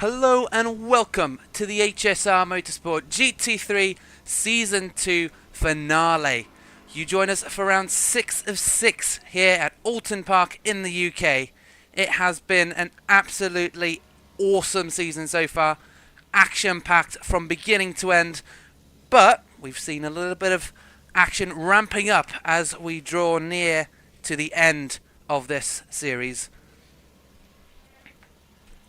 Hello and welcome to the HSR Motorsport GT3 Season 2 finale. You join us for round 6 of 6 here at Oulton Park in the UK. It has been an absolutely awesome season so far, action-packed from beginning to end, but we've seen a little bit of action ramping up as we draw near to the end of this series.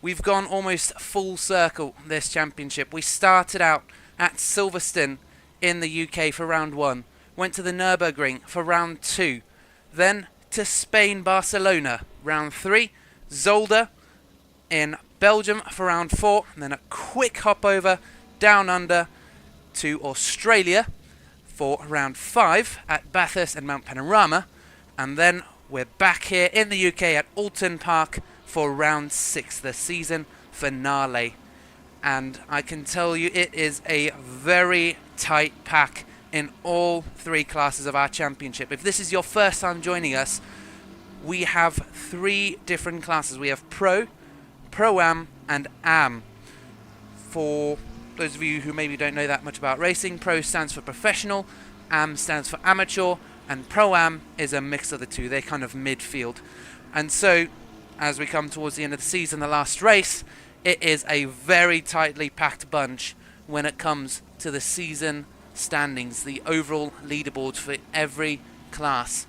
We've gone almost full circle this championship. We started out at Silverstone in the UK for round 1, went to the Nürburgring for round 2, then to Spain, Barcelona, round 3, Zolder in Belgium for round 4, and then a quick hop over down under to Australia for round 5 at Bathurst and Mount Panorama, and then we're back here in the UK at Oulton Park for round 6, the season finale. And I can tell you it is a very tight pack in all 3 classes of our championship. If this is your first time joining us, we have 3 different classes. We have Pro, Pro-Am and Am. For those of you who maybe don't know that much about racing, Pro stands for professional, Am stands for amateur, and Pro-Am is a mix of the two. They're kind of midfield. And so as we come towards the end of the season, the last race, it is a very tightly packed bunch when it comes to the season standings, the overall leaderboards for every class.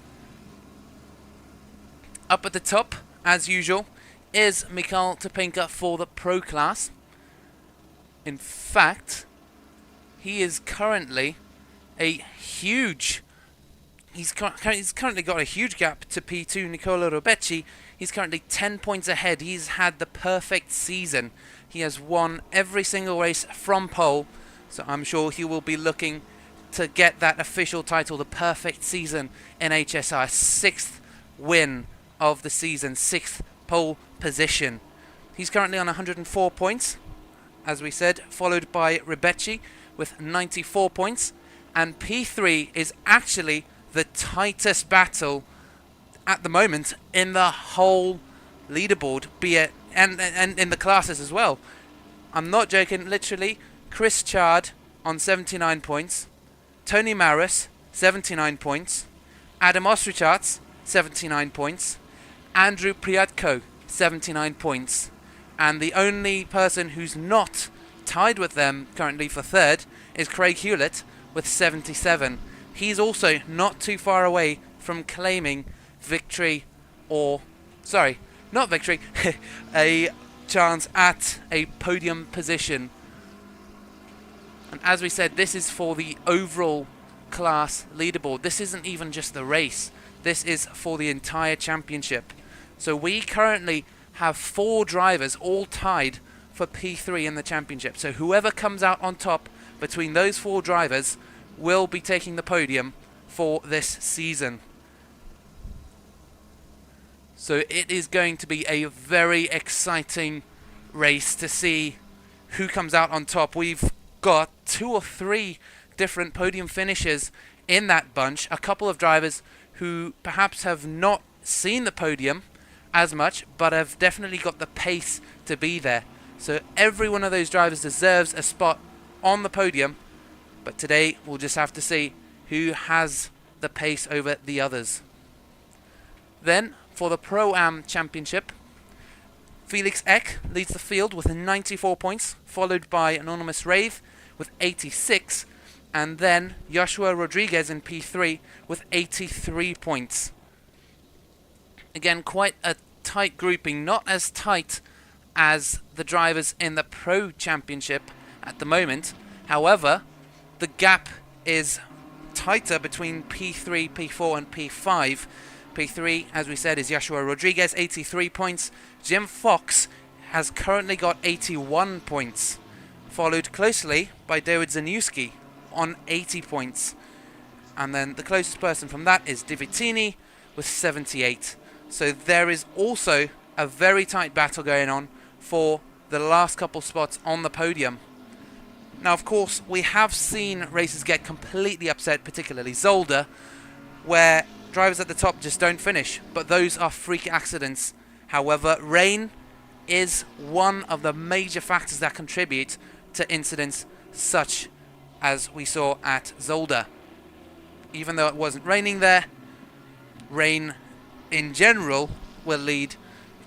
Up at the top, as usual, is Mikhail Topinka for the Pro class. In fact, he is currently a huge... He's currently got a huge gap to P2 Nicola Robecci. He's currently 10 points ahead. He's had the perfect season. He has won every single race from pole, so I'm sure he will be looking to get that official title, the perfect season in HSR. 6th win of the season, 6th pole position. He's currently on 104 points, as we said, followed by Robecci with 94 points, and P3 is actually the tightest battle at the moment in the whole leaderboard, be it and in the classes as well. I'm not joking, literally. Chris Chard on 79 points, Tony Maris 79 points, Adam Ostricharts 79 points, Andrew Priatko 79 points, and the only person who's not tied with them currently for 3rd is Craig Hewlett with 77. He's also not too far away from claiming victory, or, sorry, not victory, a chance at a podium position. And as we said, this is for the overall class leaderboard. This isn't even just the race. This is for the entire championship. So we currently have 4 drivers all tied for P3 in the championship. So whoever comes out on top between those 4 drivers will be taking the podium for this season. So it is going to be a very exciting race to see who comes out on top. We've got 2 or 3 different podium finishes in that bunch. A couple of drivers who perhaps have not seen the podium as much, but have definitely got the pace to be there. So every one of those drivers deserves a spot on the podium. But today we'll just have to see who has the pace over the others. Then for the Pro-Am Championship, Felix Eck leads the field with 94 points, followed by Anonymous Rave with 86, and then Joshua Rodriguez in P3 with 83 points. Again, quite a tight grouping, not as tight as the drivers in the Pro Championship at the moment. However, the gap is tighter between P3, P4 and P5. P3, as we said, is Joshua Rodriguez, 83 points. Jim Fox has currently got 81 points, followed closely by David Zaniewski on 80 points. And then the closest person from that is Divitini with 78. So there is also a very tight battle going on for the last couple spots on the podium. Now, of course, we have seen races get completely upset, particularly Zolder, where drivers at the top just don't finish. But those are freak accidents. However, rain is one of the major factors that contribute to incidents such as we saw at Zolder. Even though it wasn't raining there, rain in general will lead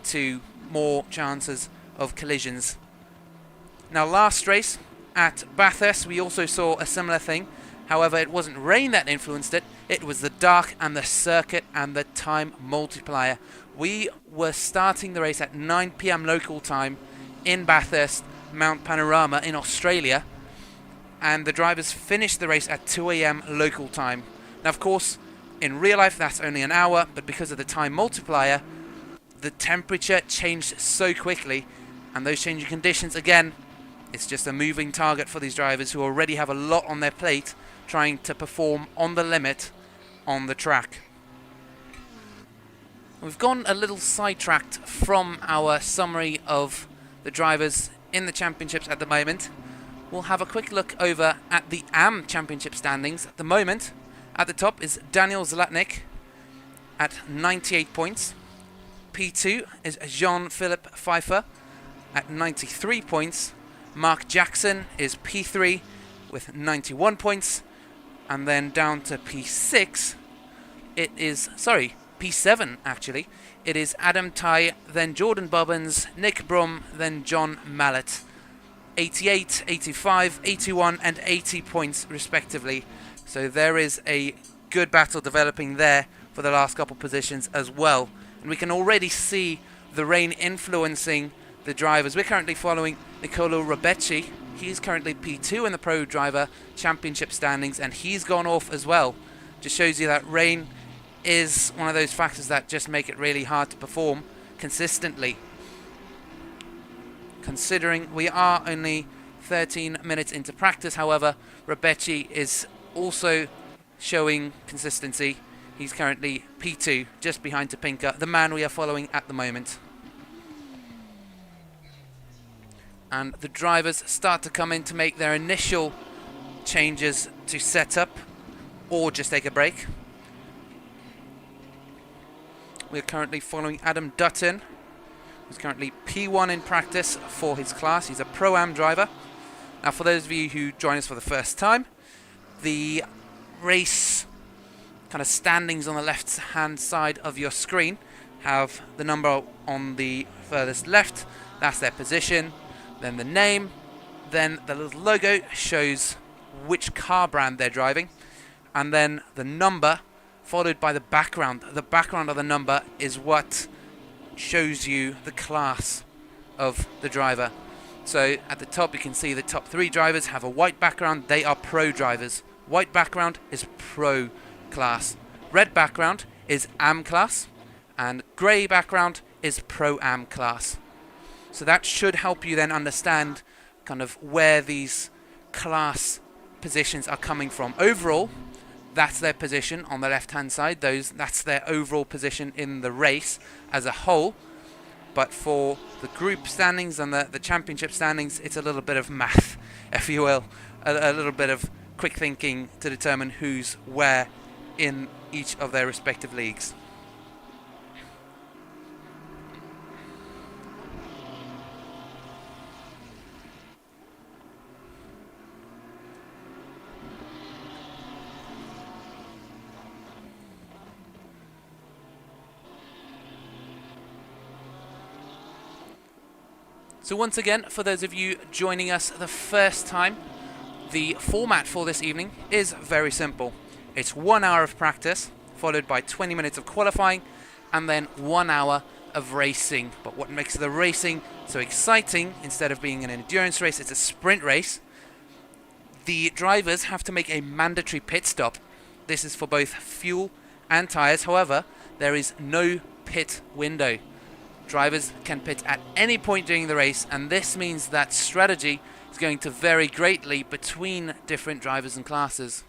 to more chances of collisions. Now, last race at Bathurst, we also saw a similar thing. However, it wasn't rain that influenced it. It was the dark and the circuit and the time multiplier. We were starting the race at 9 p.m. local time in Bathurst, Mount Panorama in Australia, and the drivers finished the race at 2 a.m. local time. Now, of course, in real life that's only an hour, but because of the time multiplier, the temperature changed so quickly, and those changing conditions, again, it's just a moving target for these drivers who already have a lot on their plate trying to perform on the limit on the track. We've gone a little sidetracked from our summary of the drivers in the championships at the moment. We'll have a quick look over at the AM championship standings. At the moment, at the top is Daniel Zlatnik at 98 points. P2 is Jean-Philippe Pfeiffer at 93 points. Mark Jackson is P3 with 91 points. And then down to P6, P7 actually. It is Adam Ty, then Jordan Bobbins, Nick Brum, then John Mallet. 88, 85, 81 and 80 points respectively. So there is a good battle developing there for the last couple positions as well. And we can already see the rain influencing the drivers. We're currently following Nicolo Robecci. He's currently P2 in the Pro Driver Championship standings, and he's gone off as well. Just shows you that rain is one of those factors that just make it really hard to perform consistently. Considering we are only 13 minutes into practice, however, Robecci is also showing consistency. He's currently P2, just behind Topinka, the man we are following at the moment. And the drivers start to come in to make their initial changes to setup or just take a break. We're currently following Adam Dutton, who's currently P1 in practice for his class. He's a Pro-Am driver. Now, for those of you who join us for the first time, the race kind of standings on the left-hand side of your screen have the number on the furthest left. That's their position. Then the name, then the little logo shows which car brand they're driving, and then the number followed by the background. The background of the number is what shows you the class of the driver. So at the top you can see the top 3 drivers have a white background. They are Pro drivers. White background is Pro class. Red background is AM class, and grey background is Pro-Am class. So that should help you then understand kind of where these class positions are coming from. Overall, that's their position on the left-hand side. That's their overall position in the race as a whole. But for the group standings and the championship standings, it's a little bit of math, if you will. A little bit of quick thinking to determine who's where in each of their respective leagues. So once again, for those of you joining us the first time, the format for this evening is very simple. It's 1 hour of practice, followed by 20 minutes of qualifying, and then 1 hour of racing. But what makes the racing so exciting, instead of being an endurance race, it's a sprint race. The drivers have to make a mandatory pit stop. This is for both fuel and tyres. However, there is no pit window. Drivers can pit at any point during the race, and this means that strategy is going to vary greatly between different drivers and classes.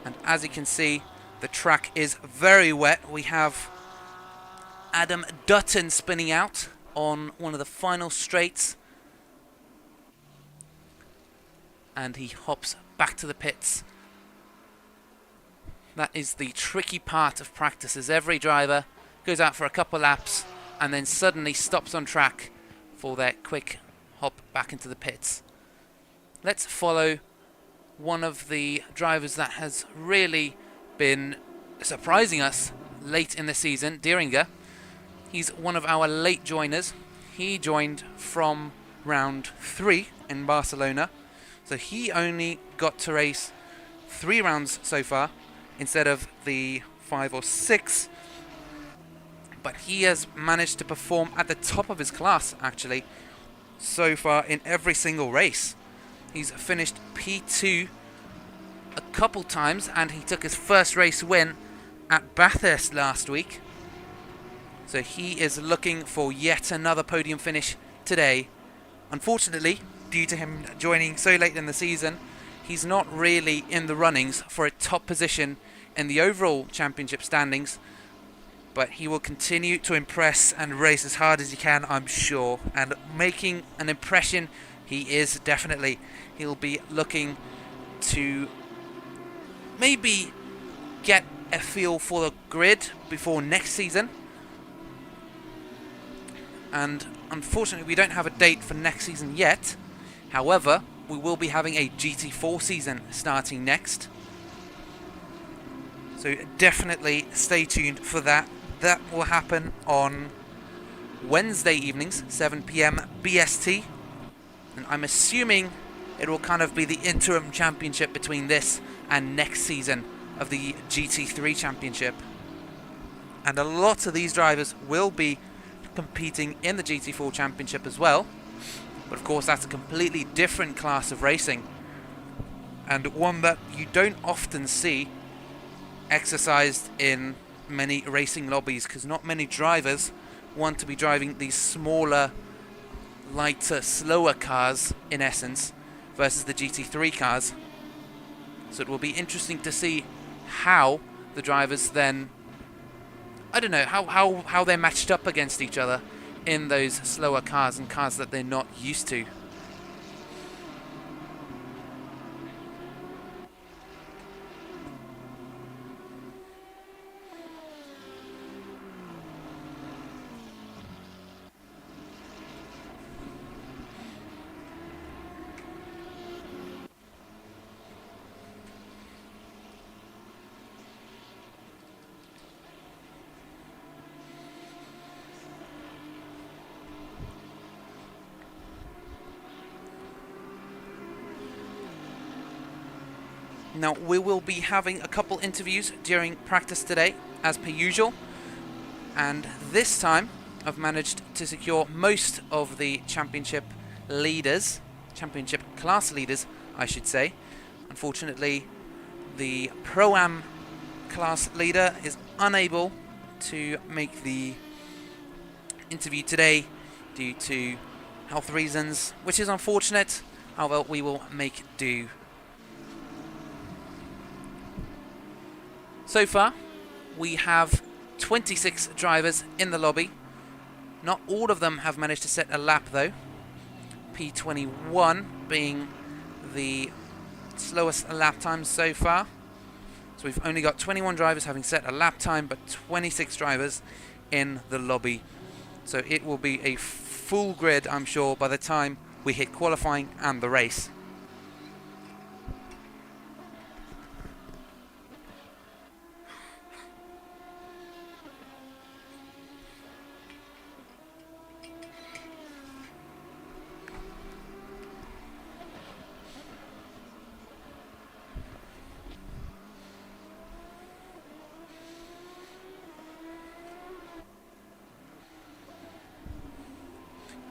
And as you can see, the track is very wet. We have Adam Dutton spinning out on one of the final straights, and he hops back to the pits That is the tricky part of practice, as every driver goes out for a couple laps and then suddenly stops on track for their quick hop back into the pits. Let's follow one of the drivers that has really been surprising us late in the season, Dieringer. He's one of our late joiners. He joined from round 3 in Barcelona, so he only got to race 3 rounds so far instead of the 5 or 6, but he has managed to perform at the top of his class actually so far in every single race. He's finished P2 a couple times, and he took his first race win at Bathurst last week. So he is looking for yet another podium finish today. Unfortunately, due to him joining so late in the season, he's not really in the runnings for a top position in the overall championship standings, but he will continue to impress and race as hard as he can, I'm sure, and making an impression he is definitely. He'll be looking to maybe get a feel for the grid before next season, and unfortunately we don't have a date for next season yet. However, we will be having a GT4 season starting next, so definitely stay tuned for that. That will happen on Wednesday evenings, 7 PM BST, and I'm assuming it will kind of be the interim championship between this and next season of the GT3 championship. And a lot of these drivers will be competing in the GT4 championship as well, but of course that's a completely different class of racing, and one that you don't often see exercised in many racing lobbies, because not many drivers want to be driving these smaller, lighter, slower cars in essence versus the GT3 cars. So it will be interesting to see how the drivers then, I don't know, how they're matched up against each other in those slower cars and cars that they're not used to. Now, we will be having a couple interviews during practice today, as per usual. And this time, I've managed to secure most of the championship leaders, championship class leaders, I should say. Unfortunately, the Pro-Am class leader is unable to make the interview today due to health reasons, which is unfortunate. However, we will make do. So far, we have 26 drivers in the lobby. Not all of them have managed to set a lap though. P21 being the slowest lap time so far. So we've only got 21 drivers having set a lap time, but 26 drivers in the lobby. So it will be a full grid, I'm sure, by the time we hit qualifying and the race.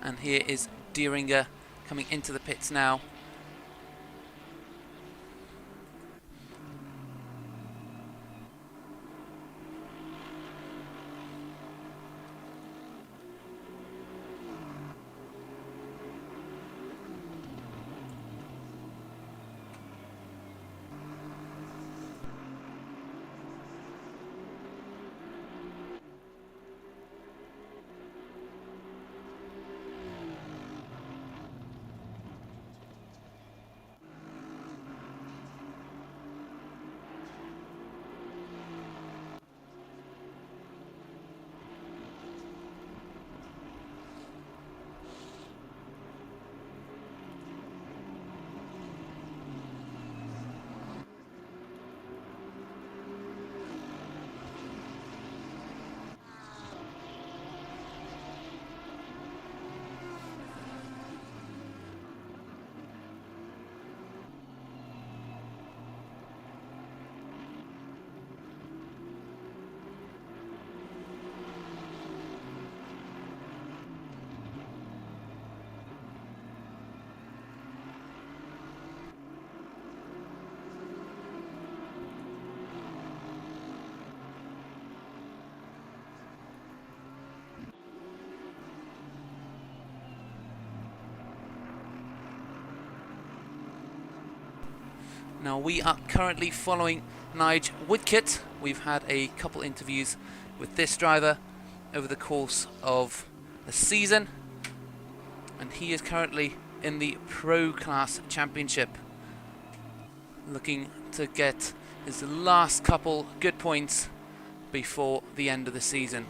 And here is Dieringer coming into the pits now. Now we are currently following Nige Woodkit. We've had a couple interviews with this driver over the course of the season, and he is currently in the Pro Class Championship, looking to get his last couple good points before the end of the season.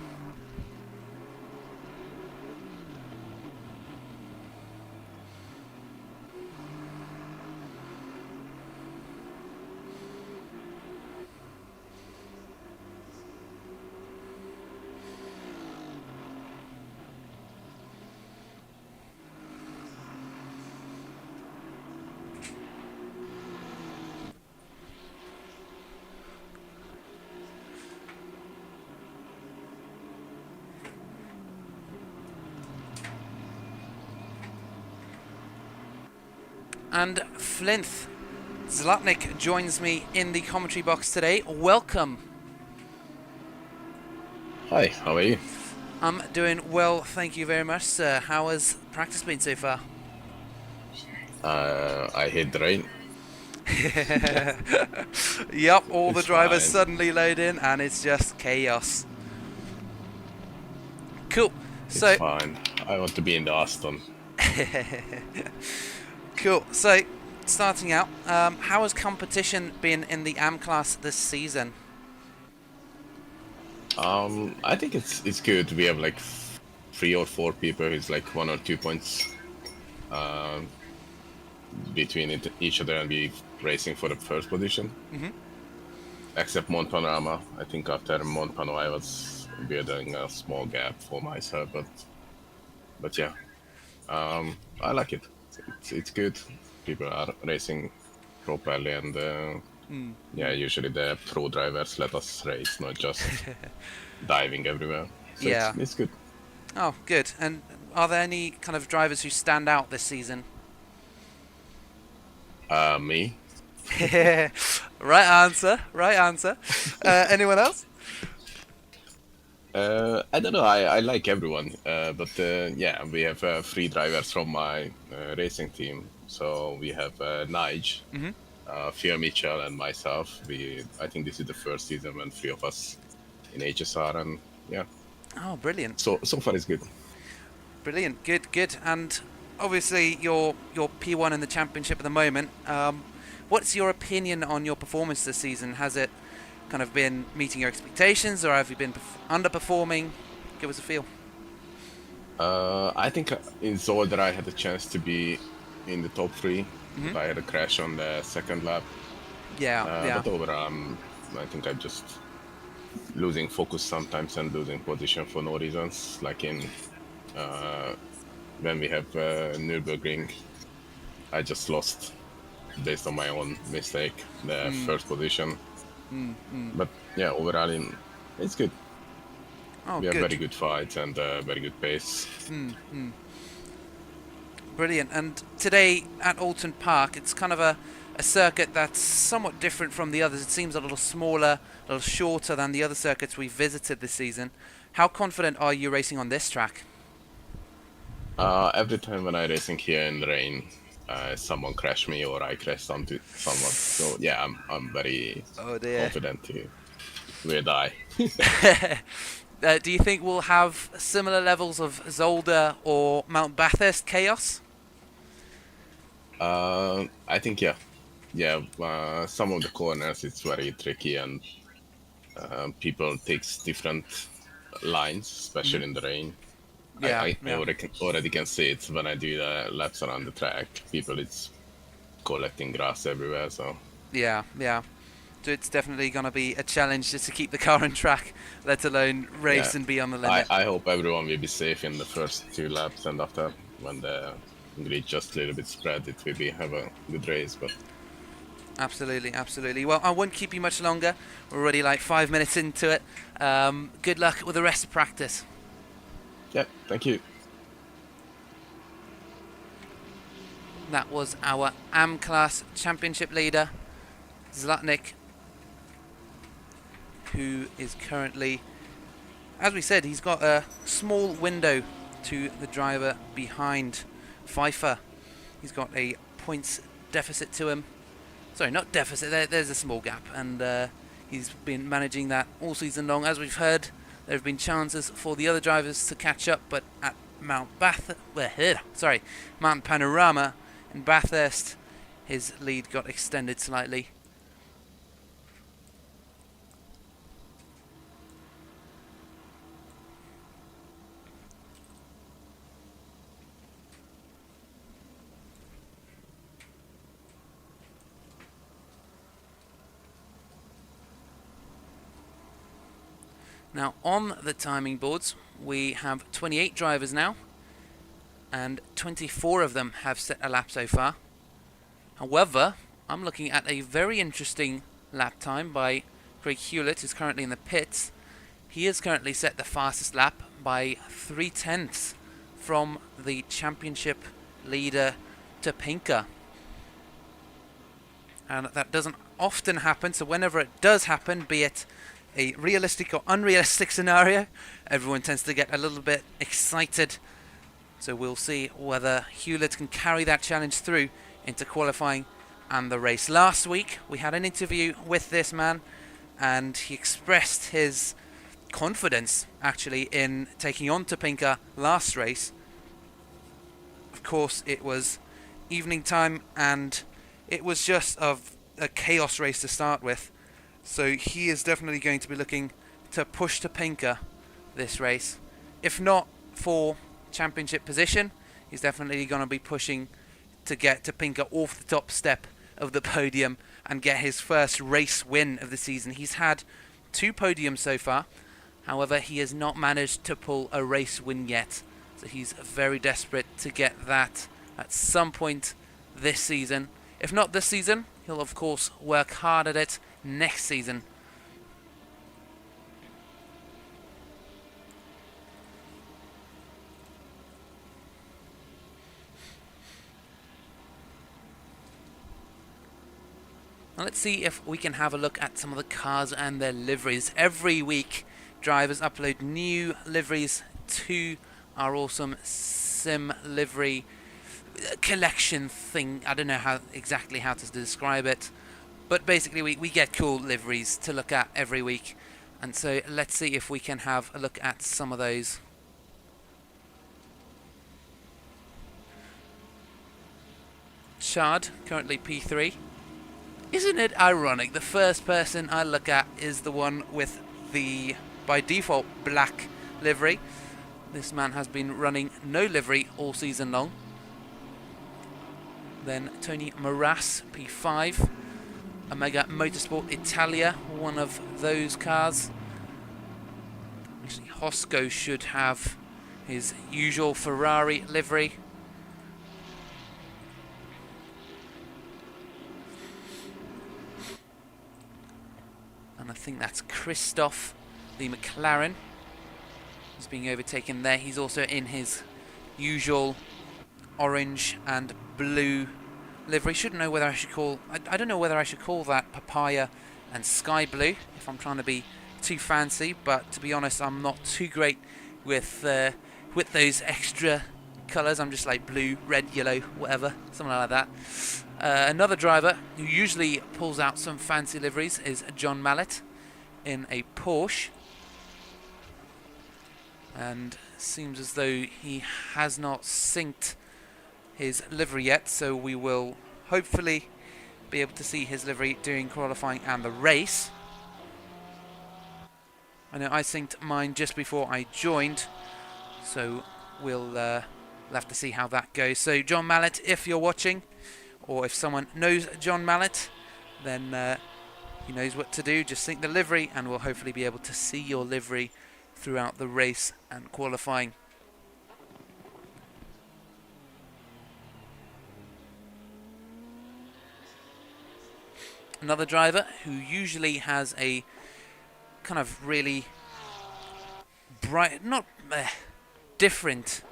And Flinth Zlatnik joins me in the commentary box today. Welcome. Hi, how are you? I'm doing well, thank you very much, sir. How has practice been so far? I hate the rain. Yep, all the It's drivers fine. suddenly load in and it's just chaos. Cool. It's So fine. I want to be in the Aston. cool. So starting out, how has competition been in the AM class this season? I think it's good. We have like 3 or 4 people who's like 1 or 2 points between each other, and we racing for the first position. Except Mont Panorama. I think after Mont Pano I was building a small gap for myself, but yeah, I like it. It's good. People are racing properly, and yeah, usually the pro drivers let us race, not just diving everywhere. So Yeah. it's good. Oh, good. And are there any kind of drivers who stand out this season? Me? Right answer. Right answer. Anyone else? I don't know. I like everyone, but yeah, we have 3 drivers from my racing team. So we have Nige, Theo Mitchell, and myself. I think this is the first season when 3 of us in HSR, and yeah, Oh, brilliant. so far it's good. Brilliant. Good, good. And obviously you're P1 in the championship at the moment. What's your opinion on your performance this season? Has it kind of been meeting your expectations, or have you been underperforming? Give us a feel. I think in Zolder I had a chance to be in the top 3, but I had a crash on the second lap. Yeah, yeah. But overall, I think I'm just losing focus sometimes and losing position for no reasons. Like when we have Nürburgring, I just lost based on my own mistake the first position. But yeah, overall, it's good. Oh, We have good. very good fights and very good pace. Brilliant. And today at Oulton Park, it's kind of a circuit that's somewhat different from the others. It seems a little smaller, a little shorter than the other circuits we've visited this season. How confident are you racing on this track? Every time when I racing here in the rain, someone crash me or I crash onto someone. So yeah, I'm very Oh dear. confident to will die. Do you think we'll have similar levels of Zolder or Mount Bathurst chaos? I think yeah, some of the corners it's very tricky, and people takes different lines, especially in the rain. Yeah, I yeah. already can see it when I do the laps around the track. People it's collecting grass everywhere, so Yeah, yeah. So it's definitely going to be a challenge just to keep the car on track, let alone race yeah. and be on the limit. I hope everyone will be safe in the first 2 laps, and after when the grid just a little bit spread, it will be have a good race. But Absolutely, absolutely. Well, I won't keep you much longer. We're already like 5 minutes into it. Good luck with the rest of practice. yeah, thank you. That was our AM Class Championship leader, Zlatnik, who is currently, as we said, he's got a small window to the driver behind Pfeiffer. He's got a points deficit to him, Sorry, not deficit. There's a small gap, and he's been managing that all season long. As we've heard, there have been chances for the other drivers to catch up, but at Mount Panorama in Bathurst, his lead got extended slightly. Now, on the timing boards, we have 28 drivers now, and 24 of them have set a lap so far. However, I'm looking at a very interesting lap time by Craig Hewlett, who's currently in the pits. He has currently set the fastest lap by 3/10 from the championship leader Topinka. And that doesn't often happen, so whenever it does happen, be it a realistic or unrealistic scenario, everyone tends to get a little bit excited. So we'll see whether Hewlett can carry that challenge through into qualifying and the race. Last week we had an interview with this man, and he expressed his confidence actually in taking on Topinka last race. Of course, it was evening time and it was just a chaos race to start with. So he is definitely going to be looking to push Topinka this race. If not for championship position, he's definitely going to be pushing to get Topinka off the top step of the podium and get his first race win of the season. He's had 2 podiums so far. However, he has not managed to pull a race win yet. So he's very desperate to get that at some point this season. If not this season, he'll of course work hard at it next season. Now let's see if we can have a look at some of the cars and their liveries. Every week, drivers upload new liveries to our awesome sim livery collection thing. I don't know exactly how to describe it, but basically we get cool liveries to look at every week. And so let's see if we can have a look at some of those. Chard, currently P3. Isn't it ironic? The first person I look at is the one with the, by default, black livery. This man has been running no livery all season long. Then Tony Moras, P5. Omega Motorsport Italia, one of those cars. Actually, Hosco should have his usual Ferrari livery. And I think that's Christoph, the McLaren. He's being overtaken there. He's also in his usual orange and blue livery. Shouldn't know whether I should call... I don't know whether I should call that papaya and sky blue, if I'm trying to be too fancy. But to be honest, I'm not too great with those extra colours. I'm just like blue, red, yellow, whatever, something like that. Another driver who usually pulls out some fancy liveries is John Mallet in a Porsche. And seems as though he has not synced his livery yet, so we will hopefully be able to see his livery during qualifying and the race. I know I synced mine just before I joined, so we'll have to see how that goes. So John Mallet, if you're watching, or if someone knows John Mallet, then he knows what to do. Just sync the livery and we'll hopefully be able to see your livery throughout the race and qualifying. Another driver who usually has a kind of really bright, different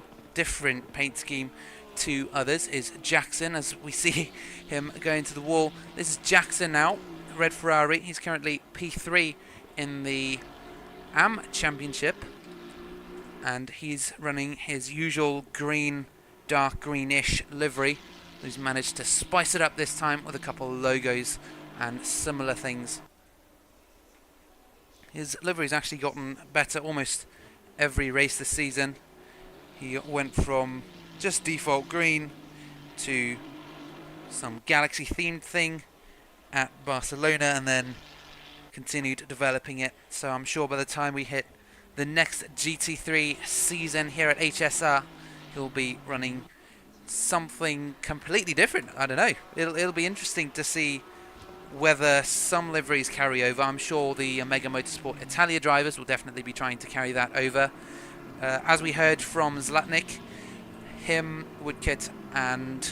paint scheme to others is Jackson, as we see him going to the wall. This is Jackson now, red Ferrari. He's currently P3 in the AM Championship, and he's running his usual green, dark greenish livery who's managed to spice it up this time with a couple of logos and similar things. His livery's actually gotten better almost every race this season. He went from just default green to some galaxy themed thing at Barcelona and then continued developing it. So I'm sure by the time we hit the next GT3 season here at HSR, he'll be running something completely different. I don't know. It'll be interesting to see whether some liveries carry over. I'm sure the Mega Motorsport Italia drivers will definitely be trying to carry that over. As we heard from Zlatnik, him, Woodkit, and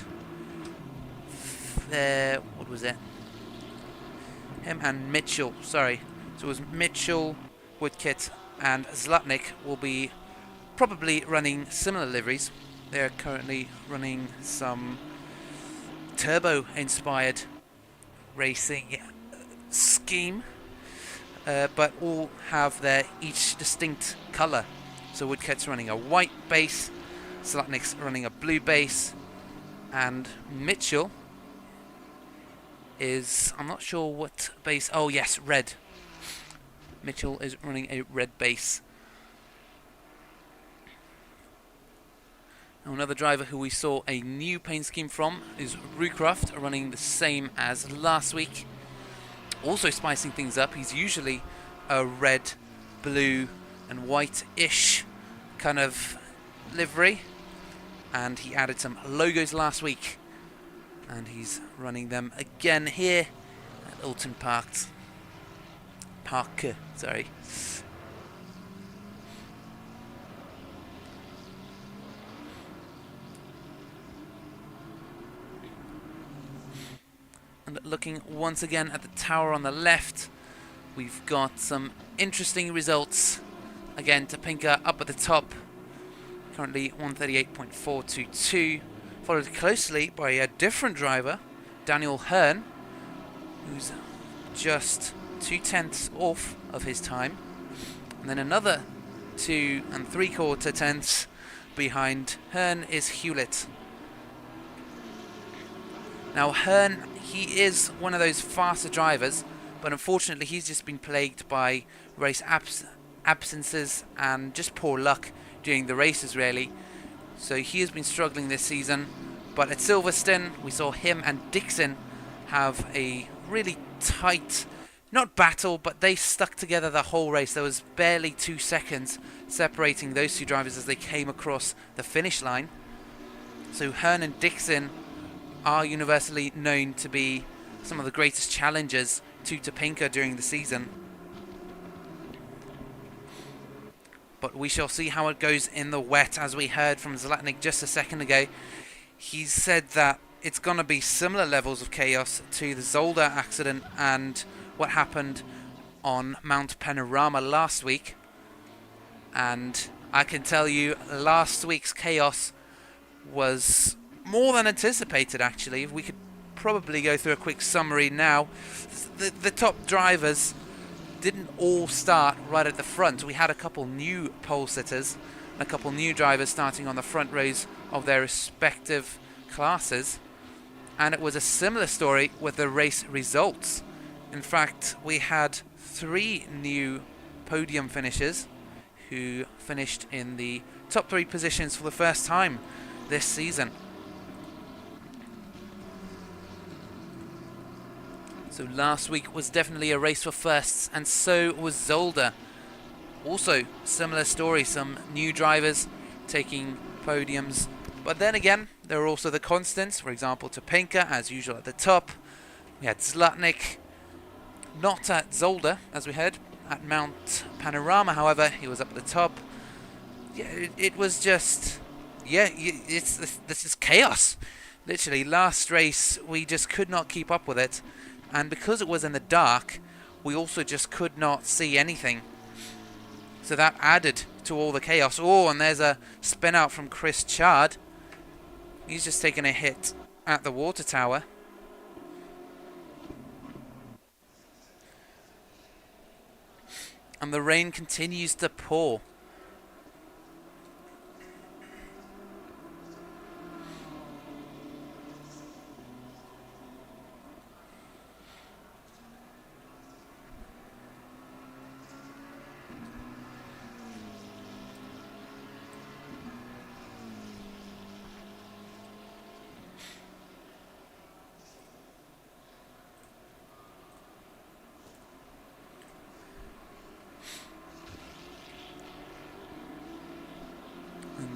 what was it? Him and Mitchell, sorry. So it was Mitchell, Woodkit, and Zlatnik will be probably running similar liveries. They're currently running some turbo-inspired racing scheme, but all have their each distinct colour. So Woodkit's running a white base, Zlatnik's running a blue base, and Mitchell is, I'm not sure what base, oh yes, red. Mitchell is running a red base. Now another driver who we saw a new paint scheme from is Rucroft, running the same as last week. Also spicing things up, he's usually a red, blue and white-ish kind of livery, and he added some logos last week, and he's running them again here at Oulton Park, sorry. And looking once again at the tower on the left, we've got some interesting results. Again, Topinka up at the top, currently 138.422, followed closely by a different driver, Daniel Hearn, who's just 2/10 off of his time, and then another 2 3/4 tenths behind Hearn is Hewlett. Now Hearn, he is one of those faster drivers, but unfortunately he's just been plagued by race absences and just poor luck during the races really. So he has been struggling this season, but at Silverstone we saw him and Dixon have a really tight, not battle, but they stuck together the whole race. There was barely 2 seconds separating those two drivers as they came across the finish line. So Hearn and Dixon are universally known to be some of the greatest challengers to Topinka during the season. But we shall see how it goes in the wet. As we heard from Zlatnik just a second ago, he said that it's going to be similar levels of chaos to the Zolder accident and what happened on Mount Panorama last week. And I can tell you, last week's chaos was more than anticipated, actually. We could probably go through a quick summary now. The top drivers didn't all start right at the front. We had a couple new pole sitters, a couple new drivers starting on the front rows of their respective classes. And it was a similar story with the race results. In fact, we had 3 new podium finishers who finished in the top 3 positions for the first time this season. So last week was definitely a race for firsts, and so was Zolder. Also, similar story, some new drivers taking podiums. But then again, there are also the constants. For example, Topinka, as usual, at the top. We had Zlatnik, not at Zolder, as we heard. At Mount Panorama, however, he was up at the top. Yeah, it was just... yeah, this is chaos. Literally, last race, we just could not keep up with it. And because it was in the dark, we also just could not see anything. So that added to all the chaos. Oh, and there's a spin out from Chris Chard. He's just taken a hit at the water tower. And the rain continues to pour.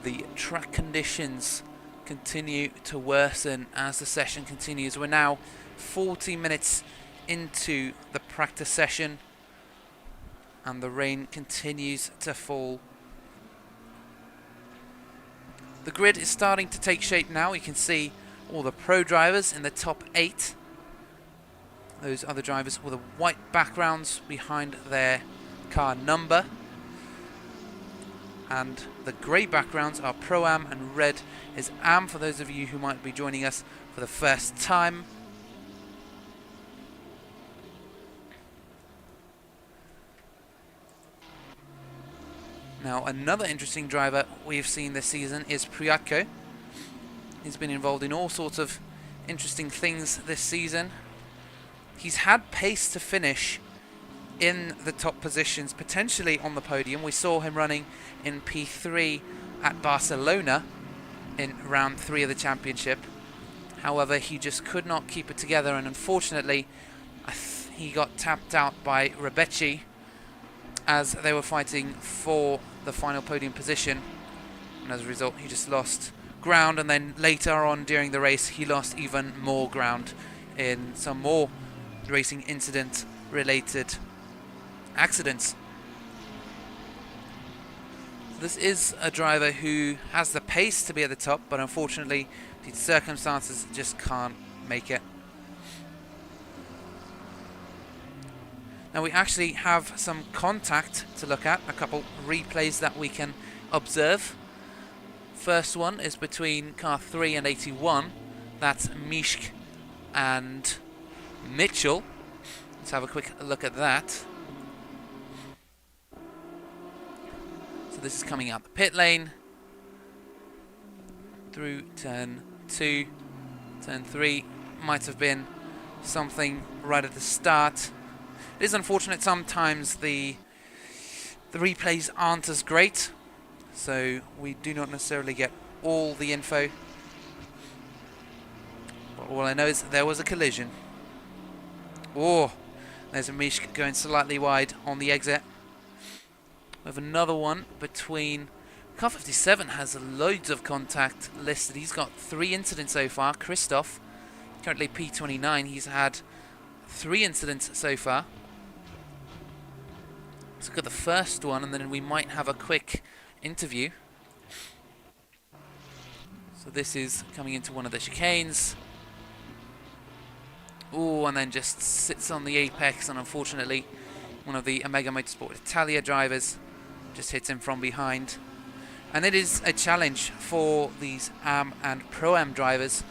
the track conditions continue to worsen as the session continues. We're now 40 minutes into the practice session and the rain continues to fall. The grid is starting to take shape now. You can see all the pro drivers in the top 8. Those other drivers with the white backgrounds behind their car number. And the grey backgrounds are Pro-Am and red is Am for those of you who might be joining us for the first time. Now another interesting driver we've seen this season is Priatko. He's been involved in all sorts of interesting things this season. He's had pace to finish in the top positions, potentially on the podium. We saw him running in P3 at Barcelona in round 3 of the championship. However, he just could not keep it together, and unfortunately he got tapped out by Rebecci as they were fighting for the final podium position, and as a result he just lost ground. And then later on during the race he lost even more ground in some more racing incident related accidents. This is a driver who has the pace to be at the top, but unfortunately due to circumstances just can't make it. Now we actually have some contact to look at, a couple replays that we can observe. First one is between car 3 and 81. That's Mishk and Mitchell. Let's have a quick look at that. So this is coming out the pit lane through turn 2. Turn 3 might have been something right at the start. It is unfortunate sometimes the replays aren't as great, so we do not necessarily get all the info. But all I know is there was a collision. Oh, there's a Mishk going slightly wide on the exit. We have another one between... Car 57 has loads of contact listed. He's got 3 incidents so far. Christoph, currently P29, he's had 3 incidents so far. Let's look at the first one and then we might have a quick interview. So this is coming into one of the chicanes. Oh, and then just sits on the apex, and unfortunately one of the Omega Motorsport Italia drivers just hits him from behind. And it is a challenge for these Am and Pro-Am drivers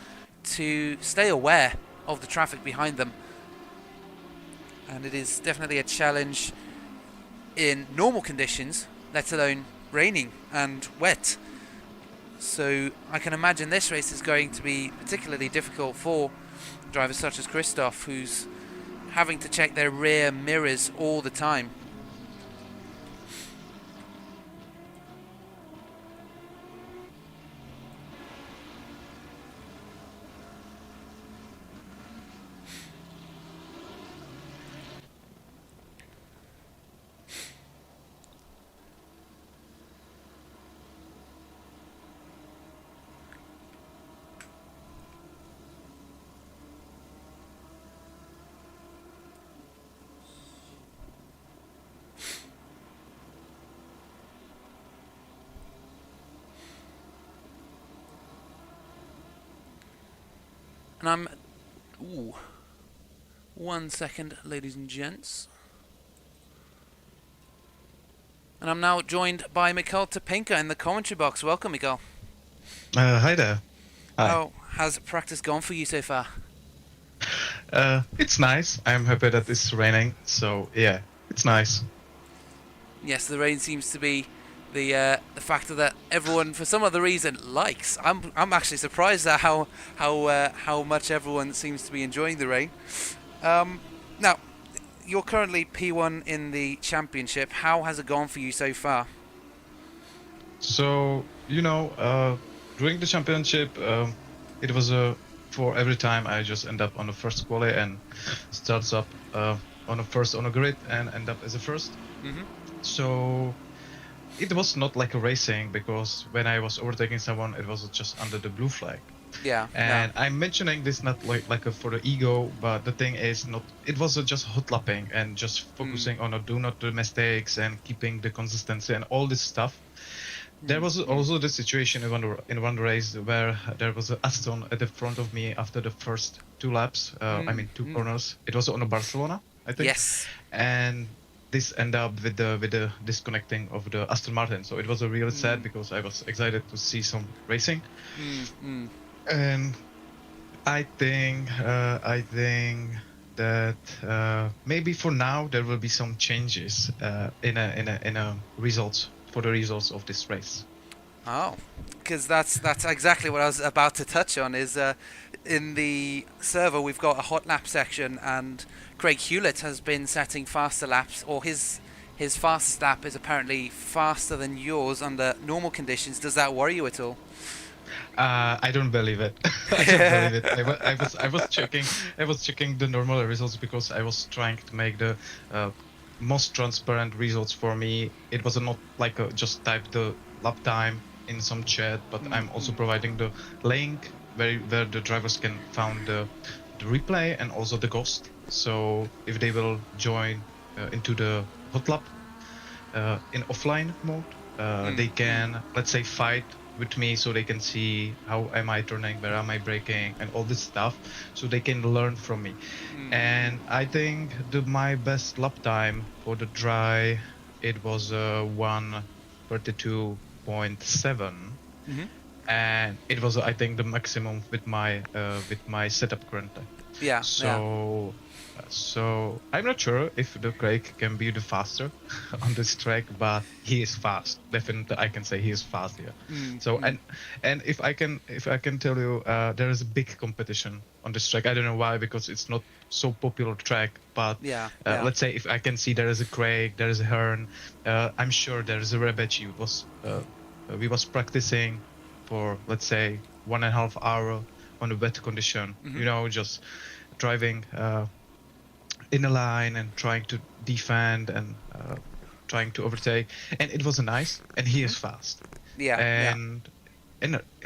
to stay aware of the traffic behind them. And it is definitely a challenge in normal conditions, let alone raining and wet. So I can imagine this race is going to be particularly difficult for drivers such as Christoph, who's having to check their rear mirrors all the time. And I'm... Ooh. 1 second, ladies and gents. And I'm now joined by Mikhail Topinka in the commentary box. Welcome, Mikhail. Hi there. Hi. How has practice gone for you so far? It's nice. I'm happy that it's raining, so yeah, it's nice. Yes, the rain seems to be the factor that everyone, for some other reason, likes. I'm actually surprised at how much everyone seems to be enjoying the rain. Now, you're currently P1 in the championship. How has it gone for you so far? So, during the championship, it was for every time I just end up on the first quali and starts up on a grid and end up as a first. Mm-hmm. So it was not like a racing, because when I was overtaking someone, it was just under the blue flag. Yeah. And I'm mentioning this not like for the ego, but the thing is not. It was just hot lapping and just focusing on do not do mistakes and keeping the consistency and all this stuff. There was also the situation in one race where there was an Aston at the front of me after the first 2 laps. I mean 2 corners. It was on Barcelona, I think. Yes. And this ended up with the disconnecting of the Aston Martin. So it was a real sad, because I was excited to see some racing. And I think that maybe for now there will be some changes in a results for the results of this race. Oh, because that's exactly what I was about to touch on. Is in the server we've got a hot lap section, and Craig Hewlett has been setting faster laps, or his fastest lap is apparently faster than yours under normal conditions. Does that worry you at all? I don't believe it. I don't believe it. I was checking the normal results, because I was trying to make the most transparent results for me. It was not like just type the lap time in some chat, but I'm also providing the link where the drivers can find the replay and also the ghost. So if they will join into the hot lap in offline mode, they can, let's say, fight with me, so they can see how am I turning, where am I braking, and all this stuff, so they can learn from me. And I think my best lap time for the dry, it was 1:32.7, and it was, I think, the maximum with my setup currently. Yeah. So I'm not sure if the Craig can be the faster on this track, but he is fast. Definitely, I can say he is fast here. And if I can tell you, there is a big competition on this track. I don't know why, because it's not so popular track. But let's say if I can see there is a Craig, there is a Hearn. I'm sure there is a Rebec. We was practicing for, let's say, 1.5 hour on a wet condition. You know, just driving in a line and trying to defend and trying to overtake, and it was nice. And he is fast. And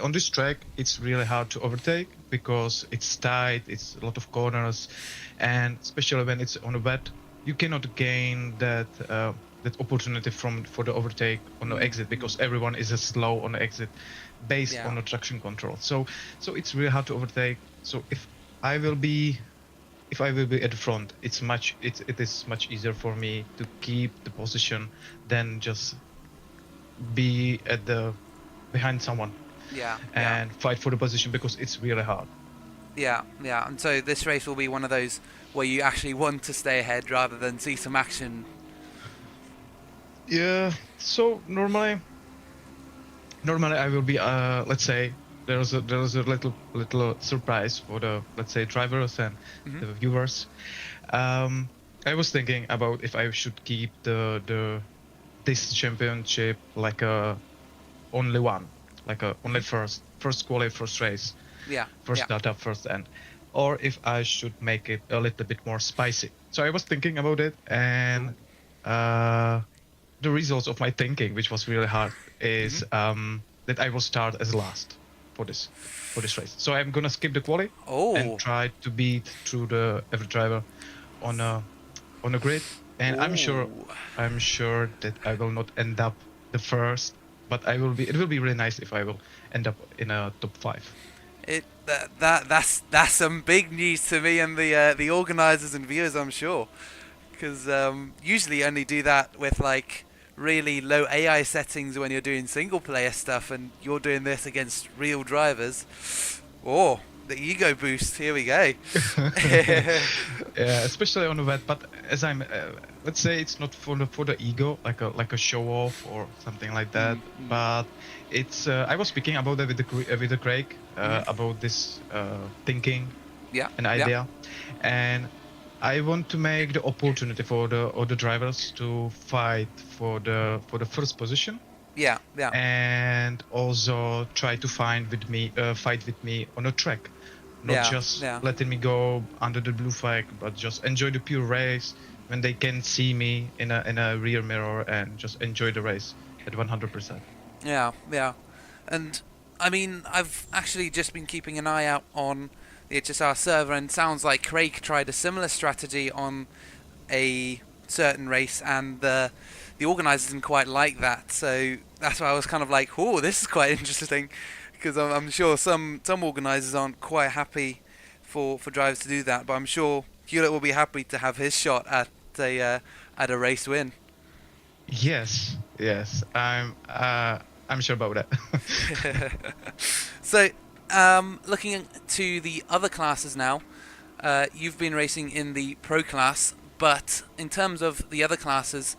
on this track, it's really hard to overtake, because it's tight, it's a lot of corners, and especially when it's on a wet, you cannot gain that opportunity for the overtake on the exit, because everyone is slow on the exit based on the traction control. So it's really hard to overtake. So if I will be at the front, it is much easier for me to keep the position than just be behind someone and fight for the position, because it's really hard. And so this race will be one of those where you actually want to stay ahead rather than see some action. So normally I will be let's say there was a little surprise for the, let's say, drivers and the viewers. I was thinking about if I should keep this championship like only one, like only first quali, first race, first startup, first end, or if I should make it a little bit more spicy. So I was thinking about it, and the results of my thinking, which was really hard, is that I will start as last for this race. So I'm gonna skip the quali and try to beat through every driver on a grid. And I'm sure that I will not end up the first, but it will be really nice if I will end up in a top 5. That's some big news to me and the organisers and viewers, I'm sure, because usually you only do that with like really low AI settings when you're doing single player stuff, and you're doing this against real drivers. Oh, the ego boost, here we go. Yeah, especially on the wet, but as I'm let's say it's not for the ego, like a show off or something like that, but it's I was speaking about that with the Craig about this thinking an idea, and I want to make the opportunity for the other drivers to fight for the first position. And also try to fight with me on a track, not just letting me go under the blue flag, but just enjoy the pure race when they can see me in a rear mirror and just enjoy the race. at 100%. Yeah, yeah. And I mean, I've actually just been keeping an eye out on the HSR server, and it sounds like Craig tried a similar strategy on a certain race, and the organisers didn't quite like that. So that's why I was kind of like, oh, this is quite interesting, because I'm sure some organisers aren't quite happy for drivers to do that. But I'm sure Hewlett will be happy to have his shot at a race win. Yes, yes, I'm sure about that. So, looking to the other classes now, you've been racing in the Pro class, but in terms of the other classes,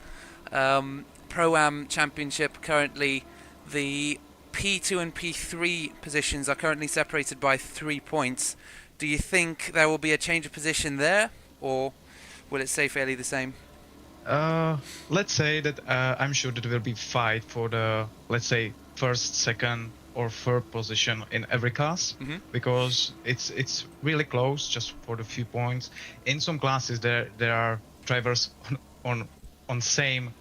Pro-Am Championship currently, the P2 and P3 positions are currently separated by 3 points. Do you think there will be a change of position there, or will it stay fairly the same? Let's say that I'm sure that there will be fight for the, let's say, first, second, or third position in every class, because it's really close, just for the few points. In some classes, there are drivers on same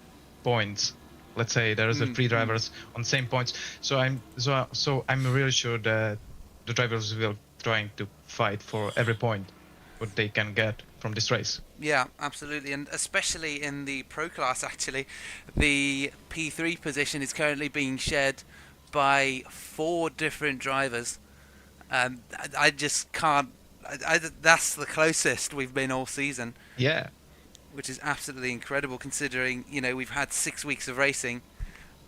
points. Let's say there is a 3 drivers on same points. So I'm really sure that the drivers will trying to fight for every point what they can get from this race. Yeah, absolutely, and especially in the Pro class, actually, the P3 position is currently being shared by 4 different drivers. I just can't. That's the closest we've been all season. Yeah. Which is absolutely incredible, considering we've had 6 weeks of racing,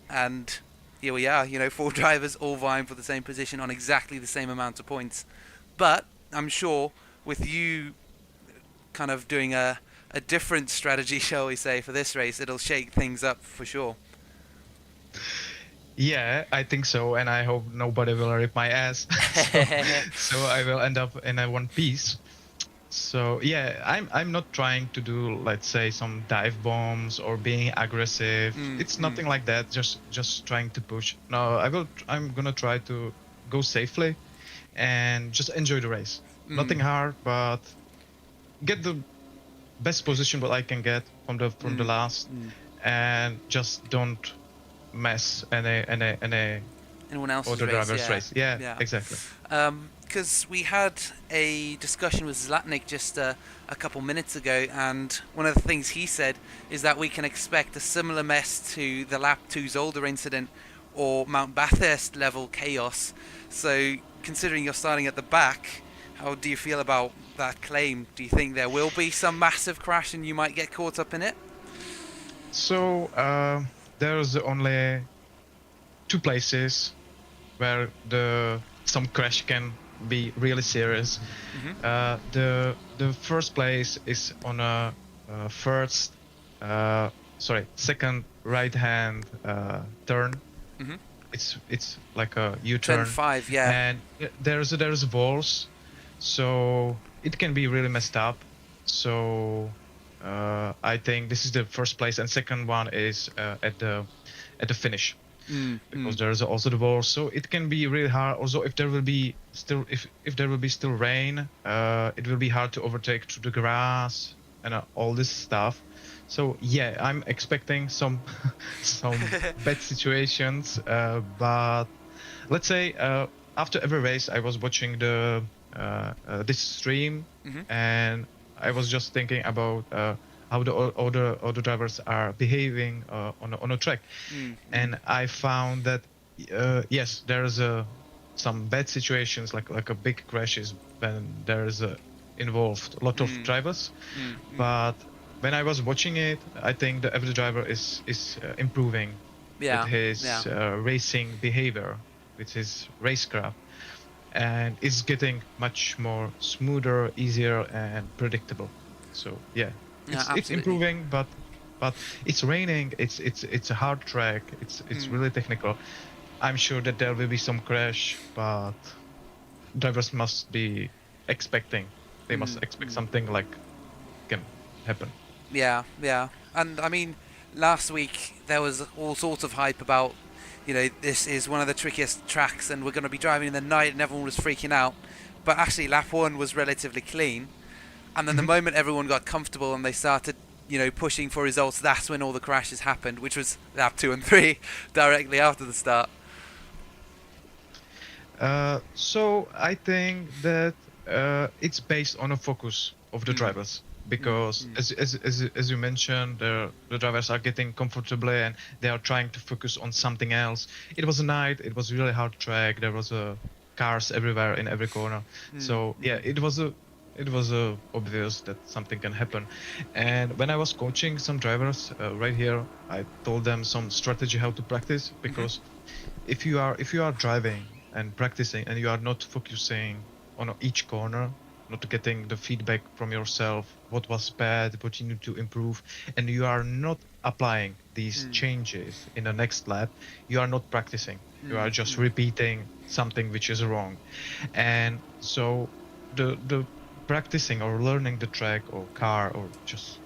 and here we are. 4 drivers all vying for the same position on exactly the same amount of points. But I'm sure with you kind of doing a different strategy, shall we say, for this race, it'll shake things up for sure. Yeah, I think so, and I hope nobody will rip my ass. so I will end up in a one piece. So yeah, I'm not trying to do, let's say, some dive bombs or being aggressive. It's nothing like that. Just trying to push. No, I'm gonna try to go safely and just enjoy the race. Nothing hard, but get the best position what I can get from the last, and just don't mess anyone else's other driver's race. Yeah, exactly. Because we had a discussion with Zlatnik just a couple minutes ago, and one of the things he said is that we can expect a similar mess to the Lap 2 Zolder incident or Mount Bathurst level chaos. So, considering you're starting at the back, how do you feel about that claim? Do you think there will be some massive crash and you might get caught up in it? So, there's only 2 places where some crash can be really serious. The first place is on a second right hand turn. It's like a U-turn. Turn 5, yeah. And there's walls, so it can be really messed up. So I think this is the first place, and second one is at the finish. Because there is also the wall, so it can be really hard. Also, if there will be still rain, it will be hard to overtake through the grass and all this stuff. So yeah, I'm expecting some bad situations. But let's say after every race, I was watching this stream, and I was just thinking about how the other drivers are behaving on a track, and I found that yes, there's some bad situations like a big crashes when there's involved a lot of drivers, but when I was watching it, I think that every driver is improving with his racing behavior, with his racecraft, and it's getting much more smoother, easier, and predictable. So yeah. It's improving, but it's raining. It's a hard track. It's really technical. I'm sure that there will be some crash, but drivers must be expecting. They must expect something like can happen. Yeah, and I mean, last week there was all sorts of hype about, this is one of the trickiest tracks, and we're going to be driving in the night, and everyone was freaking out. But actually, lap 1 was relatively clean. And then the moment everyone got comfortable and they started you know, pushing for results, that's when all the crashes happened, which was lap 2 and 3, directly after the start. So I think that it's based on a focus of the drivers, because as you mentioned, the drivers are getting comfortably and they are trying to focus on something else. It was a night, it was really hard track, there was cars everywhere in every corner. So yeah, it was obvious that something can happen. And when I was coaching some drivers right here, I told them some strategy how to practice, because if you are driving and practicing and you are not focusing on each corner, not getting the feedback from yourself, what was bad, what you need to improve, and you are not applying these changes in the next lap, you are not practicing. You are just repeating something which is wrong. And so the practicing or learning the track or car or just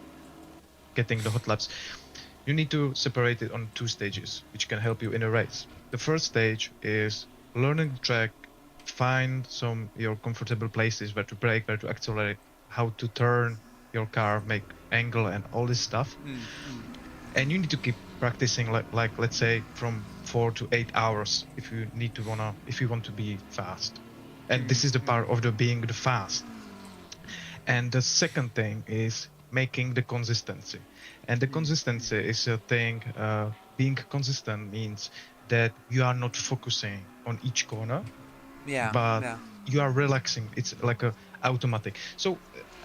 getting the hot laps, you need to separate it on 2 stages, which can help you in a race. The first stage is learning the track, find your comfortable places where to brake, where to accelerate, how to turn your car, make angle and all this stuff. And you need to keep practicing like let's say from 4 to 8 hours if you want to be fast. And this is the part of the being the fast. And the second thing is making the consistency. And the consistency is a thing, being consistent means that you are not focusing on each corner, but you are relaxing. It's like a automatic. So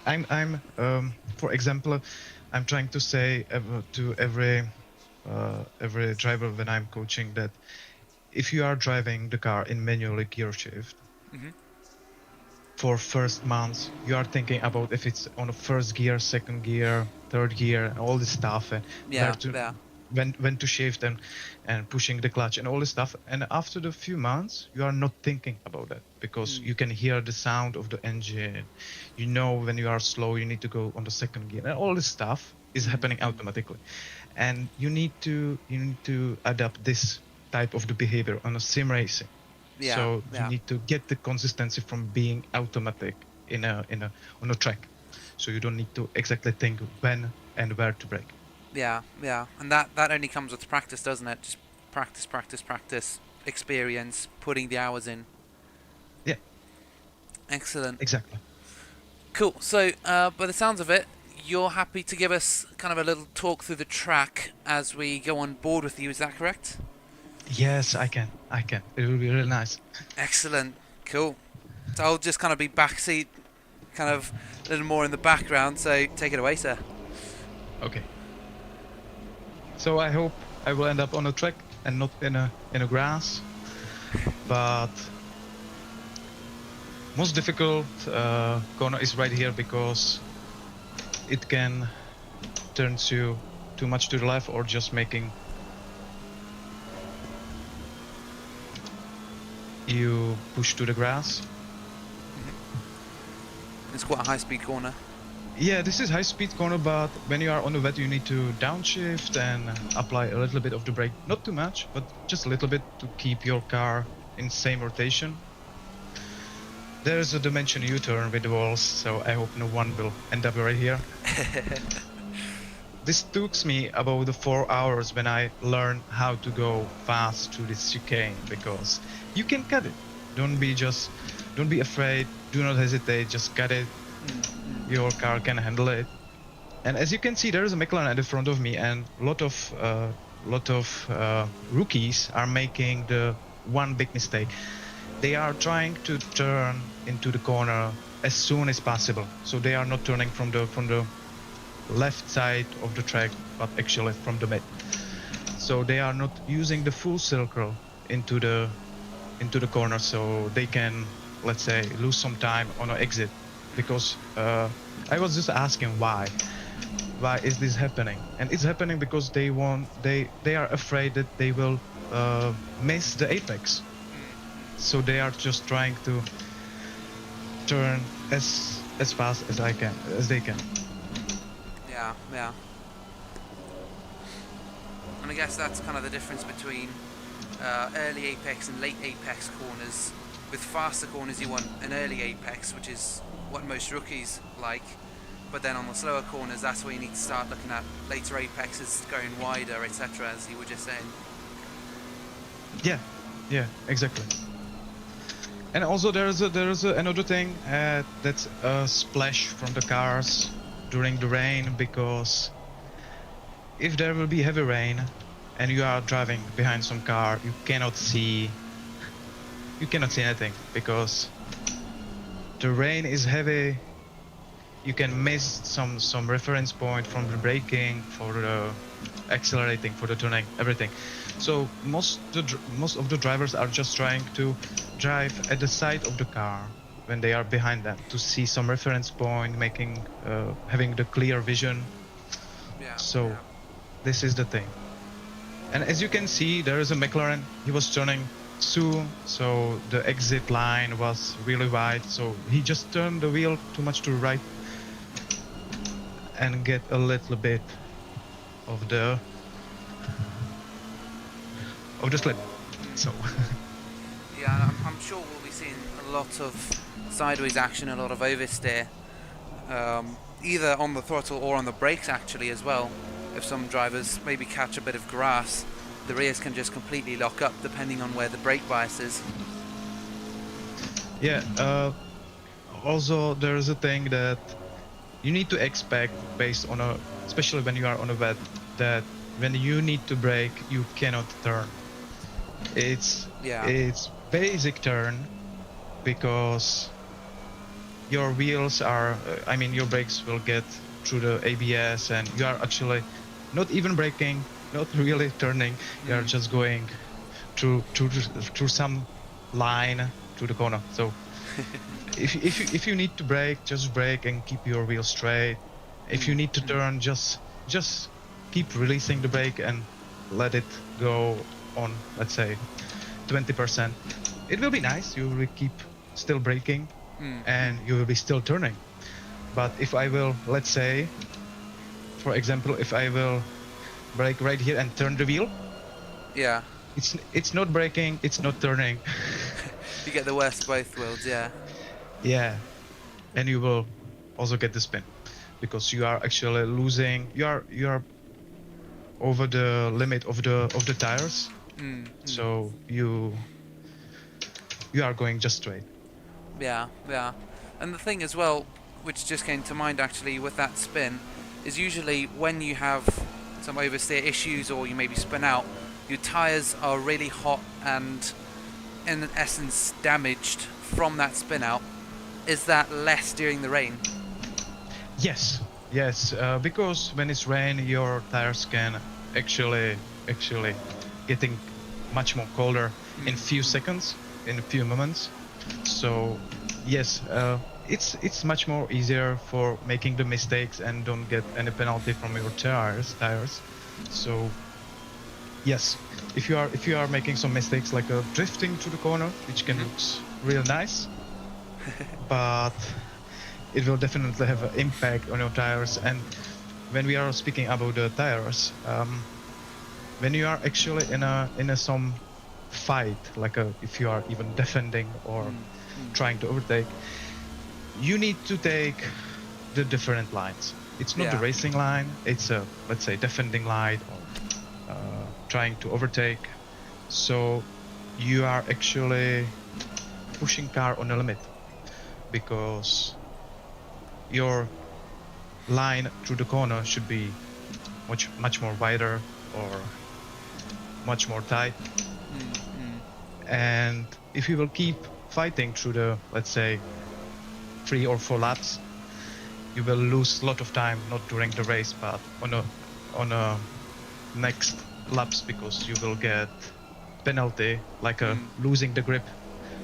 I'm for example, I'm trying to say to every driver when I'm coaching that if you are driving the car in manual gear shift, for first months, you are thinking about if it's on a first gear, second gear, third gear, and all this stuff, and when to shift and pushing the clutch and all this stuff. And after the few months, you are not thinking about that, because you can hear the sound of the engine. You know when you are slow, you need to go on the second gear, and all this stuff is happening automatically. And you need to adapt this type of the behavior on a sim racing. So you need to get the consistency from being automatic on a track. So you don't need to exactly think when and where to brake. And that only comes with practice, doesn't it? Just practice, experience, putting the hours in. Yeah. Excellent. Exactly. Cool. So, by the sounds of it, you're happy to give us kind of a little talk through the track as we go on board with you. Is that correct? Yes, I can. It will be really nice. Excellent. Cool. So I'll just kind of be backseat, kind of a little more in the background. So take it away, sir. Okay. So I hope I will end up on a track and not in a grass. But most difficult corner is right here, because it can turn you too much to the left or just making you push to the grass. It's quite a high-speed corner. Yeah, this is high-speed corner, but when you are on the wet, you need to downshift and apply a little bit of the brake. Not too much, but just a little bit to keep your car in same rotation. There's a dimension U-turn with the walls, so I hope no one will end up right here. This took me about the 4 hours when I learned how to go fast through this chicane, because you can cut it. Don't be afraid, do not hesitate, just cut it. Your car can handle it. And as you can see, there is a McLaren at the front of me, and a lot of rookies are making the one big mistake. They are trying to turn into the corner as soon as possible. So they are not turning from the left side of the track, but actually from the mid. So they are not using the full circle into the corner, so they can, let's say, lose some time on an exit. Because I was just asking why is this happening, and it's happening because they are afraid that they will miss the apex. So they are just trying to turn as fast as they can. Yeah. And I guess that's kind of the difference between early apex and late apex corners. With faster corners, you want an early apex, which is what most rookies like. but then on the slower corners, that's where you need to start looking at later apexes going wider, etc., as you were just saying. Yeah, yeah, exactly. And also there's another thing, that's a splash from the cars during the rain, because if there will be heavy rain and you are driving behind some car, you cannot see anything because the rain is heavy. You can miss some reference point from the braking, for the accelerating, for the turning, everything. So most of the drivers are just trying to drive at the side of the car when they are behind them to see some reference point, having the clear vision. Yeah. So yeah. this is the thing. And as you can see, there is a McLaren. He was turning soon, so the exit line was really wide. So he just turned the wheel too much to the right and get a little bit of the slip. So Yeah, I'm sure we'll be seeing a lot of sideways action, a lot of oversteer, either on the throttle or on the brakes actually as well. If some drivers maybe catch a bit of grass, the rears can just completely lock up depending on where the brake bias is. yeah, also there is a thing that you need to expect based on especially when you are on a wet, that when you need to brake, you cannot turn. It's basic turn, because your wheels are, your brakes will get through the ABS, and you are actually not even braking, not really turning. You are just going through some line to the corner. So if you need to brake, just brake and keep your wheel straight. If you need to turn, just keep releasing the brake and let it go on, let's say, 20%. It will be nice. You will keep still braking and you will be still turning. But if I will, let's say, for example, if I will brake right here and turn the wheel, yeah, it's not braking, it's not turning. You get the worst of both worlds. Yeah, and you will also get the spin, because you are actually losing. You are over the limit of the tires. So you are going just straight. Yeah. And the thing as well, which just came to mind actually with that spin, is usually when you have some oversteer issues or you maybe spin out, your tires are really hot and in essence damaged from that spin out. Is that less during the rain? Yes, because when it's rain, your tires can actually getting much more colder in few seconds, in a few moments. So yes, it's much more easier for making the mistakes and don't get any penalty from your tires. So yes, if you are making some mistakes like drifting to the corner, which can look real nice, but it will definitely have an impact on your tires. And when we are speaking about the tires, when you are actually in a some fight, like if you are even defending or trying to overtake, you need to take the different lines. It's not the racing line, it's a, let's say, defending line or trying to overtake. So you are actually pushing car on the limit, because your line through the corner should be much more wider or much more tight. And if you will keep fighting through the, let's say, 3 or 4 laps, you will lose a lot of time, not during the race, but on a next laps, because you will get penalty, like losing the grip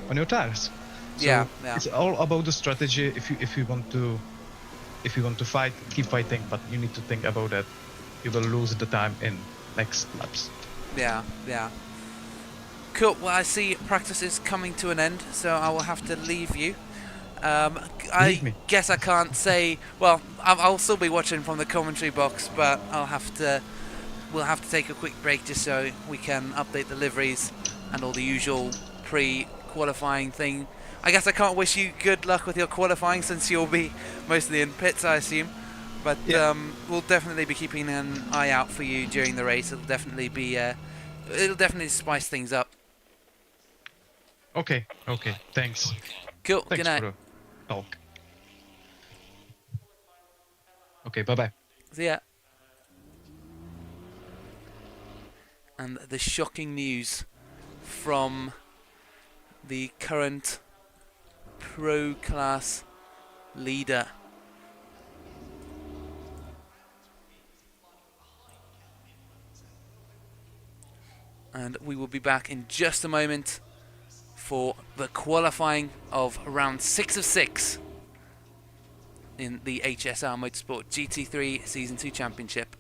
on your tires. So it's all about the strategy. If you want to fight, keep fighting, but you need to think about that. You will lose the time in next laps. Yeah. Cool. Well, I see practice is coming to an end, so I will have to leave you. I guess I can't say. Well, I'll still be watching from the commentary box, but we'll have to take a quick break just so we can update the liveries and all the usual pre-qualifying thing. I guess I can't wish you good luck with your qualifying since you'll be mostly in pits, I assume. But Yeah. we'll definitely be keeping an eye out for you during the race. It'll definitely be, it'll definitely spice things up. Okay. Okay. Thanks. Cool. Good Thanks night. for the talk. Okay. Bye bye. See ya. And the shocking news from the current Pro Class leader. And we will be back in just a moment for the qualifying of round 6 of 6 in the HSR Motorsport GT3 Season 2 Championship.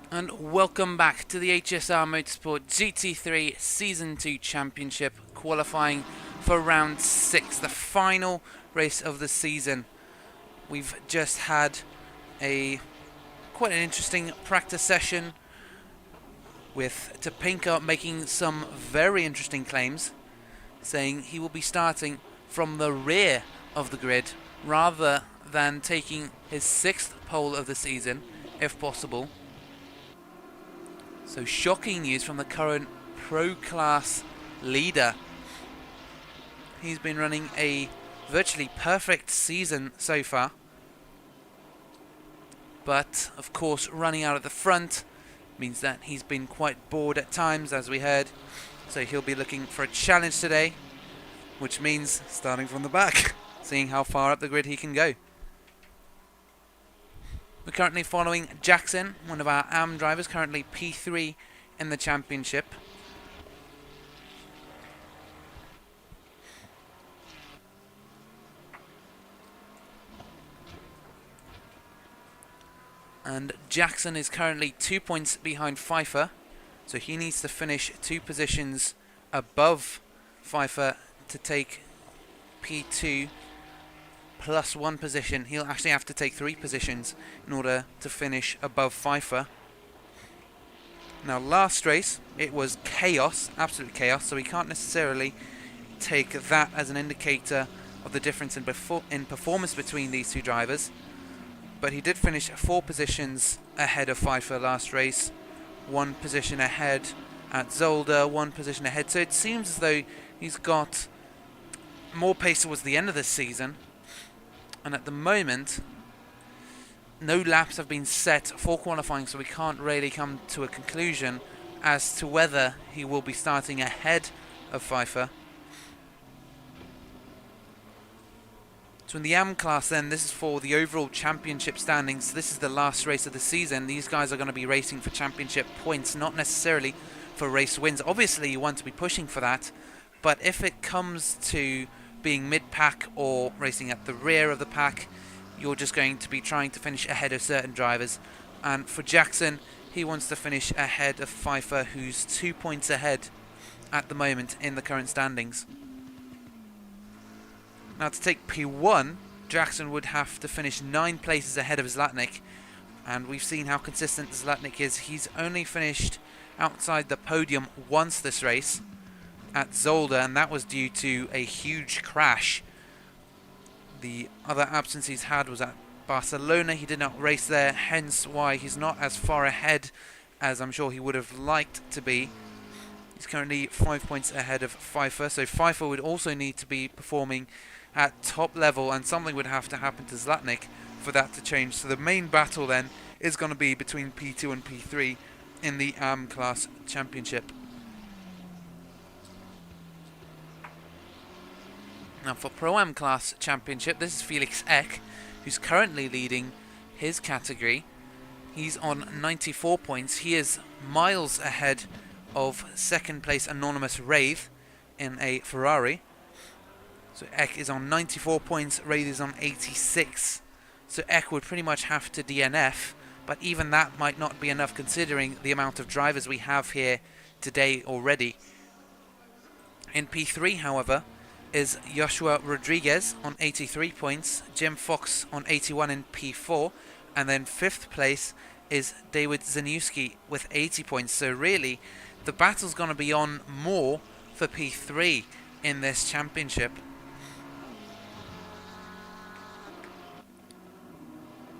And welcome back to the HSR Motorsport GT3 Season 2 Championship, qualifying for round 6, the final race of the season. We've just had quite an interesting practice session with Topinka making some very interesting claims, saying he will be starting from the rear of the grid rather than taking his 6th pole of the season, if possible. So shocking news from the current Pro Class leader. He's been running a virtually perfect season so far. But, of course, running out at the front means that he's been quite bored at times, as we heard. So he'll be looking for a challenge today, which means starting from the back, seeing how far up the grid he can go. We're currently following Jackson, one of our AM drivers, currently P3 in the championship. And Jackson is currently 2 points behind Pfeiffer, so he needs to finish 2 positions above Pfeiffer to take P2 plus 1 position. He'll actually have to take 3 positions in order to finish above Pfeiffer. Now, last race, it was chaos, absolute chaos, so we can't necessarily take that as an indicator of the difference in performance between these two drivers. But he did finish 4 positions ahead of Pfeiffer last race, 1 position ahead at Zolder, 1 position ahead. So it seems as though he's got more pace towards the end of this season. And at the moment, no laps have been set for qualifying, so we can't really come to a conclusion as to whether he will be starting ahead of Pfeiffer. So in the AM class then, this is for the overall championship standings. This is the last race of the season. These guys are going to be racing for championship points, not necessarily for race wins. Obviously you want to be pushing for that, but if it comes to being mid-pack or racing at the rear of the pack, you're just going to be trying to finish ahead of certain drivers. And for Jackson, he wants to finish ahead of Pfeiffer, who's 2 points ahead at the moment in the current standings. Now to take P1, Jackson would have to finish 9 places ahead of Zlatnik, and we've seen how consistent Zlatnik is. He's only finished outside the podium once this race at Zolder, and that was due to a huge crash. The other absence he's had was at Barcelona. He did not race there, hence why he's not as far ahead as I'm sure he would have liked to be. He's currently 5 points ahead of Pfeiffer, so Pfeiffer would also need to be performing at top level, and something would have to happen to Zlatnik for that to change. So the main battle then is going to be between P2 and P3 in the AM class championship. Now for Pro-Am class championship, this is Felix Eck, who's currently leading his category. He's on 94 points. He is miles ahead of second place Anonymous Wraith in a Ferrari. So Eck is on 94 points, Wraith is on 86. So Eck would pretty much have to DNF, but even that might not be enough considering the amount of drivers we have here today already. In P3, however, is Joshua Rodriguez on 83 points, Jim Fox on 81 in P4, and then 5th place is David Zaniewski with 80 points. So really, the battle's going to be on more for P3 in this championship.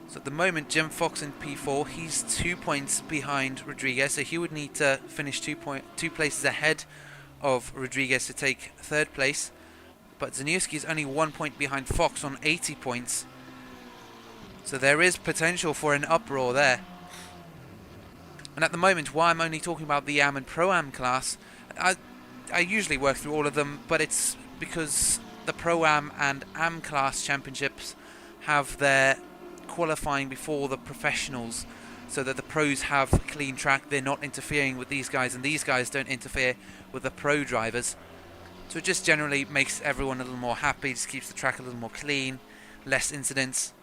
So at the moment, Jim Fox in P4, he's 2 points behind Rodriguez, so he would need to finish 2 places ahead of Rodriguez to take 3rd place. But Zaniewski is only 1 point behind Fox on 80 points. So there is potential for an uproar there. And at the moment, while I'm only talking about the AM and Pro-Am class, I usually work through all of them, but it's because the Pro-Am and AM class championships have their qualifying before the professionals, so that the pros have a clean track. They're not interfering with these guys, and these guys don't interfere with the pro drivers. So it just generally makes everyone a little more happy, just keeps the track a little more clean, less incidents.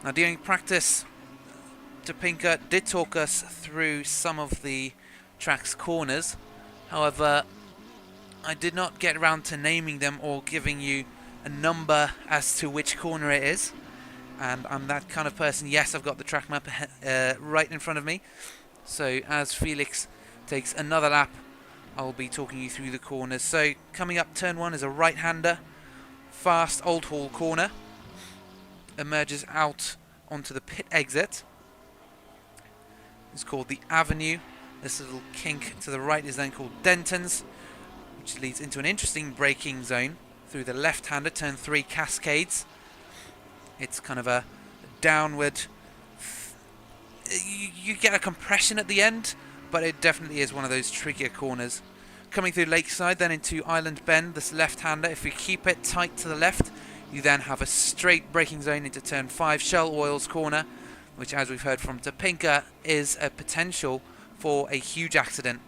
Now during practice, Topinka did talk us through some of the track's corners. However, I did not get around to naming them or giving you a number as to which corner it is. And I'm that kind of person. Yes, I've got the track map right in front of me. So as Felix takes another lap, I'll be talking you through the corners. So coming up, turn 1 is a right-hander, fast Old Hall corner. Emerges out onto the pit exit. It's called the Avenue. This little kink to the right is then called Denton's. which leads into an interesting braking zone through the left-hander, turn 3 Cascades. It's kind of a downward, you get a compression at the end, but it definitely is one of those trickier corners. Coming through Lakeside, then into Island Bend, this left-hander, if we keep it tight to the left, you then have a straight braking zone into turn 5 Shell Oils corner, which, as we've heard from Topinka, is a potential for a huge accident.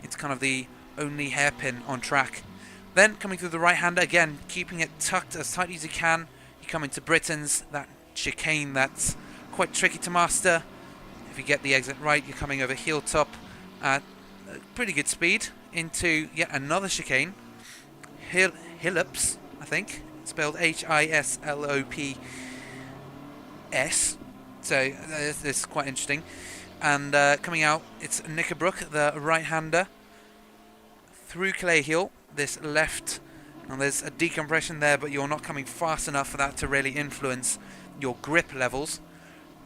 It's kind of the only hairpin on track. Then coming through the right-hander, again, keeping it tucked as tight as you can, you come into Britain's, that chicane that's quite tricky to master. If you get the exit right, you're coming over Hilltop at a pretty good speed into yet another chicane. Hillops, I think, spelled Hislops. So this is quite interesting. And coming out, it's Knickerbrook, the right-hander, through Clay Hill, this left, and there's a decompression there, but you're not coming fast enough for that to really influence your grip levels.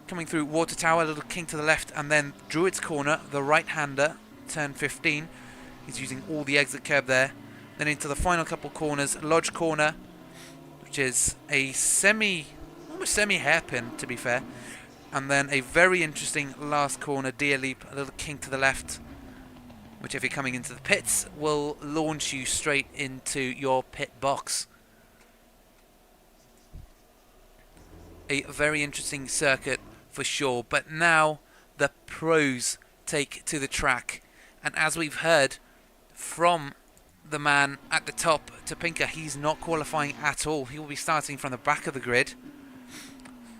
Coming through Water Tower, a little kink to the left, and then Druids Corner, the right-hander, turn 15. He's using all the exit curb there. Then into the final couple corners, Lodge Corner, which is a almost semi-hairpin, to be fair. And then a very interesting last corner, Deer Leap, a little kink to the left, which, if you're coming into the pits, will launch you straight into your pit box. A very interesting circuit for sure, but now the pros take to the track, and as we've heard from the man at the top, Topinka, he's not qualifying at all. He will be starting from the back of the grid.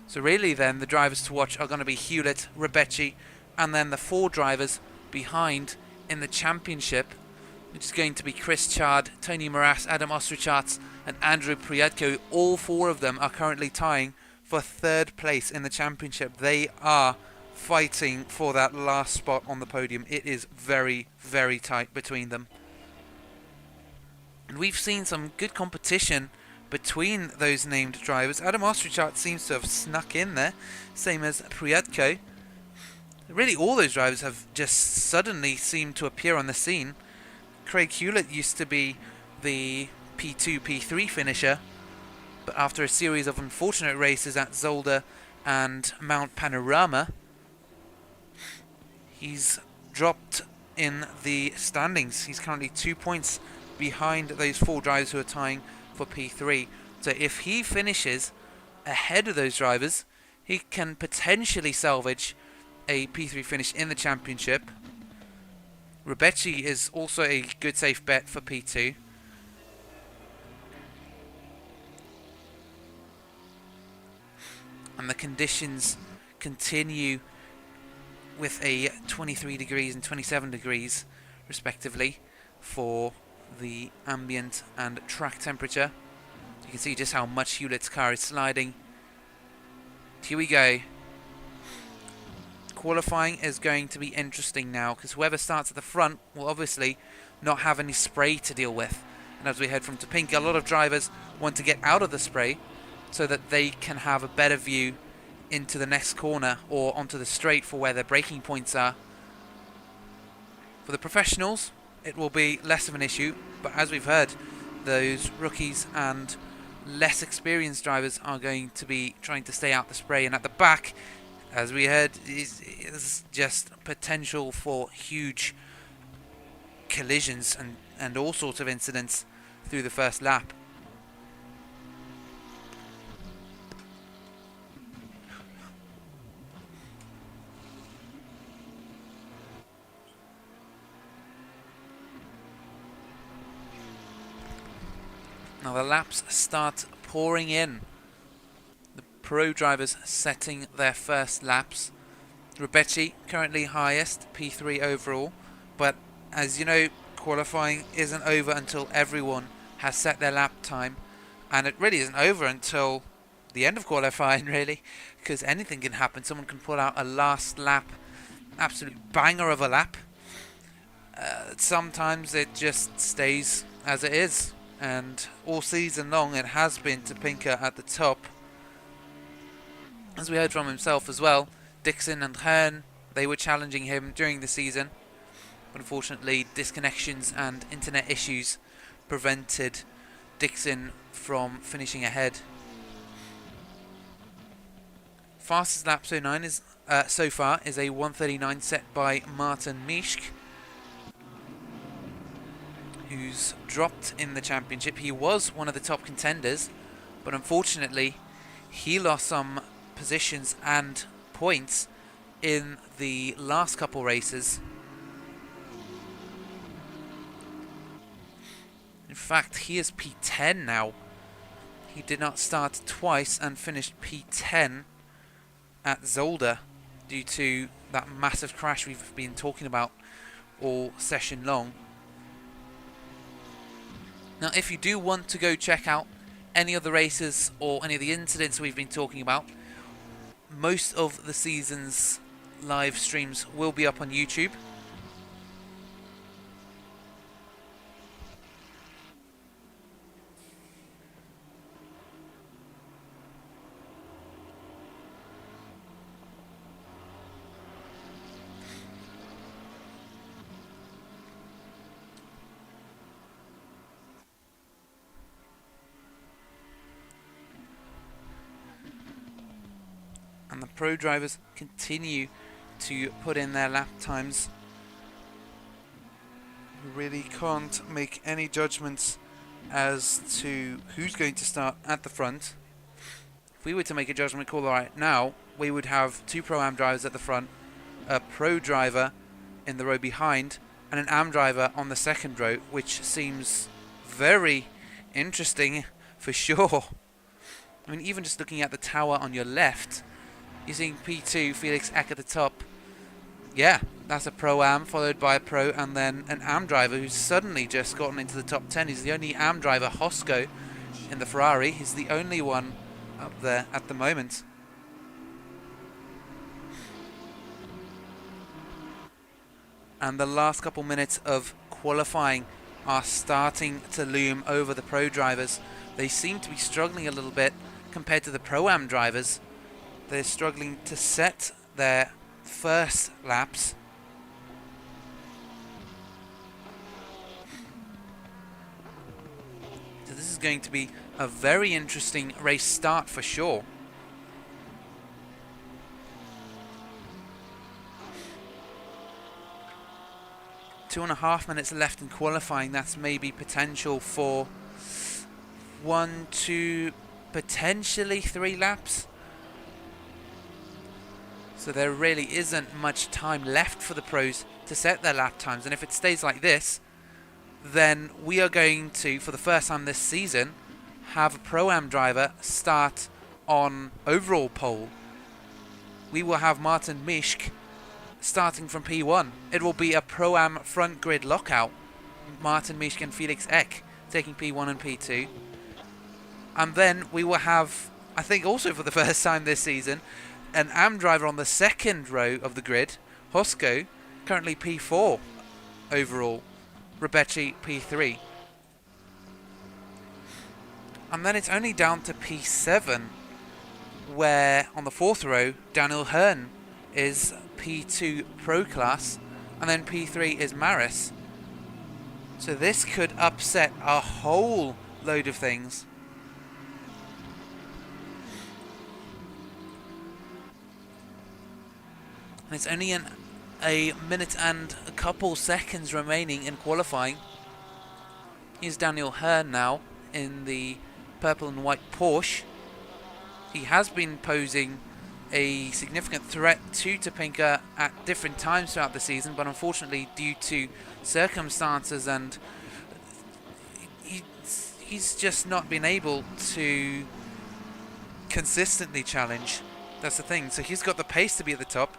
So really then the drivers to watch are going to be Hewlett, Rebecci, and then the 4 drivers behind in the championship, which is going to be Chris Chard, Tony Moras, Adam Ostricharts, and Andrew Priadko. All 4 of them are currently tying for 3rd place in the championship. They are fighting for that last spot on the podium. It is very, very tight between them. And we've seen some good competition between those named drivers. Adam Ostricharts seems to have snuck in there, same as Priadko. Really, all those drivers have just suddenly seemed to appear on the scene. Craig Hewlett used to be the P2, P3 finisher, but after a series of unfortunate races at Zolder and Mount Panorama, he's dropped in the standings. He's currently 2 points behind those 4 drivers who are tying for P3. So if he finishes ahead of those drivers, he can potentially salvage a P3 finish in the championship. Rebecci is also a good safe bet for P2. And the conditions continue with a 23 degrees and 27 degrees respectively for the ambient and track temperature. You can see just how much Hewlett's car is sliding. Here we go. Qualifying is going to be interesting now, because whoever starts at the front will obviously not have any spray to deal with. And as we heard from Topinka, a lot of drivers want to get out of the spray so that they can have a better view into the next corner or onto the straight for where their braking points are. For the professionals, it will be less of an issue, but as we've heard, those rookies and less experienced drivers are going to be trying to stay out the spray. And at the back, as we heard, is just potential for huge collisions and all sorts of incidents through the first lap. Now the laps start pouring in. The pro drivers setting their first laps. Rebecci currently highest, P3 overall, but as you know, qualifying isn't over until everyone has set their lap time, and it really isn't over until the end of qualifying, really, because anything can happen. Someone can pull out a last lap, absolute banger of a lap. Sometimes it just stays as it is, and all season long it has been Topinka at the top. As we heard from himself as well, Dixon and Hearn, they were challenging him during the season. but unfortunately disconnections and internet issues prevented Dixon from finishing ahead. Fastest lap so far is a 1:39 set by Martin Mischk, who's dropped in the championship. He was one of the top contenders, but unfortunately he lost some positions and points in the last couple races. In fact, he is P10 now. He did not start twice and finished P10 at Zolder due to that massive crash we've been talking about all session long. Now, if you do want to go check out any of the races or any of the incidents we've been talking about, most of the season's live streams will be up on YouTube. And the pro drivers continue to put in their lap times. We really can't make any judgments as to who's going to start at the front. If we were to make a judgment call right now, we would have 2 Pro-Am drivers at the front, a pro driver in the row behind, and an Am driver on the second row, which seems very interesting for sure. I mean, even just looking at the tower on your left, you're seeing P2, Felix Eck at the top. Yeah, that's a Pro-Am, followed by a Pro, and then an Am driver who's suddenly just gotten into the top 10. He's the only Am driver, Hosco, in the Ferrari. He's the only one up there at the moment. And the last couple minutes of qualifying are starting to loom over the Pro drivers. They seem to be struggling a little bit compared to the Pro-Am drivers. They're struggling to set their first laps. So this is going to be a very interesting race start for sure. Two and a half minutes left in qualifying. That's maybe potential for 1, 2, potentially 3 laps. So there really isn't much time left for the pros to set their lap times. And if it stays like this, then we are going to, for the first time this season, have a Pro-Am driver start on overall pole. We will have Martin Mischk starting from P1. It will be a Pro-Am front grid lockout. Martin Mischk and Felix Eck taking P1 and P2. And then we will have, I think also for the first time this season, an Am driver on the second row of the grid, Hosco, currently P4 overall, Rebecci P3. And then it's only down to P7, where on the fourth row, Daniel Hearn is P2 Pro Class, and then P3 is Maris. So this could upset a whole load of things. And it's only a minute and a couple seconds remaining in qualifying. Here's Daniel Hearn now in the purple and white Porsche. He has been posing a significant threat to Topinka at different times throughout the season, but unfortunately due to circumstances and he's just not been able to consistently challenge. That's the thing. So he's got the pace to be at the top,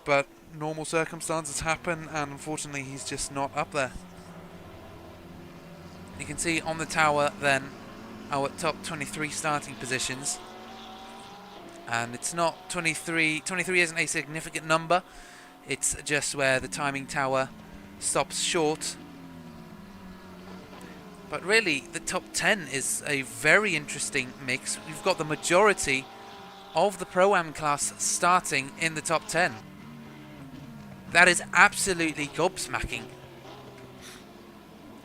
but normal circumstances happen, and unfortunately he's just not up there. You can see on the tower then our top 23 starting positions, and it's not 23 isn't a significant number, it's just where the timing tower stops short. But really the top 10 is a very interesting mix. We've got the majority of the Pro-Am class starting in the top 10. That is absolutely gobsmacking.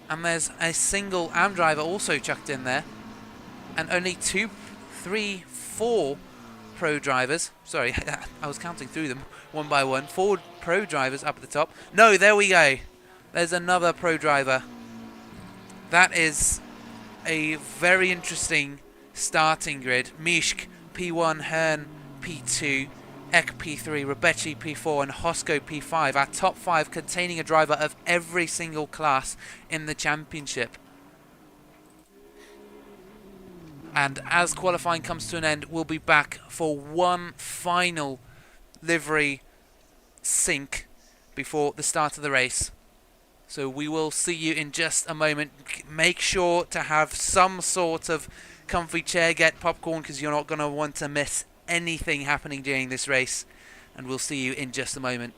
And there's a single AM driver also chucked in there. And only 2, 3, 4 pro drivers. Sorry, I was counting through them one by one. 4 pro drivers up at the top. No, there we go. There's another pro driver. That is a very interesting starting grid. Mishk, P1, Hearn, P2, Ek P3, Rebecci P4 and Hosko P5. Our top 5 containing a driver of every single class in the championship. And as qualifying comes to an end, we'll be back for one final livery sync before the start of the race. So we will see you in just a moment. Make sure to have some sort of comfy chair, get popcorn, because you're not going to want to miss anything happening during this race. And we'll see you in just a moment.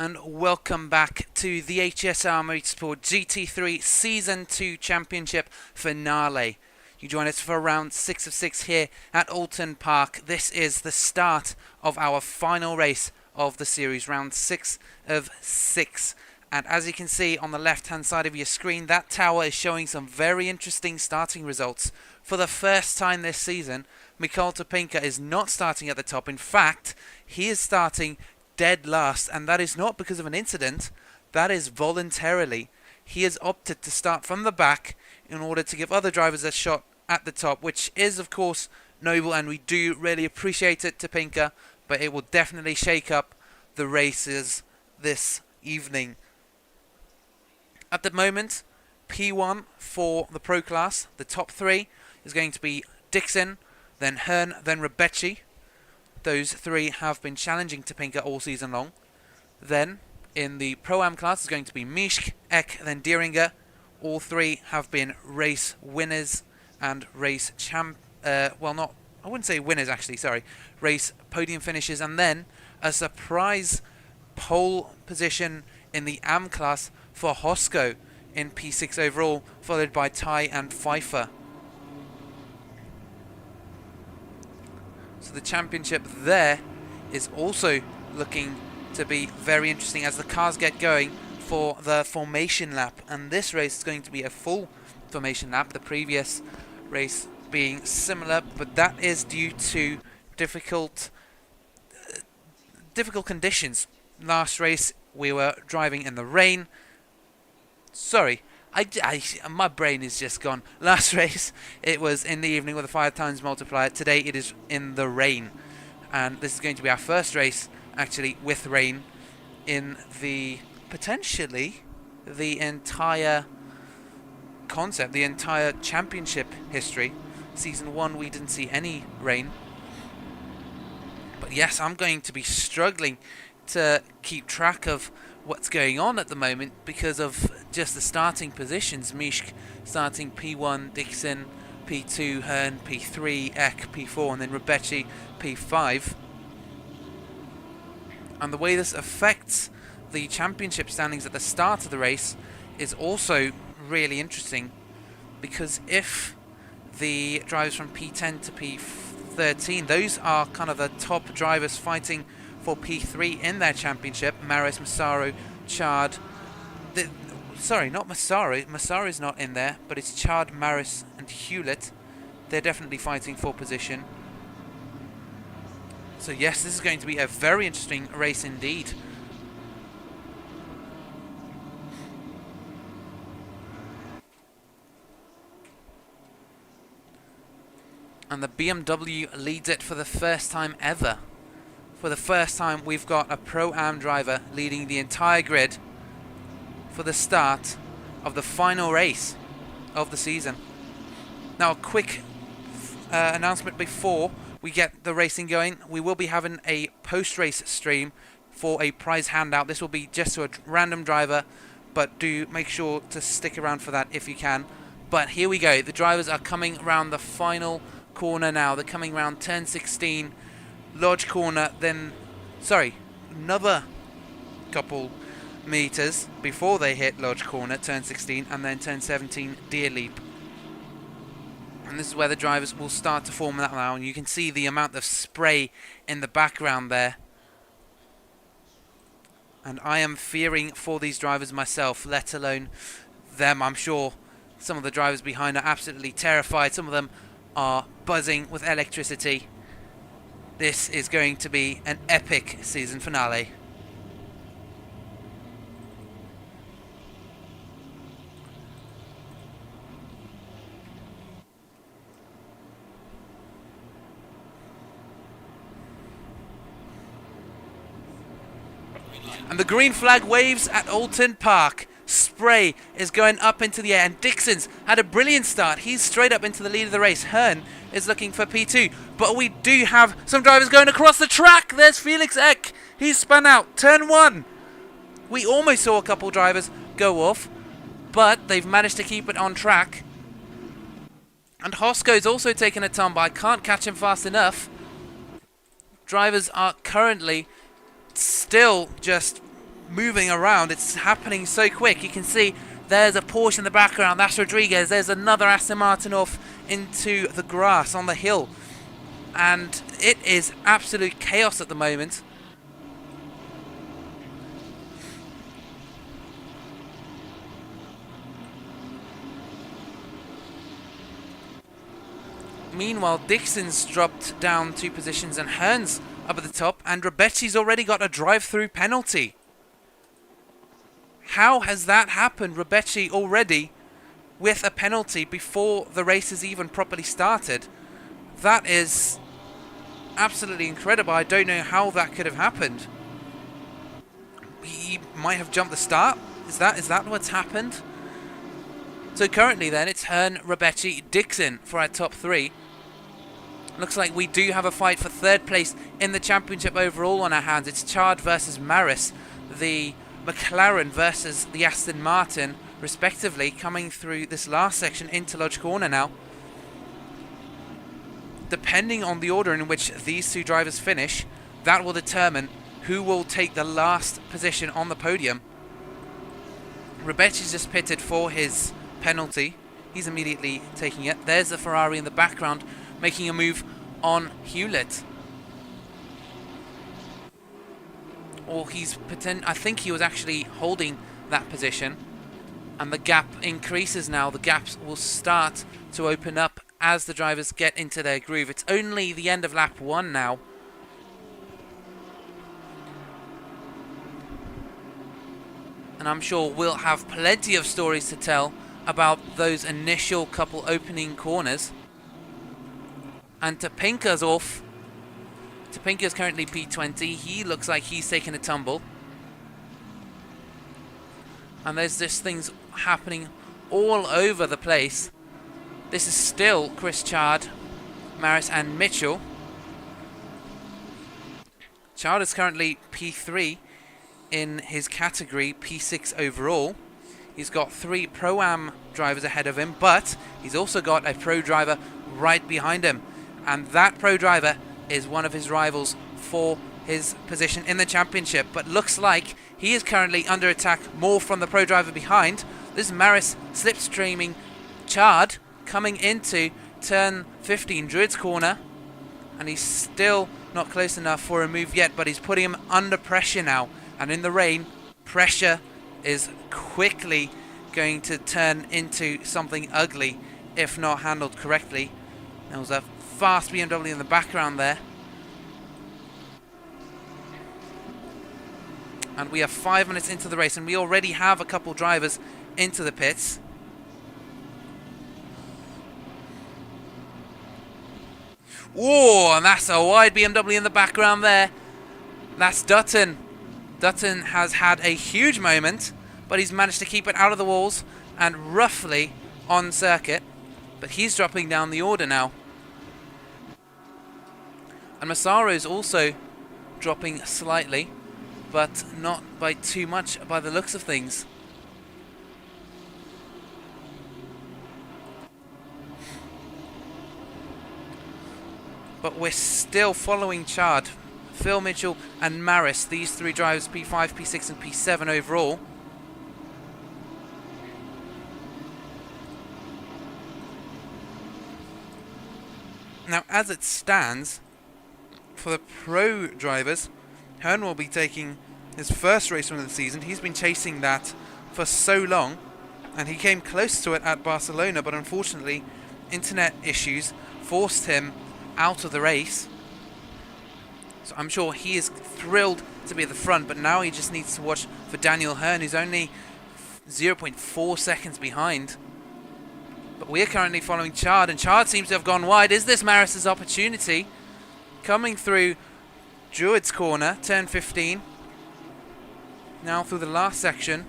And welcome back to the HSR Motorsport GT3 Season 2 Championship finale. You join us for round 6 of 6 here at Oulton Park. This is the start of our final race of the series, round 6 of 6. And as you can see on the left-hand side of your screen, that tower is showing some very interesting starting results. For the first time this season, Mikhail Topinka is not starting at the top. In fact, he is starting dead last, and that is not because of an incident. That is voluntarily. He has opted to start from the back in order to give other drivers a shot at the top, which is, of course, noble, and we do really appreciate it, Topinka, but it will definitely shake up the races this evening. At the moment, P1 for the Pro Class, the top three is going to be Dixon, then Hearn, then Rebecci. Those three have been challenging Topinka all season long. Then, in the Pro-Am class, is going to be Mischk, Eck, then Dieringer. All three have been race winners and race I wouldn't say winners actually, sorry. Race podium finishes, and then a surprise pole position in the Am class for Hosko in P6 overall, followed by Ty and Pfeiffer. So the championship there is also looking to be very interesting as the cars get going for the formation lap. And this race is going to be a full formation lap, the previous race being similar, but that is due to difficult conditions. Last race we were driving in the rain. Sorry, my brain is just gone. Last race it was in the evening with a 5 times multiplier. Today it is in the rain, and this is going to be our first race actually with rain in the potentially the entire concept, the entire championship history. Season 1 we didn't see any rain, but yes, I'm going to be struggling to keep track of what's going on at the moment because of just the starting positions. Mischk starting P1, Dixon P2, Hearn P3, Eck P4, and then Rebecci P5. And the way this affects the championship standings at the start of the race is also really interesting, because if the drivers from P10 to P13, those are kind of the top drivers fighting for P3 in their championship. Maris, Massaro, Chard. Sorry, not Massaro. Massaro is not in there, but it's Chard, Maris, and Hewlett. They're definitely fighting for position. So yes, this is going to be a very interesting race indeed. And the BMW leads it for the first time ever. For the first time, we've got a Pro-Am driver leading the entire grid for the start of the final race of the season. Now, a quick announcement before we get the racing going. We will be having a post-race stream for a prize handout. This will be just to a random driver, but do make sure to stick around for that if you can. But here we go. The drivers are coming around the final corner now. They're coming around turn 16, Lodge corner, then, sorry, another couple meters before they hit Lodge corner, turn 16, and then turn 17, Deer Leap. And this is where the drivers will start to form that now, and you can see the amount of spray in the background there. And I am fearing for these drivers myself, let alone them. I'm sure some of the drivers behind are absolutely terrified. Some of them are buzzing with electricity. This is going to be an epic season finale. And the green flag waves at Oulton Park. Spray is going up into the air, and Dixon's had a brilliant start. He's straight up into the lead of the race. Hearn is looking for P2, but we do have some drivers going across the track. There's Felix Eck. He's spun out. Turn 1. We almost saw a couple drivers go off, but they've managed to keep it on track. And Hosko's also taken a turn, but I can't catch him fast enough. Drivers are currently still just moving around. It's happening so quick. You can see there's a Porsche in the background. That's Rodriguez. There's another Aston Martin off into the grass on the hill. And it is absolute chaos at the moment. Meanwhile, Dixon's dropped down 2 positions and Hearn's up at the top, and Rebecci's already got a drive-through penalty. How has that happened? Rebecci already with a penalty before the race has even properly started. That is absolutely incredible. I don't know how that could have happened. He might have jumped the start. Is that what's happened? So currently then it's Hearn, Rebecci, Dixon for our top 3. Looks like we do have a fight for 3rd place in the championship overall on our hands. It's Chard versus Maris, the McLaren versus the Aston Martin, respectively, coming through this last section into Lodge Corner now. Depending on the order in which these 2 drivers finish, that will determine who will take the last position on the podium. Rebecci's just pitted for his penalty. He's immediately taking it. There's the Ferrari in the background making a move on Hewlett. Or I think he was actually holding that position. And the gap increases now. The gaps will start to open up as the drivers get into their groove. It's only the end of lap 1 now. And I'm sure we'll have plenty of stories to tell about those initial couple opening corners. And Topinka's off. Topinka's currently P20. He looks like he's taking a tumble. And there's just things happening all over the place. This is still Chris Chard, Maris and Mitchell. Chard is currently P3 in his category, P6 overall. He's got 3 Pro-Am drivers ahead of him, but he's also got a Pro driver right behind him. And that Pro driver is one of his rivals for his position in the championship. But looks like he is currently under attack more from the Pro driver behind. This is Maris slipstreaming Chard coming into turn 15, Druid's corner. And he's still not close enough for a move yet, but he's putting him under pressure now. And in the rain, pressure is quickly going to turn into something ugly if not handled correctly. There was a fast BMW in the background there. And we are 5 minutes into the race and we already have a couple drivers into the pits. Whoa, and that's a wide BMW in the background there. That's Dutton. Dutton has had a huge moment, but he's managed to keep it out of the walls and roughly on circuit. But he's dropping down the order now. And Massaro's also dropping slightly, but not by too much by the looks of things. But we're still following Chard, Phil Mitchell and Maris, these 3 drivers, P5, P6 and P7 overall. Now as it stands, for the Pro drivers, Hearn will be taking his first race win of the season. He's been chasing that for so long, and he came close to it at Barcelona, but unfortunately internet issues forced him out of the race. So I'm sure he is thrilled to be at the front, but now he just needs to watch for Daniel Hearn, who's only 0.4 seconds behind. But we are currently following Chard, and Chard seems to have gone wide. Is this Maris's opportunity? Coming through Druid's corner, turn 15. Now through the last section.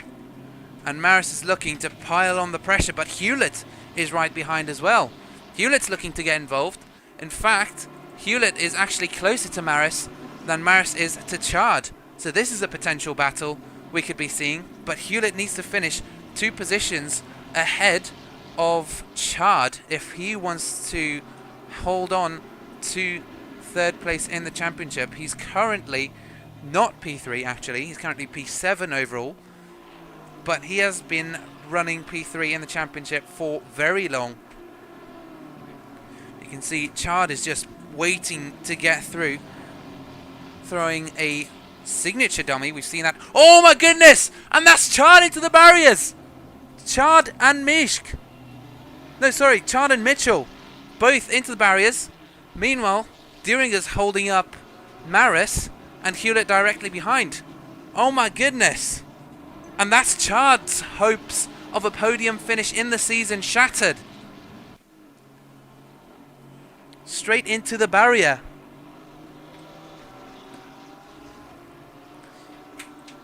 And Maris is looking to pile on the pressure, but Hewlett is right behind as well. Hewlett's looking to get involved. In fact, Hewlett is actually closer to Maris than Maris is to Chard. So this is a potential battle we could be seeing. But Hewlett needs to finish 2 positions ahead of Chard if he wants to hold on to 3rd place in the championship. He's currently not P3 actually, he's currently P7 overall, but he has been running P3 in the championship for very long. You can see Chard is just waiting to get through, throwing a signature dummy. We've seen that. Oh my goodness! And that's Chard into the barriers! Chard and Mishk. No, sorry, Chard and Mitchell both into the barriers. Meanwhile, Deringer's holding up Maris and Hewlett directly behind. Oh my goodness. And that's Chad's hopes of a podium finish in the season shattered. Straight into the barrier.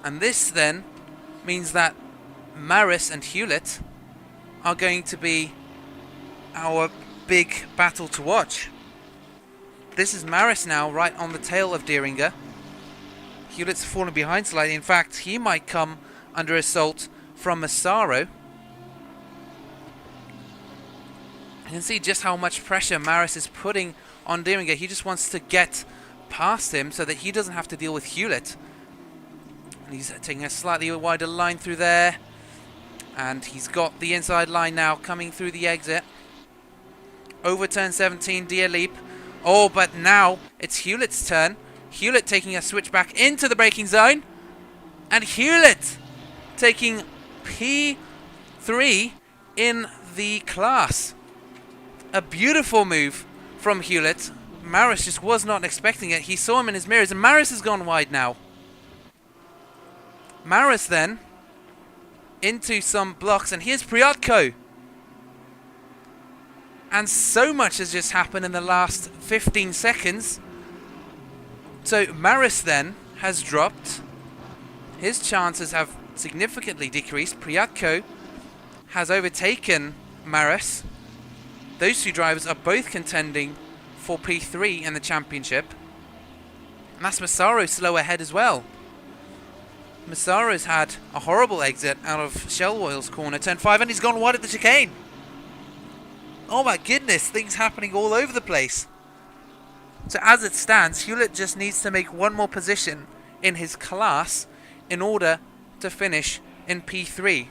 And this then means that Maris and Hewlett are going to be our big battle to watch. This is Maris now right on the tail of Deringer. Hewlett's fallen behind slightly. In fact, he might come under assault from Massaro. You can see just how much pressure Maris is putting on Deringer. He just wants to get past him so that he doesn't have to deal with Hewlett. And he's taking a slightly wider line through there. And he's got the inside line now coming through the exit. Over turn 17, Deer Leap. Oh, but now it's Hewlett's turn. Hewlett taking a switch back into the braking zone. And Hewlett taking P3 in the class. A beautiful move from Hewlett. Maris just was not expecting it. He saw him in his mirrors, and Maris has gone wide now. Maris then into some blocks, and here's Priatko. And so much has just happened in the last 15 seconds. So Maris then has dropped. His chances have significantly decreased. Priatko has overtaken Maris. Those two drivers are both contending for P3 in the championship. And that's Massaro slow ahead as well. Massaro's had a horrible exit out of Shell Oil's corner, turn 5, and he's gone wide at the chicane. Oh my goodness, things happening all over the place. So as it stands, Hewlett just needs to make one more position in his class in order to finish in P3.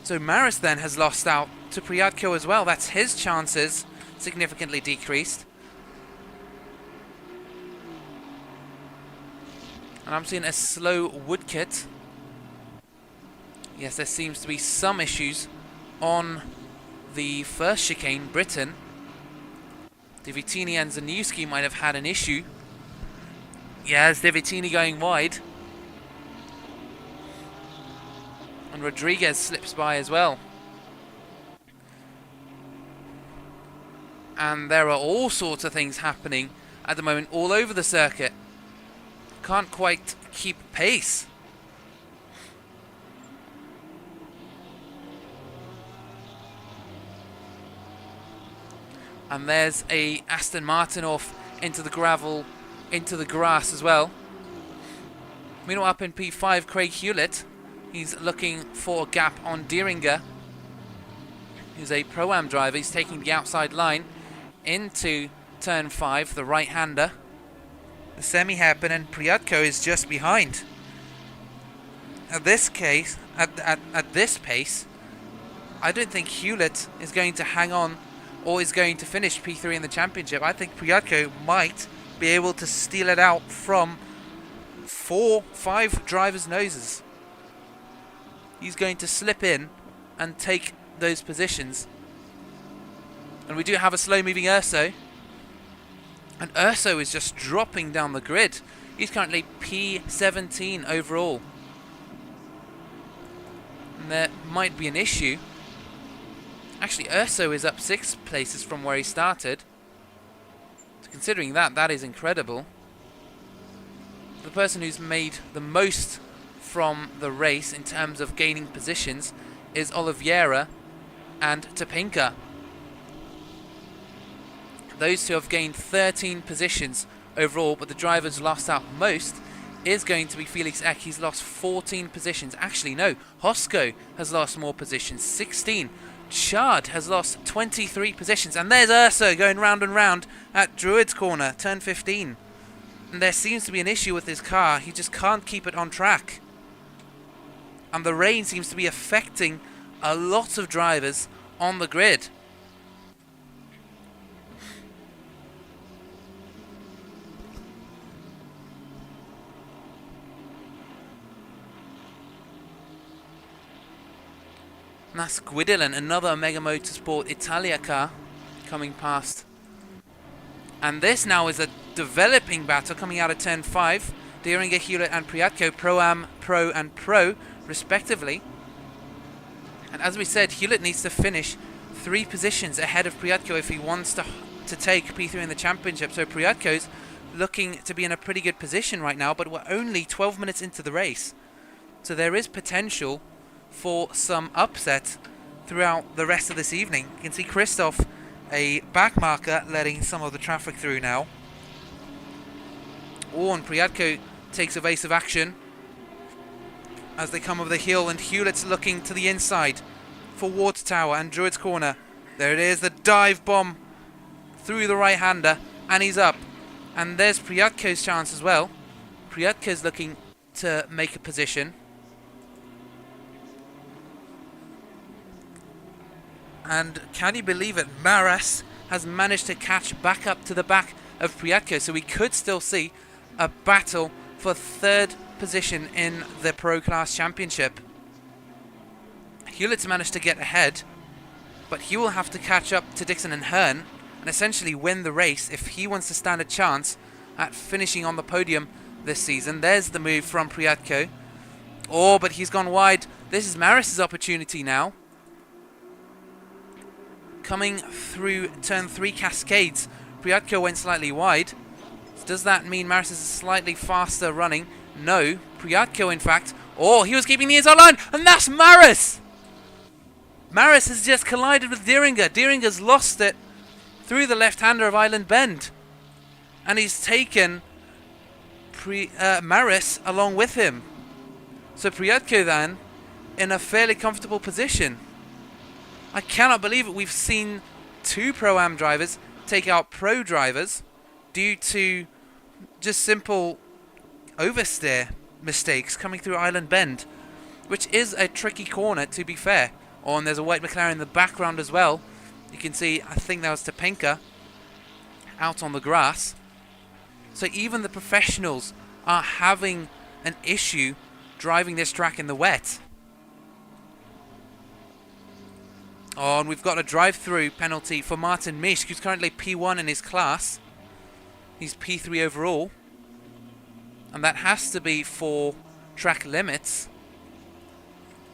So Maris then has lost out to Priatko as well. That's his chances significantly decreased. And I'm seeing a slow Woodkit. Yes, there seems to be some issues on the first chicane, Britain. Divitini and Zanuski might have had an issue. Yes, Divitini going wide. And Rodriguez slips by as well. And there are all sorts of things happening at the moment all over the circuit. Can't quite keep pace. And there's a Aston Martin off into the gravel, into the grass as well. Meanwhile, up in P5, Craig Hewlett. He's looking for a gap on Deringer, who's a Pro-Am driver. He's taking the outside line into turn 5, the right-hander. The semi-hairpin, and Priatko is just behind. At this pace, I don't think Hewlett is going to hang on or is going to finish P3 in the championship. I think Priatko might be able to steal it out from 4-5 drivers' noses. He's going to slip in and take those positions. And we do have a slow-moving Urso. And Urso is just dropping down the grid. He's currently P17 overall. And there might be an issue. Actually, Urso is up 6 places from where he started. So considering that, that is incredible. The person who's made the most from the race in terms of gaining positions is Oliveira and Topinka. Those two have gained 13 positions overall, but the driver who's lost out most is going to be Felix Eck. He's lost 14 positions. Actually, no, Hosko has lost more positions, 16. Chad has lost 23 positions. And there's Urso going round and round at Druid's corner, turn 15. And there seems to be an issue with his car. He just can't keep it on track. And the rain seems to be affecting a lot of drivers on the grid. And that's Guidolin, another Mega Motorsport Italia car coming past. And this now is a developing battle coming out of turn 5. Deeringer, Hewlett and Priatko, Pro-Am, Pro and Pro, respectively. And as we said, Hewlett needs to finish 3 positions ahead of Priatko if he wants to take P3 in the championship. So Priatko's looking to be in a pretty good position right now, but we're only 12 minutes into the race. So there is potential for some upset throughout the rest of this evening. You can see Christoph, a back marker, letting some of the traffic through now. Oh, and Priatko takes evasive action as they come over the hill, and Hewlett's looking to the inside for Water Tower and Druid's Corner. There it is, the dive bomb through the right-hander, and he's up. And there's Priatko's chance as well. Priatko's looking to make a position. And can you believe it? Maras has managed to catch back up to the back of Priatko, so we could still see a battle for 3rd position in the Pro Class Championship. Hewlett's managed to get ahead, but he will have to catch up to Dixon and Hearn and essentially win the race if he wants to stand a chance at finishing on the podium this season. There's the move from Priatko. Oh, but he's gone wide. This is Maris's opportunity now. Coming through turn 3 Cascades, Priatko went slightly wide. Does that mean Maris is slightly faster running? No. Priatko, in fact. Oh, he was keeping the inside line, and that's Maris! Maris has just collided with Deeringer. Deeringer's lost it through the left-hander of Island Bend. And he's taken Maris along with him. So Priatko then in a fairly comfortable position. I cannot believe it. We've seen 2 Pro-Am drivers take out Pro drivers due to just simple oversteer mistakes coming through Island Bend, which is a tricky corner, to be fair. Oh, and there's a white McLaren in the background as well. You can see, I think that was Topinka out on the grass. So even the professionals are having an issue driving this track in the wet. Oh, and we've got a drive-through penalty for Martin Misch, who's currently P1 in his class. He's P3 overall. And that has to be for track limits.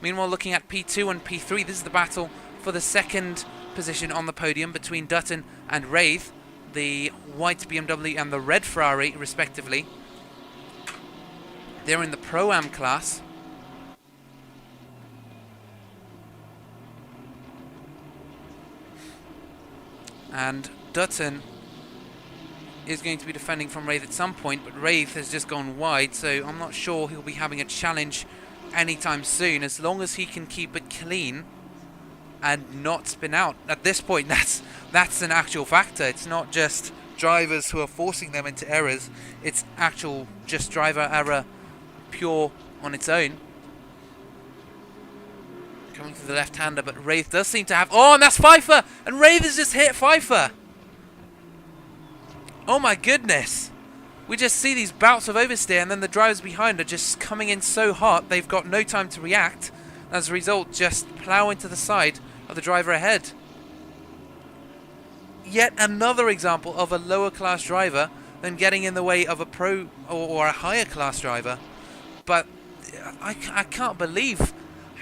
Meanwhile, looking at P2 and P3, this is the battle for the 2nd position on the podium between Dutton and Wraith, the white BMW and the red Ferrari, respectively. They're in the Pro-Am class. And Dutton is going to be defending from Wraith at some point, but Wraith has just gone wide, so I'm not sure he'll be having a challenge anytime soon, as long as he can keep it clean and not spin out. At this point, that's an actual factor. It's not just drivers who are forcing them into errors, it's actual just driver error pure on its own. Coming through the left-hander, but Wraith does seem to have... Oh, and that's Pfeiffer! And Wraith has just hit Pfeiffer! Oh my goodness! We just see these bouts of oversteer, and then the drivers behind are just coming in so hot, they've got no time to react. As a result, just plough into the side of the driver ahead. Yet another example of a lower class driver then getting in the way of a pro or a higher class driver. But I can't believe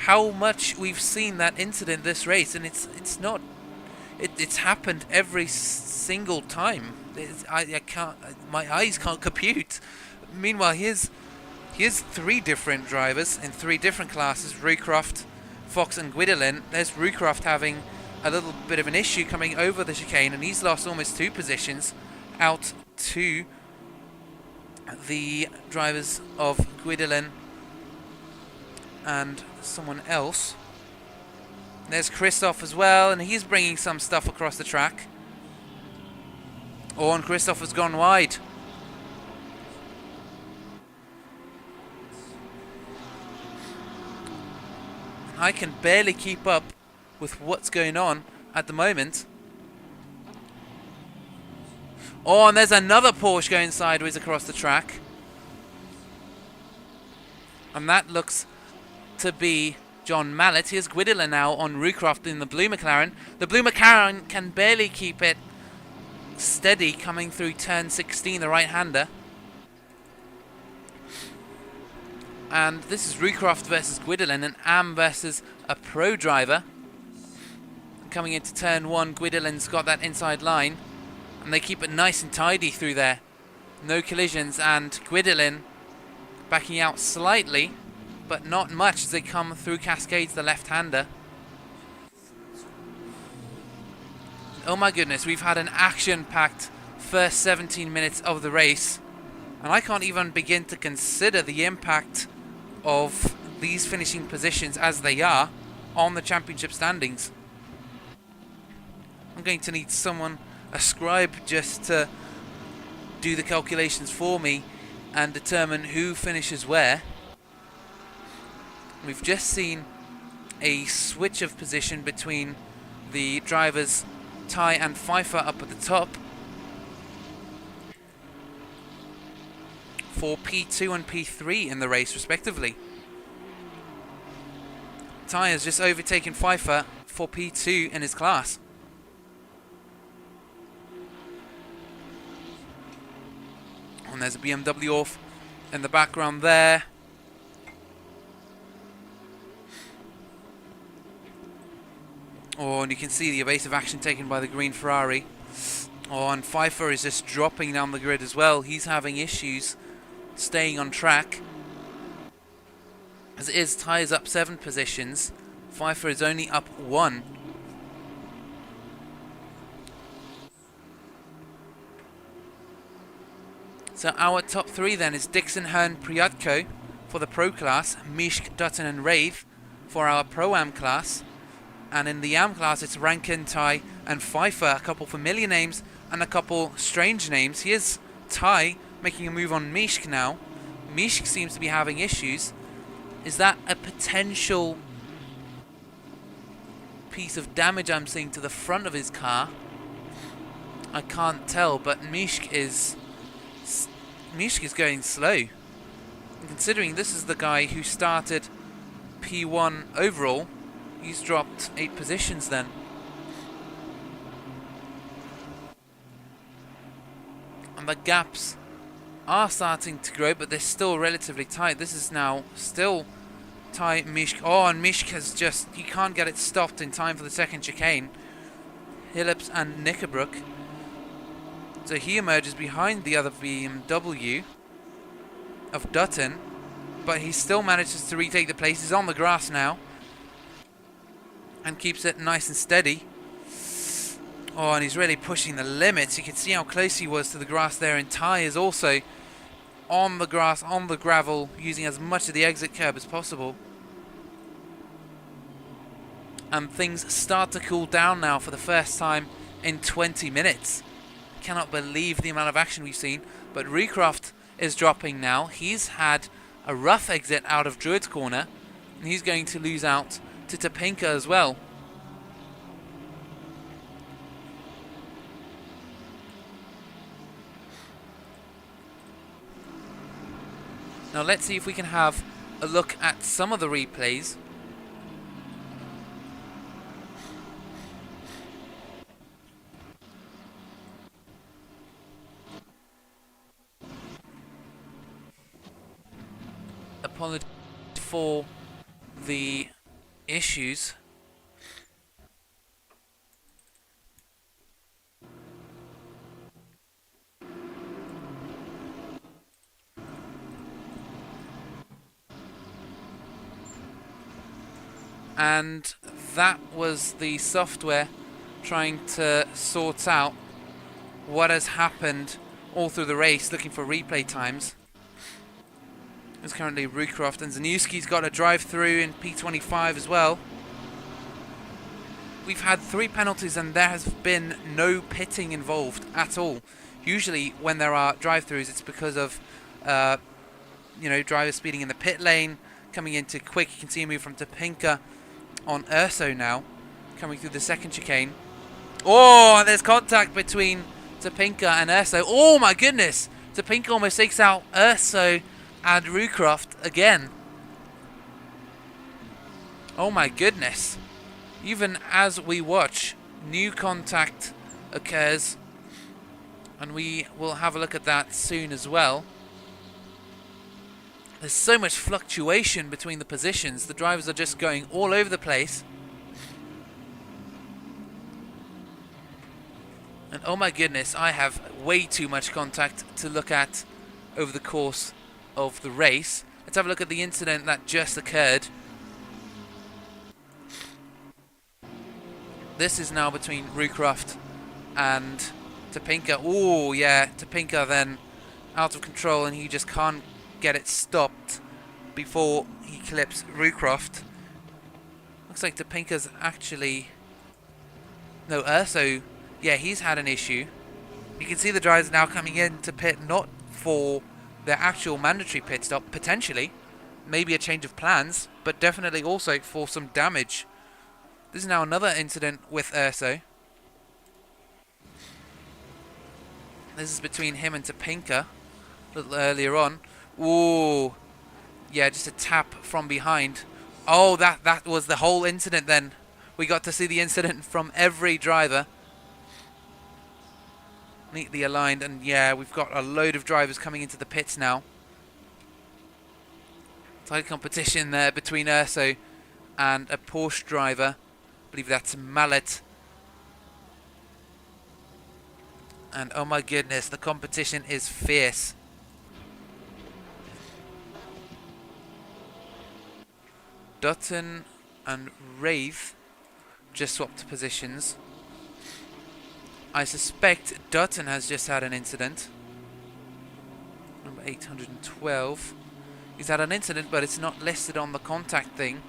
how much we've seen that incident this race, and it's happened every single time. I can't, my eyes can't compute. Meanwhile, here's 3 different drivers in 3 different classes: Rucroft, Fox and Guidolin. There's Rucroft having a little bit of an issue coming over the chicane, and he's lost almost 2 positions out to the drivers of Guidolin and someone else. There's Christoph as well, and he's bringing some stuff across the track. Oh, and Christoph has gone wide. I can barely keep up with what's going on at the moment. Oh, and there's another Porsche going sideways across the track. And that looks to be John Mallet. Here's Guidilla now on Rucroft in the blue McLaren. The blue McLaren can barely keep it steady coming through turn 16, the right-hander. And this is Rucroft versus Guidillin, and Am versus a pro driver. Coming into turn 1, Guidillin's got that inside line, and they keep it nice and tidy through there. No collisions, and Guidillin backing out slightly, but not much as they come through Cascades, the left-hander. Oh my goodness, we've had an action-packed first 17 minutes of the race, and I can't even begin to consider the impact of these finishing positions as they are on the championship standings. I'm going to need someone, a scribe, just to do the calculations for me and determine who finishes where. We've just seen a switch of position between the drivers Ty and Pfeiffer up at the top for P2 and P3 in the race respectively. Ty has just overtaken Pfeiffer for P2 in his class. And there's a BMW off in the background there. Oh, and you can see the evasive action taken by the green Ferrari. Oh, and Pfeiffer is just dropping down the grid as well. He's having issues staying on track. As it is, Ty is up 7 positions. Pfeiffer is only up 1. So our top 3 then is Dixon, Hearn, Priadko for the Pro class, Mishk, Dutton and Rave for our Pro-Am class. And in the Am class it's Rankin, Ty and Pfeiffer, a couple familiar names and a couple strange names. Here's Ty making a move on Mishk now. Mishk seems to be having issues. Is that a potential piece of damage I'm seeing to the front of his car? I can't tell, but Mishk is going slow. And considering this is the guy who started P1 overall, he's dropped 8 positions then. And the gaps are starting to grow, but they're still relatively tight. This is now still Ty, Mishk. Oh, and Mishk has just, you can't get it stopped in time for the second chicane. Hillips and Knickerbrook. So he emerges behind the other BMW of Dutton, but he still manages to retake the place. He's on the grass now and keeps it nice and steady. Oh, and he's really pushing the limits. You can see how close he was to the grass there, and Ty is also on the grass, on the gravel, using as much of the exit curb as possible. And things start to cool down now for the first time in 20 minutes. Cannot believe the amount of action we've seen, but Recroft is dropping now. He's had a rough exit out of Druid's corner, and he's going to lose out to Topinka as well. Now let's see if we can have a look at some of the replays. Apologies for the issues. And that was the software trying to sort out what has happened all through the race, looking for replay times. It's currently Rucroft, and Zaniewski's got a drive-through in P25 as well. We've had 3 penalties and there has been no pitting involved at all. Usually when there are drive-throughs it's because of drivers speeding in the pit lane, coming in too quick. You can see a move from Topinka on Urso now, coming through the second chicane. Oh, there's contact between Topinka and Urso. Oh my goodness! Topinka almost takes out Urso and Rucroft again. Oh my goodness. Even as we watch, new contact occurs. And we will have a look at that soon as well. There's so much fluctuation between the positions. The drivers are just going all over the place. And oh my goodness, I have way too much contact to look at over the course of the race. Let's have a look at the incident that just occurred. This is now between Rucroft and Topinka. Oh yeah, Topinka then out of control, and he just can't get it stopped before he clips Rucroft. Looks like Topinka's actually... No, Urso... Yeah, he's had an issue. You can see the drivers now coming in to pit, not for their actual mandatory pit stop, potentially. Maybe a change of plans, but definitely also for some damage. This is now another incident with Urso. This is between him and Topinka a little earlier on. Ooh. Yeah, just a tap from behind. Oh, that was the whole incident then. We got to see the incident from every driver. Neatly aligned, and yeah, we've got a load of drivers coming into the pits now. Tight competition there between Urso and a Porsche driver. I believe that's Mallet. And oh my goodness, the competition is fierce. Dutton and Wraith just swapped positions. I suspect Dutton has just had an incident. Number 812. He's had an incident, but it's not listed on the contact thing.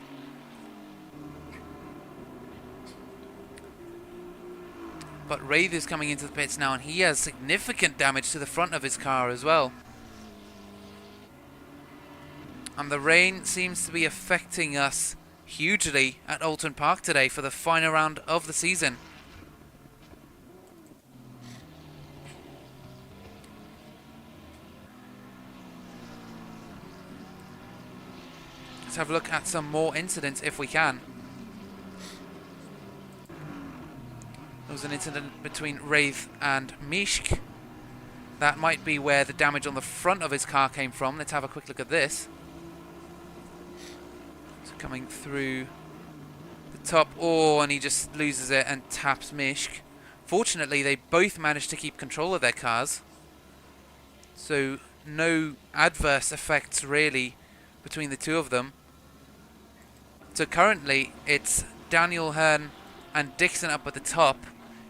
But Wraith is coming into the pits now, and he has significant damage to the front of his car as well. And the rain seems to be affecting us hugely at Oulton Park today for the final round of the season. Let's have a look at some more incidents if we can. There was an incident between Wraith and Mishk. That might be where the damage on the front of his car came from. Let's have a quick look at this. So coming through the top. Oh, and he just loses it and taps Mishk. Fortunately, they both managed to keep control of their cars. So no adverse effects really between the two of them. So currently it's Daniel Hearn and Dixon up at the top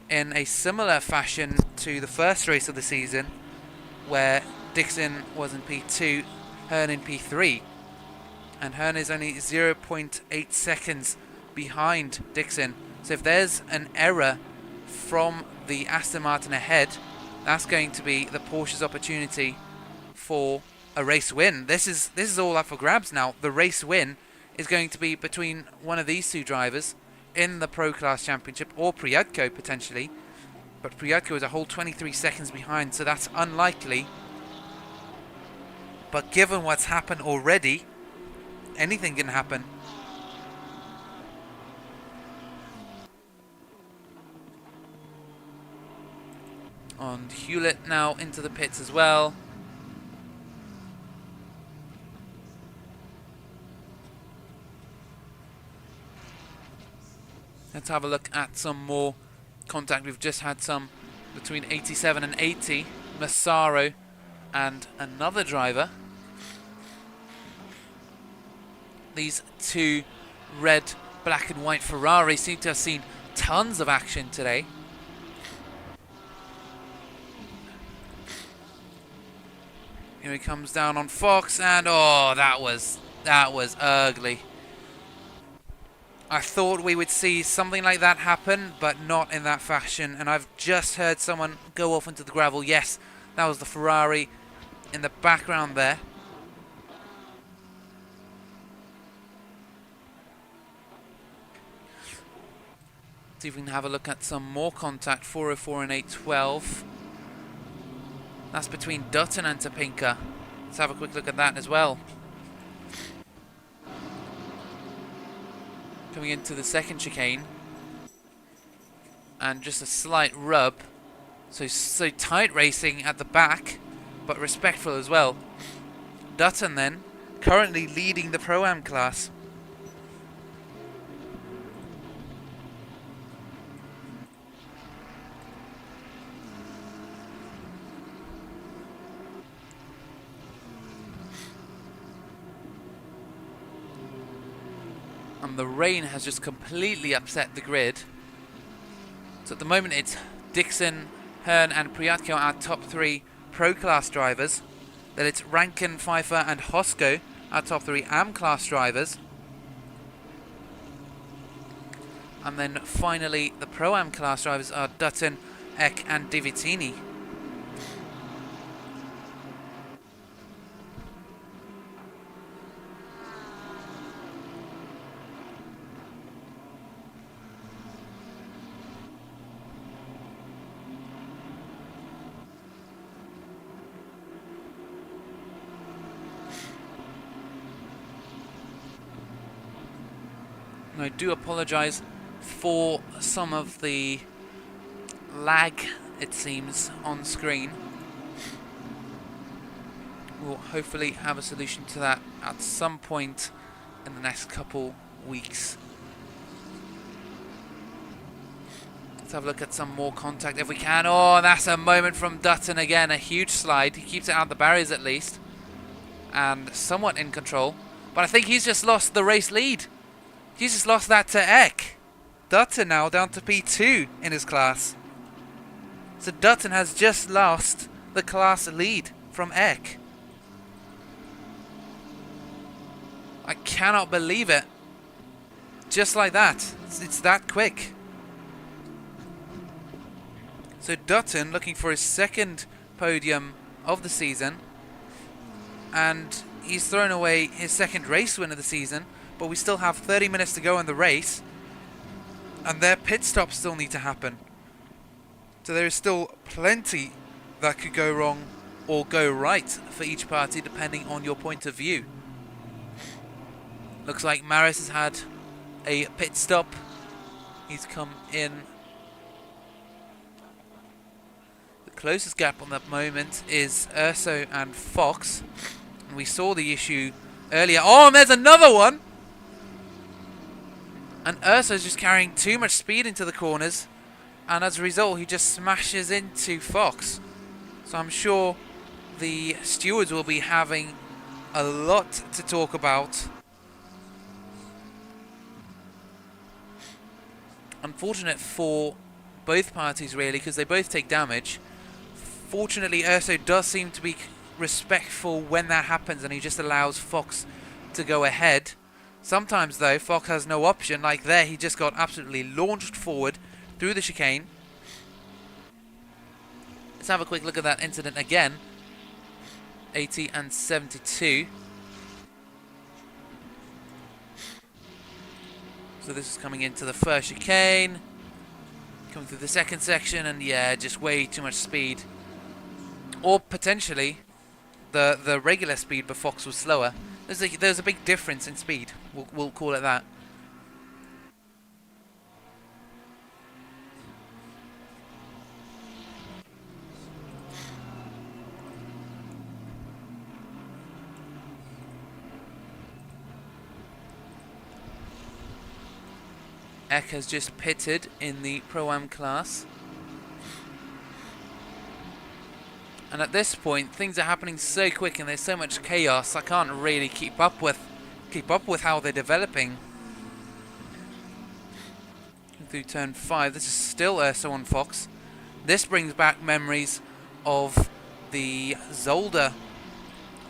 in a similar fashion to the first race of the season, where Dixon was in P2, Hearn in P3. And Hearn is only 0.8 seconds behind Dixon. So if there's an error from the Aston Martin ahead, that's going to be the Porsche's opportunity for a race win. This is all up for grabs now. The race win is going to be between one of these two drivers in the Pro Class Championship, or Priadko potentially. But Priadko is a whole 23 seconds behind, so that's unlikely. But given what's happened already, anything can happen. And Hewlett now into the pits as well. Let's have a look at some more contact. We've just had some between 87 and 80. Massaro and another driver. These two red, black and white Ferraris seem to have seen tons of action today. Here he comes down on Fox, and oh, that was ugly. I thought we would see something like that happen, but not in that fashion. And I've just heard someone go off into the gravel. Yes, that was the Ferrari in the background there. See if we can have a look at some more contact. 404 and 812. That's between Dutton and Topinka. Let's have a quick look at that as well. Coming into the second chicane. And just a slight rub. So tight racing at the back, but respectful as well. Dutton then, currently leading the Pro-Am class. And the rain has just completely upset the grid. So at the moment it's Dixon, Hearn and Priatko, our top 3 Pro Class drivers. Then it's Rankin, Pfeiffer and Hosko, our top 3 AM Class drivers. And then finally the Pro-Am Class drivers are Dutton, Eck and Divitini. And I do apologise for some of the lag, it seems, on screen. We'll hopefully have a solution to that at some point in the next couple weeks. Let's have a look at some more contact if we can. Oh, that's a moment from Dutton again. A huge slide. He keeps it out the barriers at least. And somewhat in control. But I think he's just lost the race lead. He's just lost that to Eck. Dutton now down to P2 in his class. So Dutton has just lost the class lead from Eck. I cannot believe it. Just like that. It's that quick. So Dutton looking for his second podium of the season. And he's thrown away his second race win of the season. But we still have 30 minutes to go in the race. And their pit stops still need to happen. So there is still plenty that could go wrong or go right for each party depending on your point of view. Looks like Maris has had a pit stop. He's come in. The closest gap on that moment is Urso and Fox. And we saw the issue earlier. Oh, and there's another one! And Urso's just carrying too much speed into the corners. And as a result, he just smashes into Fox. So I'm sure the stewards will be having a lot to talk about. Unfortunate for both parties, really, because they both take damage. Fortunately, Urso does seem to be respectful when that happens, and he just allows Fox to go ahead. Sometimes, though, Fox has no option. Like there, he just got absolutely launched forward through the chicane. Let's have a quick look at that incident again. 80 and 72. So this is coming into the first chicane. Coming through the second section, and yeah, just way too much speed. Or potentially the regular speed, but Fox was slower. There's a big difference in speed. We'll call it that. Eck has just pitted in the Pro-Am class. And at this point, things are happening so quick and there's so much chaos, I can't really keep up with how they're developing. Through turn 5, this is still Urso on Fox. This brings back memories of the Zolder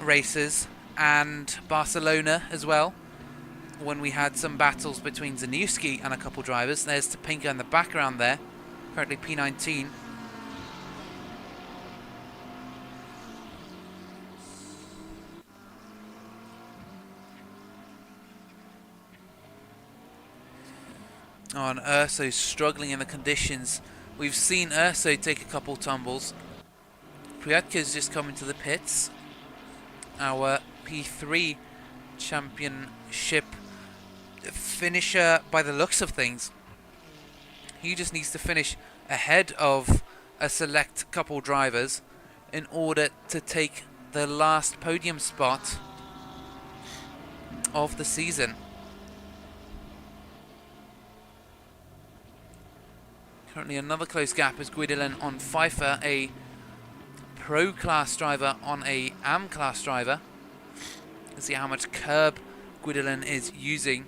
races and Barcelona as well, when we had some battles between Zanussi and a couple drivers. There's Topinka in the background there, currently P19. Oh, and Urso's struggling in the conditions. We've seen Urso take a couple tumbles. Priatko's just come into the pits. Our P3 championship finisher by the looks of things. He just needs to finish ahead of a select couple drivers in order to take the last podium spot of the season. Currently another close gap is Guidolin on Pfeiffer, a Pro Class driver on a AM Class driver. Let's see how much curb Guidolin is using.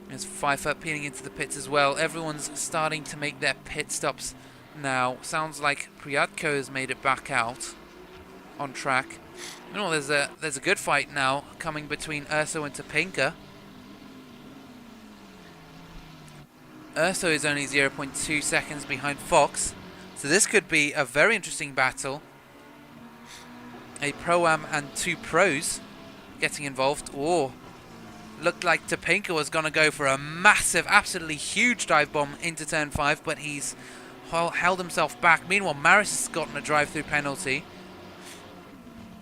There's Pfeiffer peeling into the pits as well. Everyone's starting to make their pit stops now. Sounds like Priatko has made it back out on track. You know, there's a good fight now coming between Urso and Topinka. Urso is only 0.2 seconds behind Fox, so this could be a very interesting battle. A Pro-Am and two pros getting involved. Oh, looked like Topinka was going to go for a massive, absolutely huge dive bomb into turn 5, but he's held himself back. Meanwhile, Maris has gotten a drive-through penalty.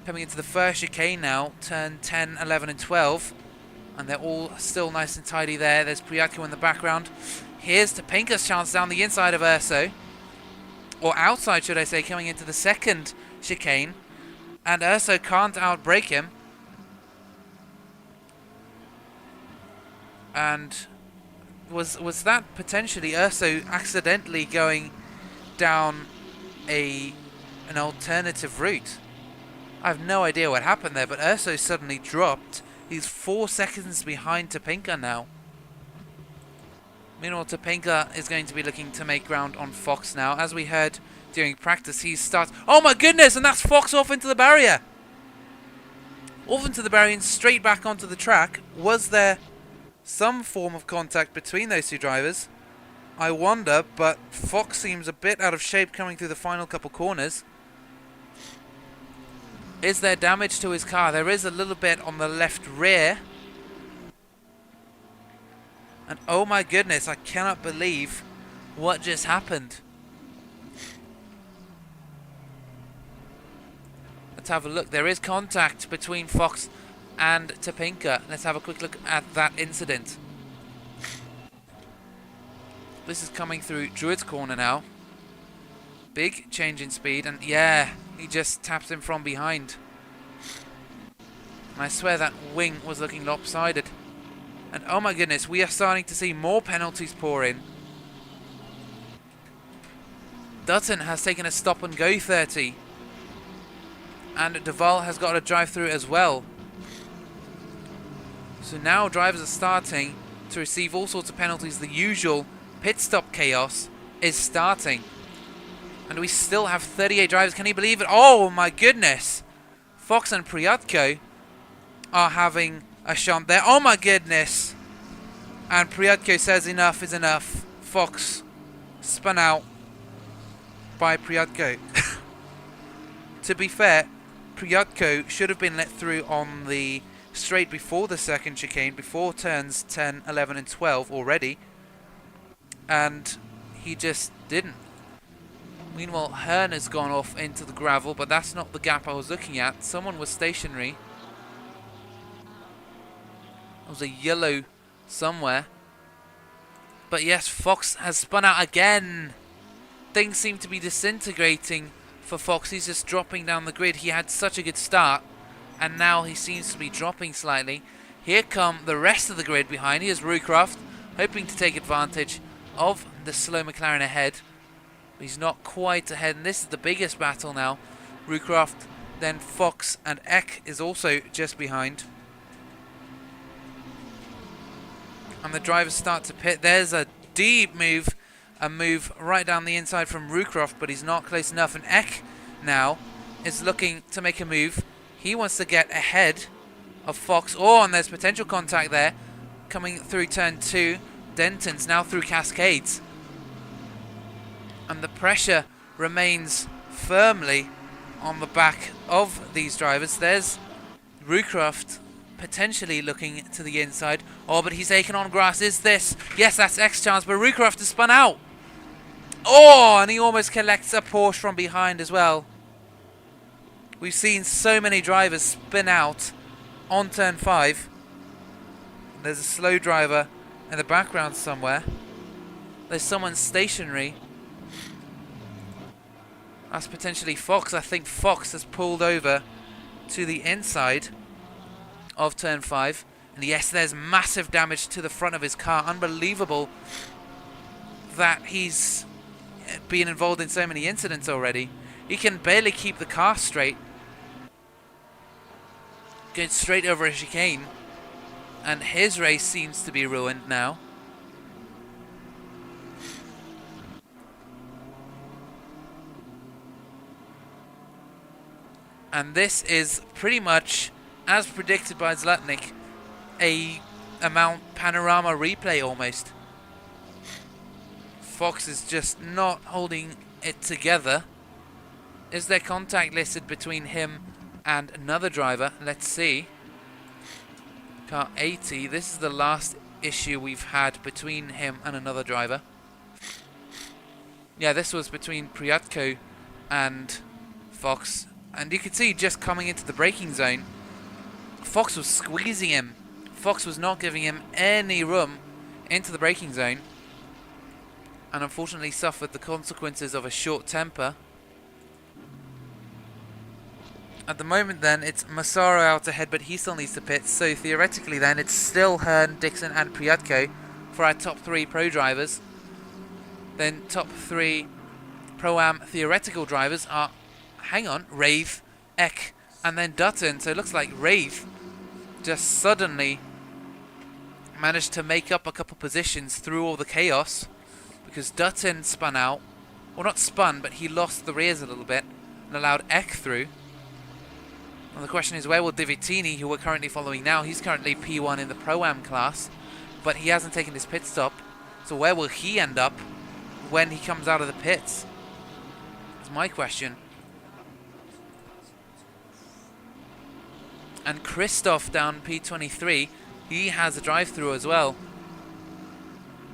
Coming into the first chicane now, turn 10, 11 and 12. And they're all still nice and tidy there. There's Priatko in the background. Here's Topinka's chance down the inside of Urso. Or outside, should I say, coming into the second chicane. And Urso can't outbrake him. And was that potentially Urso accidentally going down an alternative route? I have no idea what happened there, but Urso suddenly dropped. He's 4 seconds behind Topinka now. Meanwhile, Topinka is going to be looking to make ground on Fox now. As we heard during practice, he starts... Oh my goodness! And that's Fox off into the barrier! Off into the barrier and straight back onto the track. Was there some form of contact between those two drivers? I wonder, but Fox seems a bit out of shape coming through the final couple corners. Is there damage to his car? There is a little bit on the left rear. And oh my goodness, I cannot believe what just happened. Let's have a look. There is contact between Fox and Topinka. Let's have a quick look at that incident. This is coming through Druid's corner now. Big change in speed, and yeah, he just taps him from behind. And I swear that wing was looking lopsided. And oh my goodness, we are starting to see more penalties pour in. Dutton has taken a stop and go 30. And Duval has got a drive through as well. So now drivers are starting to receive all sorts of penalties. The usual pit stop chaos is starting. And we still have 38 drivers. Can you believe it? Oh my goodness. Fox and Priatko are having a shunt there. Oh my goodness. And Priatko says enough is enough. Fox spun out by Priatko. To be fair, Priatko should have been let through on the straight before the second chicane, before turns 10, 11 and 12 already. And he just didn't. Meanwhile, Hearn has gone off into the gravel, but that's not the gap I was looking at. Someone was stationary. There was a yellow somewhere. But yes, Fox has spun out again. Things seem to be disintegrating for Fox. He's just dropping down the grid. He had such a good start, and now he seems to be dropping slightly. Here come the rest of the grid behind. Here's Rucroft, hoping to take advantage of the slow McLaren ahead. He's not quite ahead, and this is the biggest battle now. Rucroft, then Fox, and Eck is also just behind. And the drivers start to pit. There's a deep move, a move right down the inside from Rucroft, but he's not close enough. And Eck now is looking to make a move. He wants to get ahead of Fox. Oh, and there's potential contact there. Coming through turn 2. Denton's now through Cascades. And the pressure remains firmly on the back of these drivers. There's Rucroft potentially looking to the inside. Oh, but he's taken on grass. Is this? Yes, that's X chance, but Rucroft has spun out. Oh, and he almost collects a Porsche from behind as well. We've seen so many drivers spin out on turn 5. There's a slow driver in the background somewhere. There's someone stationary. That's potentially Fox. I think Fox has pulled over to the inside of turn 5. And yes, there's massive damage to the front of his car. Unbelievable that he's been involved in so many incidents already. He can barely keep the car straight. Going straight over a chicane. And his race seems to be ruined now. And this is pretty much, as predicted by Zlatnik, a Mount Panorama replay almost. Fox is just not holding it together. Is there contact listed between him and another driver? Let's see. Car 80, this is the last issue we've had between him and another driver. Yeah, this was between Priatko and Fox. And you can see just coming into the braking zone, Fox was squeezing him. Fox was not giving him any room into the braking zone. And unfortunately suffered the consequences of a short temper. At the moment then, it's Massaro out ahead, but he still needs to pit. So theoretically then, it's still Hearn, Dixon and Priatko for our top 3 pro drivers. Then top 3 Pro-Am theoretical drivers are, hang on, Rave, Eck and then Dutton. So it looks like Rave just suddenly managed to make up a couple positions through all the chaos. Because Dutton spun out. Well, not spun, but he lost the rears a little bit and allowed Eck through. And the question is, where will Divitini, who we're currently following now, he's currently P1 in the Pro-Am class, but he hasn't taken his pit stop. So where will he end up when he comes out of the pits? That's my question. And Christoph down P23, he has a drive-through as well.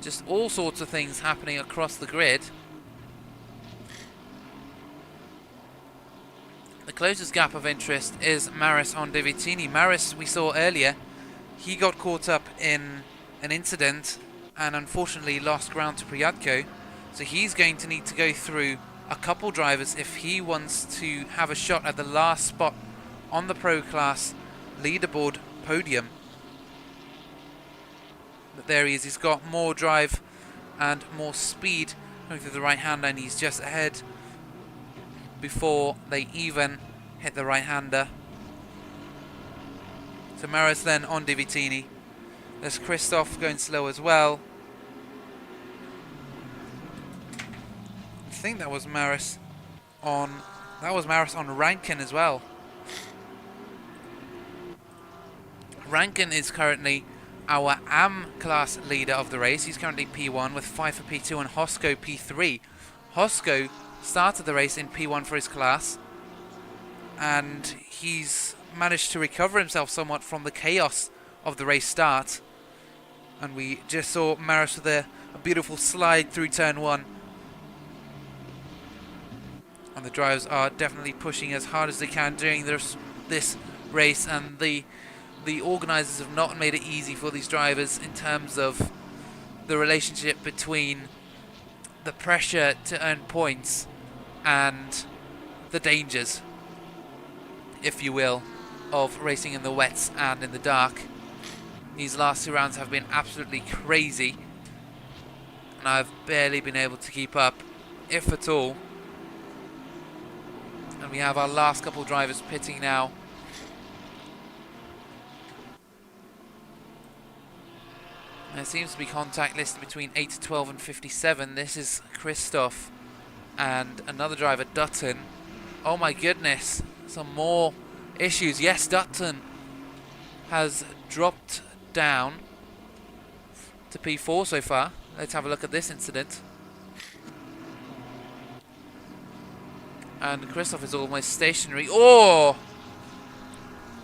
Just all sorts of things happening across the grid. The closest gap of interest is Maris on Divitini. Maris, we saw earlier, he got caught up in an incident and unfortunately lost ground to Priatko. So he's going to need to go through a couple drivers if he wants to have a shot at the last spot on the Pro Class leaderboard podium. But there he is. He's got more drive and more speed going through the right-hander, and he's just ahead before they even hit the right-hander. So Maris then on Divitini. There's Christoph going slow as well. I think that was Maris on Rankin as well. Rankin is currently our AM class leader of the race. He's currently P1 with 5 for P2 and Hosko P3. Hosko started the race in P1 for his class, and he's managed to recover himself somewhat from the chaos of the race start. And we just saw Maris with a beautiful slide through turn 1. And the drivers are definitely pushing as hard as they can during this race, and the organisers have not made it easy for these drivers in terms of the relationship between the pressure to earn points and the dangers, if you will, of racing in the wets and in the dark. These last 2 rounds have been absolutely crazy, and I've barely been able to keep up, if at all. And we have our last couple drivers pitting now. There seems to be contact listed between 8 to 12 and 57. This is Christoph and another driver, Dutton. Oh my goodness, some more issues. Yes, Dutton has dropped down to P4 so far. Let's have a look at this incident. And Christoph is almost stationary. Oh!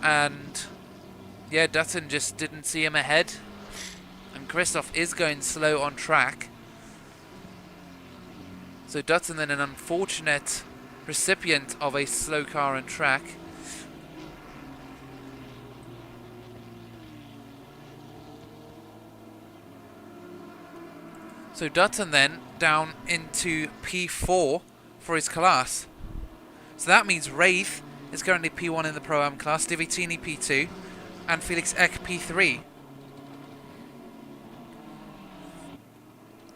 And yeah, Dutton just didn't see him ahead. And Christoph is going slow on track. So Dutton then an unfortunate recipient of a slow car on track. So Dutton then down into P4 for his class. So that means Wraith is currently P1 in the Pro-Am class, Divitini P2, and Felix Eck P3.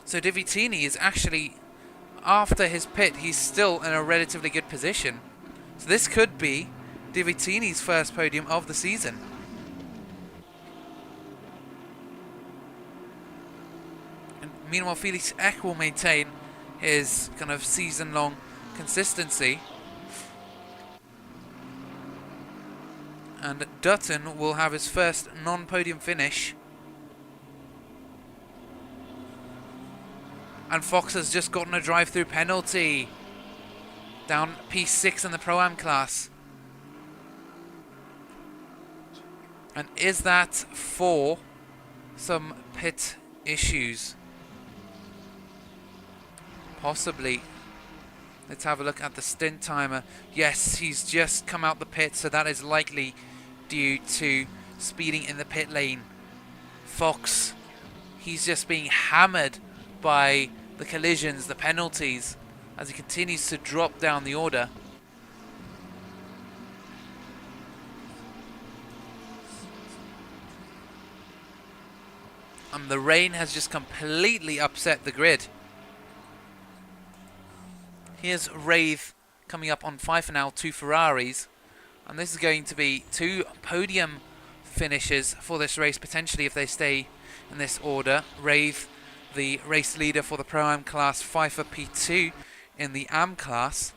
So Divitini is actually, after his pit, he's still in a relatively good position. So this could be Divitini's first podium of the season. And meanwhile, Felix Eck will maintain his kind of season-long consistency. And Dutton will have his first non-podium finish. And Fox has just gotten a drive-through penalty. Down P6 in the Pro-Am class. And is that for some pit issues? Possibly. Let's have a look at the stint timer. Yes, he's just come out the pit, so that is likely due to speeding in the pit lane. Fox, he's just being hammered by the collisions, the penalties, as he continues to drop down the order. And the rain has just completely upset the grid. Here's Wraith coming up on 5 for now, 2 Ferraris. And this is going to be 2 podium finishes for this race, potentially if they stay in this order. Wraith, the race leader for the Pro-Am class, 5 for P2 in the Am class.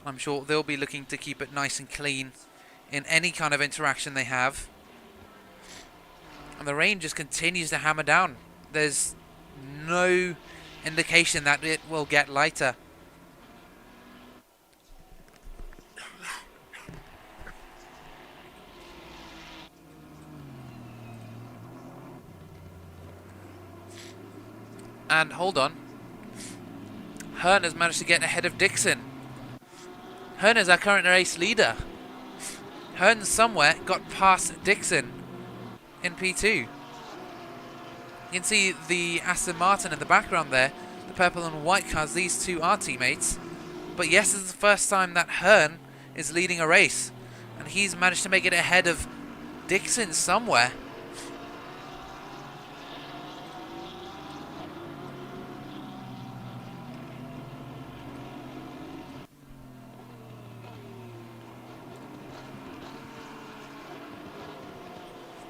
I'm sure they'll be looking to keep it nice and clean in any kind of interaction they have. And the rain just continues to hammer down. There's no indication that it will get lighter. And hold on. Hearn has managed to get ahead of Dixon. Hearn is our current race leader. Hearn somewhere got past Dixon in P2. You can see the Aston Martin in the background there. The purple and white cars, these two are teammates. But yes, this is the first time that Hearn is leading a race. And he's managed to make it ahead of Dixon somewhere.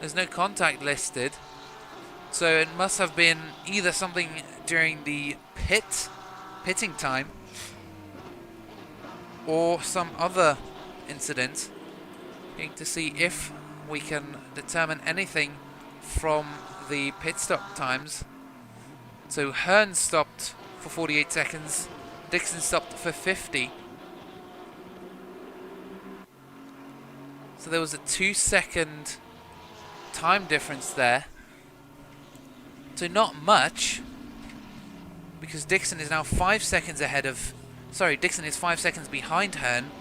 There's no contact listed, so it must have been either something during the pitting time, or some other incident. Going to see if we can determine anything from the pit stop times. So Hearn stopped for 48 seconds, Dixon stopped for 50. So there was a 2-second time difference there. So not much, because Dixon is now 5 seconds ahead of... Sorry, Dixon is 5 seconds behind Hearn.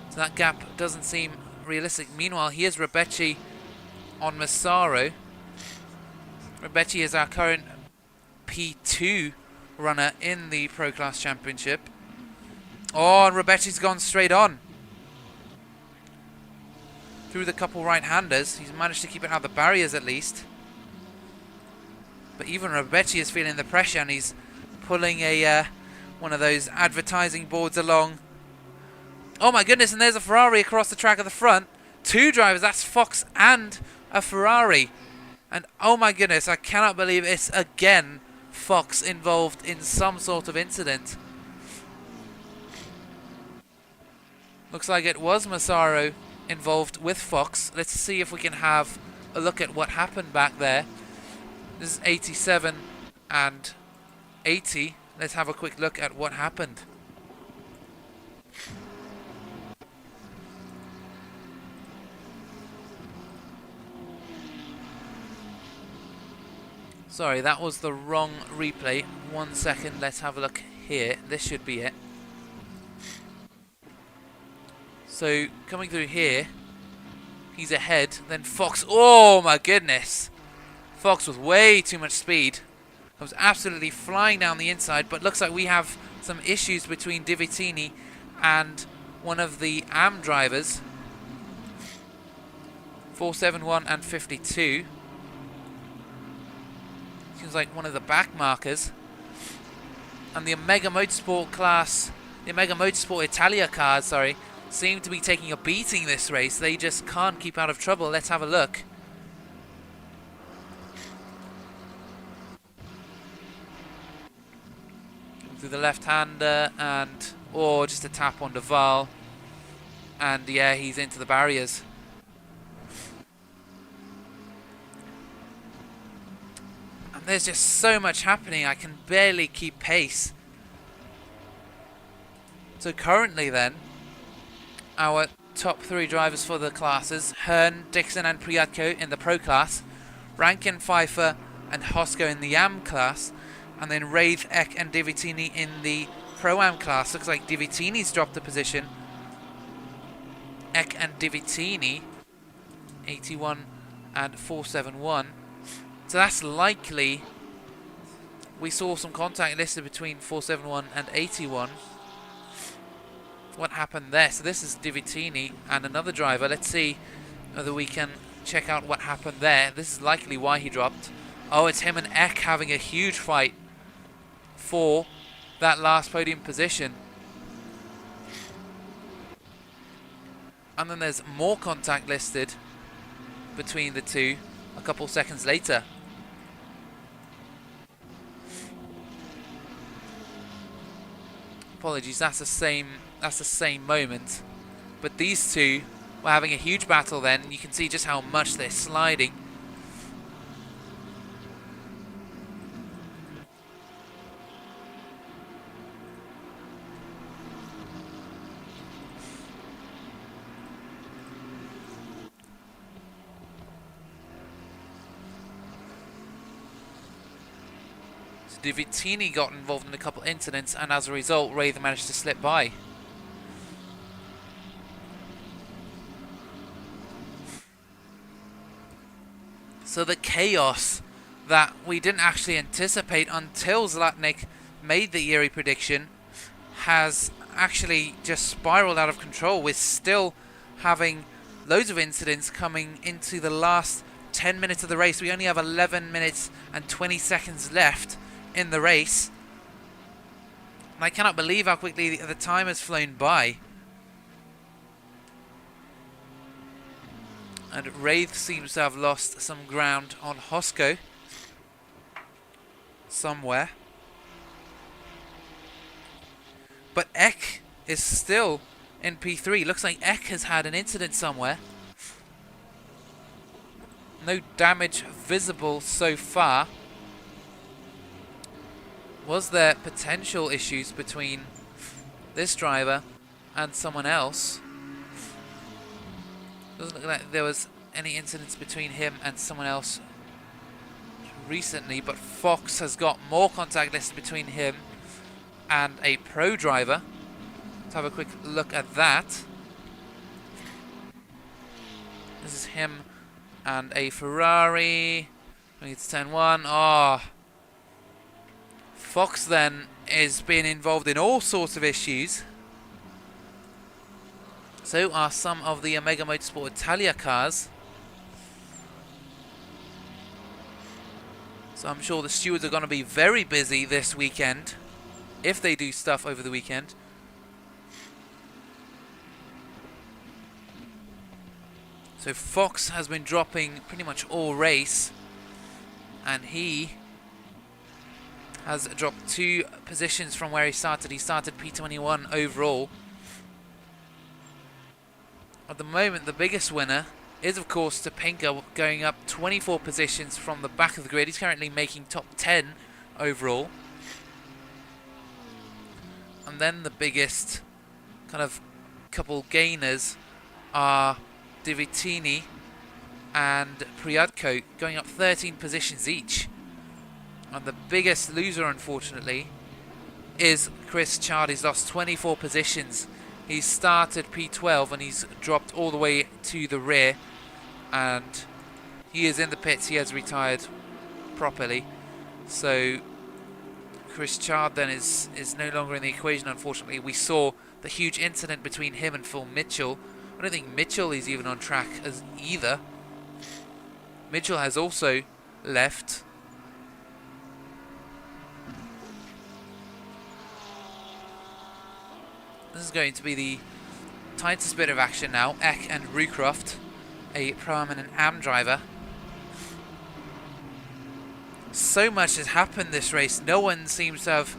So that gap doesn't seem realistic. Meanwhile, here's Rebecci on Massaro. Rebecci is our current P2 runner in the Pro Class Championship. Oh, and Rebecci's gone straight on. Through the couple right-handers. He's managed to keep it out of the barriers at least. But even Rebecci is feeling the pressure, and he's pulling a one of those advertising boards along. Oh my goodness, and there's a Ferrari across the track at the front. 2 drivers, that's Fox and a Ferrari. And oh my goodness, I cannot believe it's again Fox involved in some sort of incident. Looks like it was Massaro involved with Fox. Let's see if we can have a look at what happened back there. This is 87 and 80. Let's have a quick look at what happened. Sorry, that was the wrong replay. 1 second, let's have a look here. This should be it. So, coming through here, he's ahead, then Fox, oh my goodness! Fox with way too much speed. Comes absolutely flying down the inside, but looks like we have some issues between Divitini and one of the AM drivers. 471 and 52. Seems like one of the back markers. And the Omega Motorsport class, the Omega Motorsport Italia cars, sorry, seem to be taking a beating this race. They just can't keep out of trouble. Let's have a look. Through the left-hander and, or just a tap on Duval. And yeah, he's into the barriers. And there's just so much happening, I can barely keep pace. So currently then, our top 3 drivers for the classes, Hearn, Dixon and Priatko in the Pro class, Rankin, Pfeiffer and Hosko in the AM class, and then Wraith, Eck and Divitini in the Pro-Am class. Looks like Divitini's dropped a position. Eck and Divitini, 81 and 471. So that's likely. We saw some contact listed between 471 and 81. What happened there? So this is Divitini and another driver. Let's see whether we can check out what happened there. This is likely why he dropped. Oh, it's him and Eck having a huge fight for that last podium position. And then there's more contact listed between the two a couple seconds later. Apologies, that's the same moment. But these two were having a huge battle then. You can see just how much they're sliding. Divitini got involved in a couple incidents, and as a result, Wraith managed to slip by. So the chaos that we didn't actually anticipate until Zlatnik made the eerie prediction has actually just spiraled out of control. We're still having loads of incidents coming into the last 10 minutes of the race. We only have 11 minutes and 20 seconds left in the race. And I cannot believe how quickly the time has flown by. And Wraith seems to have lost some ground on Hosko somewhere. But Eck is still in P3. Looks like Eck has had an incident somewhere. No damage visible so far. Was there potential issues between this driver and someone else? Doesn't look like there was any incidents between him and someone else recently, but Fox has got more contact listed between him and a pro driver. Let's have a quick look at that. This is him and a Ferrari. It's turn 1. Oh. Fox then is being involved in all sorts of issues. So are some of the Omega Motorsport Italia cars. So I'm sure the stewards are going to be very busy this weekend, if they do stuff over the weekend. So Fox has been dropping pretty much all race, and he has dropped 2 positions from where he started. He started P21 overall. At the moment, the biggest winner is, of course, Topinka, going up 24 positions from the back of the grid. He's currently making top 10 overall. And then the biggest kind of couple gainers are Divitini and Priatko, going up 13 positions each. And the biggest loser, unfortunately, is Chris Chard. He's lost 24 positions. He started P12 and he's dropped all the way to the rear. And he is in the pits. He has retired properly. So Chris Chard then is no longer in the equation, unfortunately. We saw the huge incident between him and Phil Mitchell. I don't think Mitchell is even on track as either. Mitchell has also left. This is going to be the tightest bit of action now. Eck and Rucroft, a Pro-Am and an AM driver. So much has happened this race. No one seems to have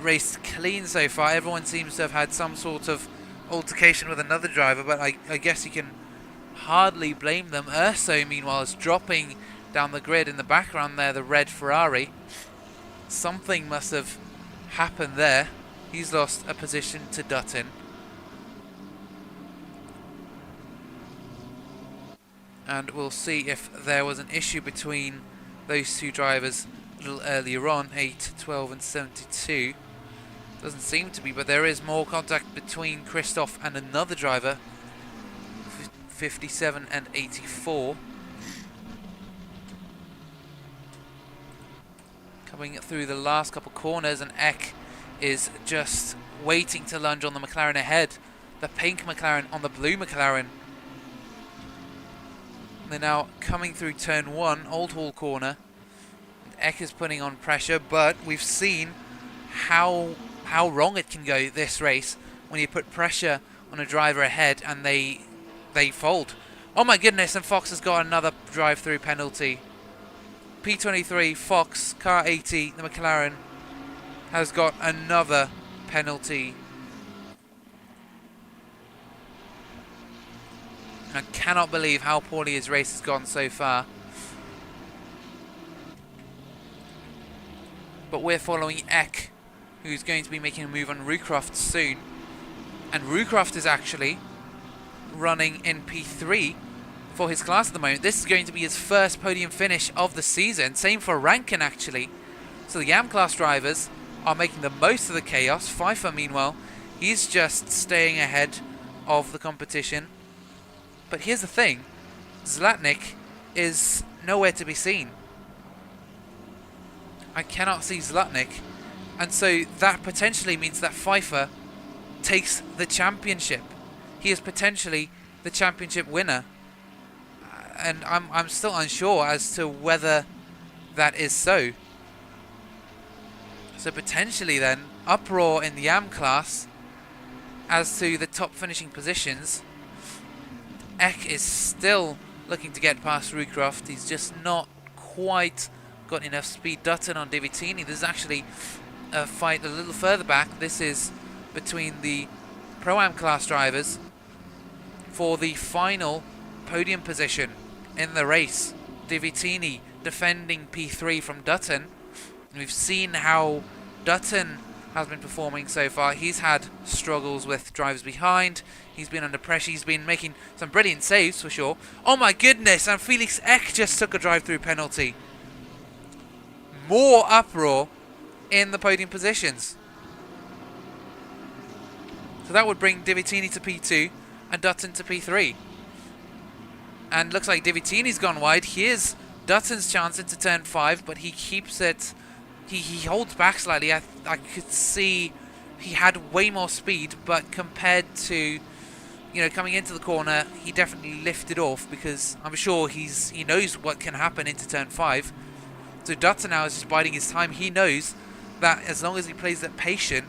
raced clean so far. Everyone seems to have had some sort of altercation with another driver, but I guess you can hardly blame them. Urso, meanwhile, is dropping down the grid. In the background there, the red Ferrari. Something must have happened there. He's lost a position to Dutton. And we'll see if there was an issue between those two drivers a little earlier on, 8, 12 and 72. Doesn't seem to be, but there is more contact between Christoph and another driver, 57 and 84. Coming through the last couple corners, and Eck is just waiting to lunge on the McLaren ahead. The pink McLaren on the blue McLaren. They're now coming through turn 1, Old Hall corner. Eck is putting on pressure, but we've seen how wrong it can go this race when you put pressure on a driver ahead and they fold. Oh my goodness, and Fox has got another drive-through penalty. P23, Fox, car 80, the McLaren, has got another penalty. I cannot believe how poorly his race has gone so far. But we're following Eck, who's going to be making a move on Rucroft soon. And Rucroft is actually running in P3 for his class at the moment. This is going to be his first podium finish of the season. Same for Rankin, actually. So the AM class drivers are making the most of the chaos. Pfeiffer, meanwhile, he's just staying ahead of the competition. But here's the thing. Zlatnik is nowhere to be seen. I cannot see Zlatnik. And so that potentially means that Pfeiffer takes the championship. He is potentially the championship winner. And I'm still unsure as to whether that is so. So potentially then, uproar in the AM class as to the top finishing positions. Eck is still looking to get past Rucroft. He's just not quite got enough speed. Dutton on Divitini. There's actually a fight a little further back. This is between the Pro-Am class drivers for the final podium position in the race. Divitini defending P3 from Dutton. And we've seen how Dutton has been performing so far. He's had struggles with drivers behind. He's been under pressure. He's been making some brilliant saves for sure. Oh my goodness, and Felix Eck just took a drive-through penalty. More uproar in the podium positions. So that would bring Divitini to P2 and Dutton to P3. And looks like Divitini's gone wide. Here's Dutton's chance into turn 5, but he keeps it. He holds back slightly. I could see he had way more speed, but compared to, you know, coming into the corner, he definitely lifted off because I'm sure he knows what can happen into turn 5. So Dutton now is just biding his time. He knows that as long as he plays that patient,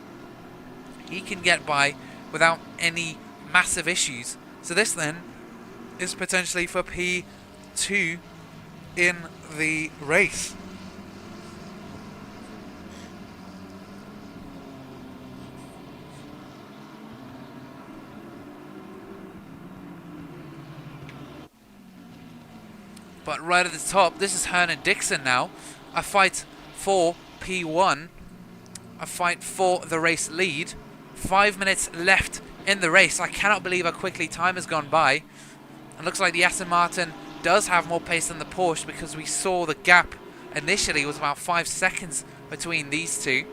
he can get by without any massive issues. So this then is potentially for P2 in the race. But right at the top, this is Hernan Dixon now. A fight for P1. A fight for the race lead. 5 minutes left in the race. I cannot believe how quickly time has gone by. It looks like the Aston Martin does have more pace than the Porsche because we saw the gap initially was about 5 seconds between these two.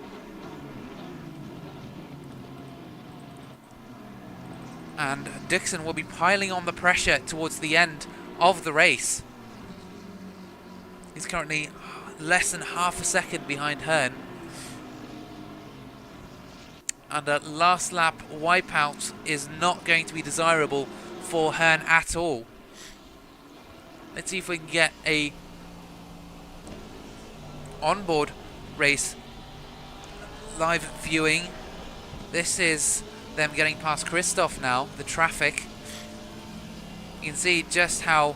And Dixon will be piling on the pressure towards the end of the race. He's currently less than half a second behind Hearn. And a last lap wipeout is not going to be desirable for Hearn at all. Let's see if we can get a onboard race live viewing. This is them getting past Christoph now, the traffic. You can see just how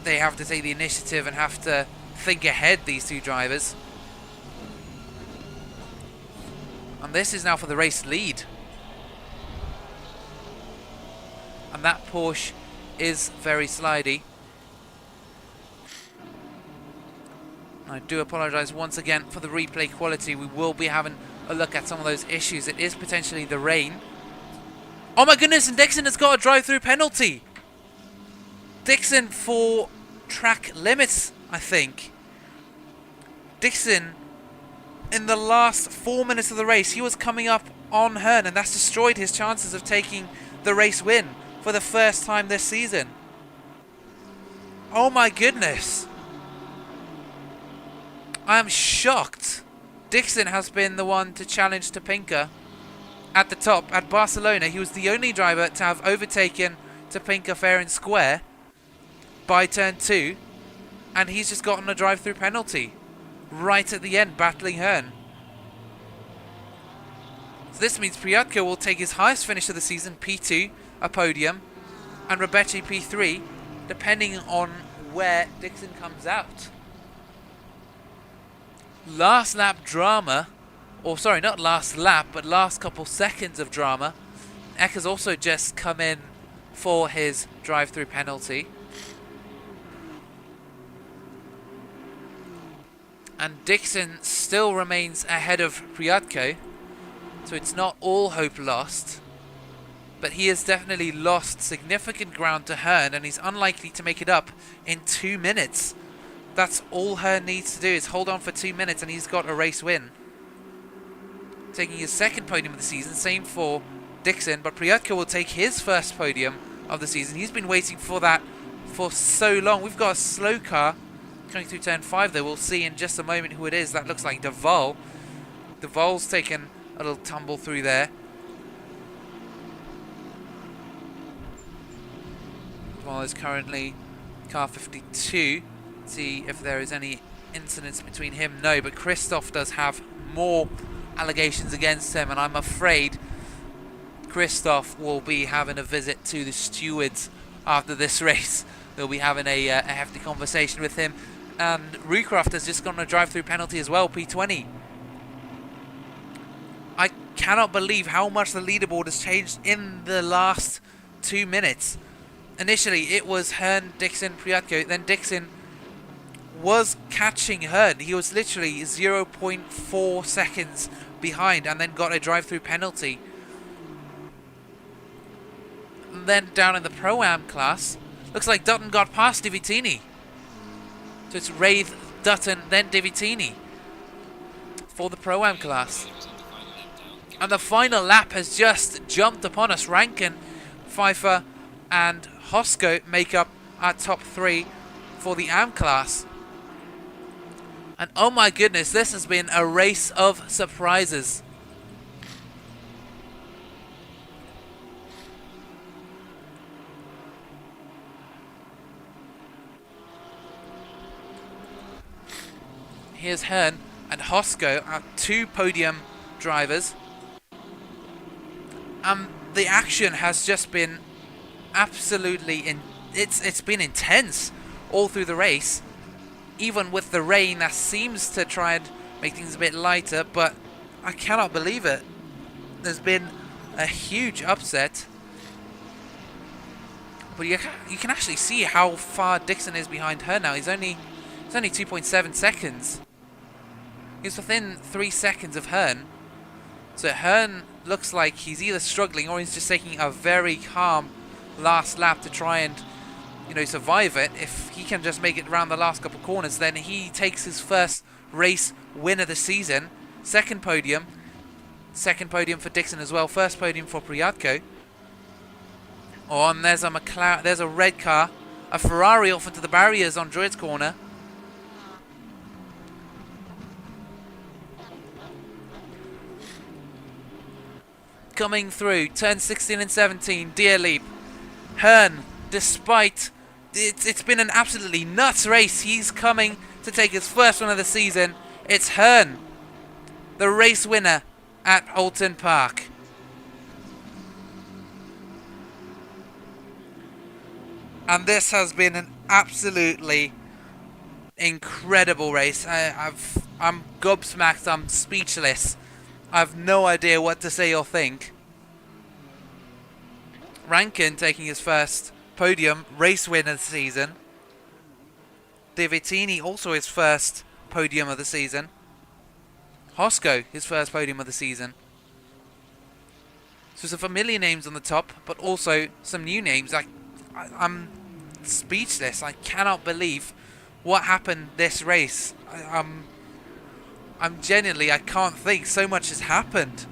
they have to take the initiative and have to think ahead, these two drivers. And this is now for the race lead. And that Porsche is very slidey. I do apologise once again for the replay quality. We will be having a look at some of those issues. It is potentially the rain. Oh my goodness, and Dixon has got a drive-through penalty. Dixon for track limits, I think. Dixon, in the last 4 minutes of the race, he was coming up on Hearn, and that's destroyed his chances of taking the race win for the first time this season. Oh my goodness. I am shocked. Dixon has been the one to challenge Topinka at the top. At Barcelona, he was the only driver to have overtaken Topinka fair and square by turn 2, and he's just gotten a drive-through penalty right at the end, battling Hearn. So this means Priatko will take his highest finish of the season, P2, a podium, and Rebecci P3, depending on where Dixon comes out. Last lap drama, or sorry, not last lap, but last couple seconds of drama. Eck has also just come in for his drive-through penalty. And Dixon still remains ahead of Priatko, so it's not all hope lost. But he has definitely lost significant ground to Hearn, and he's unlikely to make it up in 2 minutes. That's all Hearn needs to do, is hold on for 2 minutes, and he's got a race win. Taking his second podium of the season, same for Dixon, but Priatko will take his first podium of the season. He's been waiting for that for so long. We've got a slow car coming through turn 5 there. We'll see in just a moment who it is. That looks like Duval. Duval's taken a little tumble through there. Duval is currently car 52. See if there is any incidents between him. No, but Christoph does have more allegations against him, and I'm afraid Christoph will be having a visit to the stewards after this race. They'll be having a hefty conversation with him. And Rucroft has just gotten a drive-through penalty as well, P20. I cannot believe how much the leaderboard has changed in the last 2 minutes. Initially, it was Hearn, Dixon, Priatko. Then Dixon was catching Hearn. He was literally 0.4 seconds behind and then got a drive-through penalty. And then down in the Pro-Am class, looks like Dutton got past Divitini. So it's Wraith, Dutton, then Divitini for the Pro-Am class. And the final lap has just jumped upon us. Rankin, Pfeiffer and Hosko make up our top 3 for the AM class. And oh my goodness, this has been a race of surprises. Here's Hearn and Hosko, our 2 podium drivers. The action has just been absolutely it's been intense all through the race. Even with the rain that seems to try and make things a bit lighter, but I cannot believe it. There's been a huge upset. But you can actually see how far Dixon is behind her now. He's only 2.7 seconds. He's within 3 seconds of Hearn. So Hearn looks like he's either struggling or he's just taking a very calm last lap to try and, you know, survive it. If he can just make it around the last couple corners, then he takes his first race win of the season. Second podium for Dixon as well. First podium for Priatko. Oh, and there's a McLaren, there's a red car, a Ferrari off into the barriers on Druid's corner. coming through. Turn 16 and 17. Deer Leap. Hearn, despite... It's been an absolutely nuts race. He's coming to take his first one of the season. It's Hearn, the race winner at Oulton Park. And this has been an absolutely incredible race. I'm gobsmacked. I'm speechless. I've no idea what to say or think. Rankin taking his first podium race win of the season. De Vittini also his first podium of the season. Hosco his first podium of the season. So some familiar names on the top, but also some new names. I'm speechless. I cannot believe what happened this race. I'm genuinely, I can't think. So much has happened.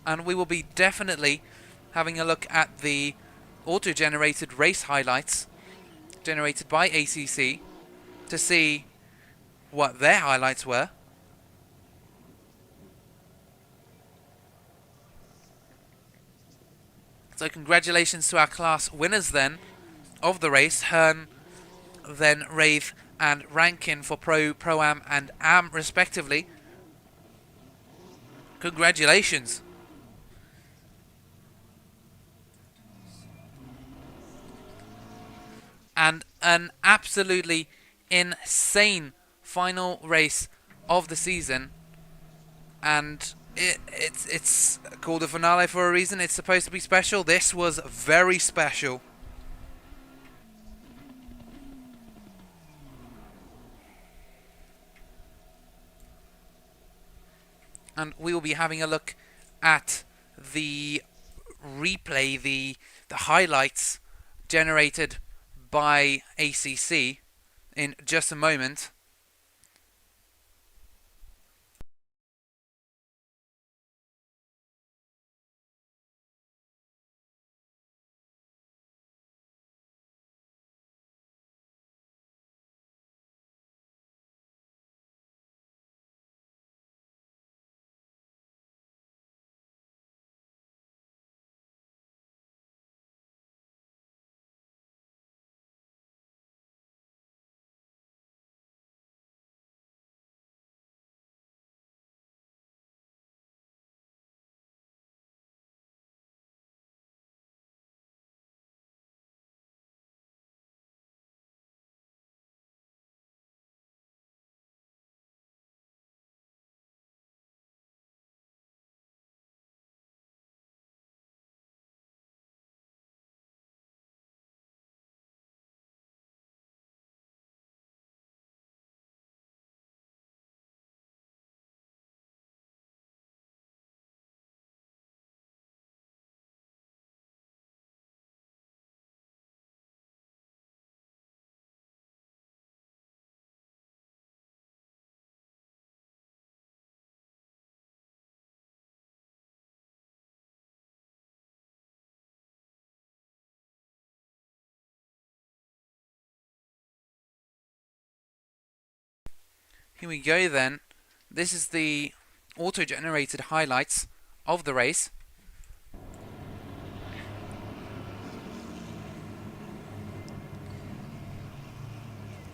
And we will be definitely having a look at the auto-generated race highlights generated by ACC to see what their highlights were. So congratulations to our class winners then of the race. Hearn, then Wraith and Rankin for Pro, Pro-Am and Am respectively. Congratulations. And an absolutely insane final race of the season, and it's called a finale for a reason. It's supposed to be special. This was very special. And we will be having a look at the replay, the highlights generated by ACC in just a moment. Here we go then. This is the auto-generated highlights of the race.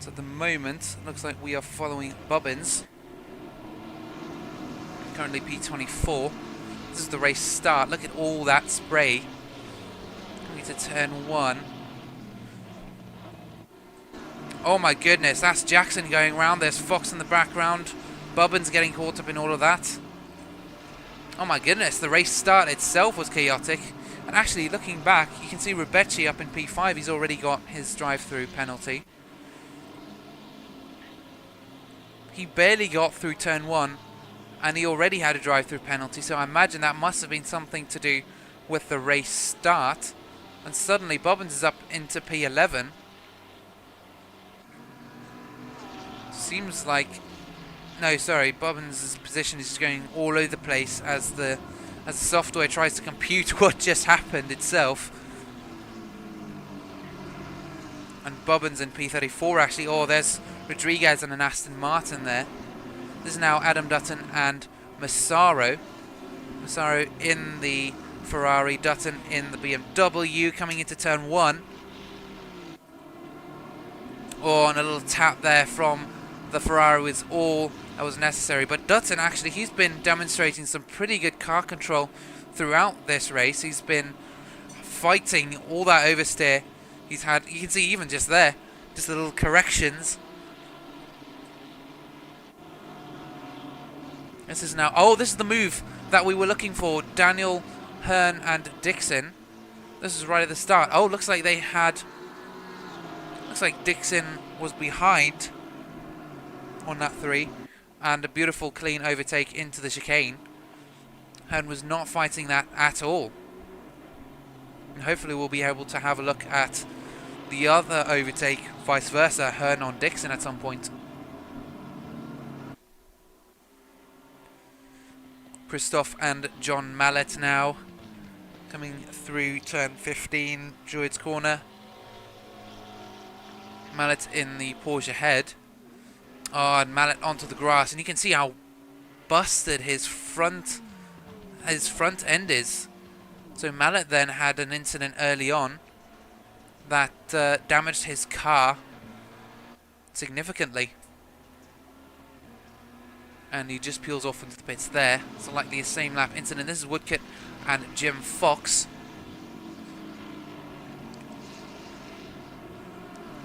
So at the moment, it looks like we are following Bobbins. Currently P24. This is the race start. Look at all that spray. Coming to turn 1. Oh my goodness, that's Jackson going around. There's Fox in the background. Bobbins getting caught up in all of that. Oh my goodness, the race start itself was chaotic. And actually, looking back, you can see Rubecci up in P5. He's already got his drive-through penalty. He barely got through turn 1, and he already had a drive-through penalty. So I imagine that must have been something to do with the race start. And suddenly, Bobbins is up into P11. Seems like... No, sorry, Bobbins' position is just going all over the place as the as the software tries to compute what just happened itself. And Bobbins in P34 actually. Oh, there's Rodriguez and an Aston Martin there. This is now Adam Dutton and Massaro. Massaro in the Ferrari, Dutton in the BMW, coming into turn 1. Oh, and a little tap there from the Ferrari was all that was necessary. But Dutton, actually, he's been demonstrating some pretty good car control throughout this race. He's been fighting all that oversteer he's had. You can see even just there, just the little corrections. This is now, oh, this is the move that we were looking for. Daniel, Hearn and Dixon. This is right at the start. Oh, looks like they had, looks like Dixon was behind on that 3. And a beautiful clean overtake into the chicane. Hearn was not fighting that at all. And hopefully we'll be able to have a look at the other overtake, vice versa, Hearn on Dixon at some point. Christoph and John Mallet now coming through turn 15, Druid's corner. Mallet in the Porsche head. Oh, and Mallet onto the grass, and you can see how busted his front end is. So Mallet then had an incident early on that damaged his car significantly. And he just peels off into the pits there. So likely a same lap incident. This is Woodcote and Jim Fox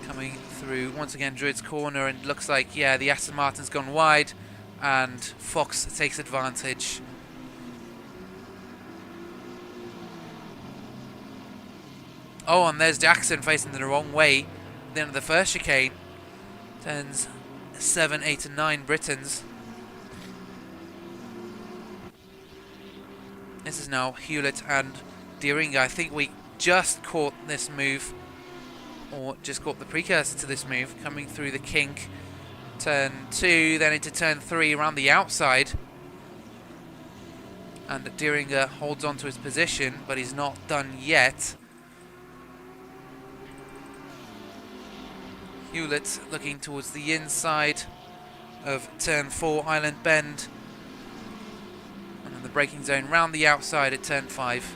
coming through once again Druid's corner, and looks like, yeah, the Aston Martin's gone wide and Fox takes advantage. Oh, and there's Jackson facing the wrong way at the end of the first chicane. Turns 7, 8 and 9 Britons. This is now Hewlett and Deeringa. I think we just caught this move, or just caught the precursor to this move, coming through the kink. Turn 2, then into turn 3 around the outside. And Deeringa holds on to his position, but he's not done yet. Hewlett looking towards the inside of turn 4, Island Bend. And then the braking zone round the outside at turn 5.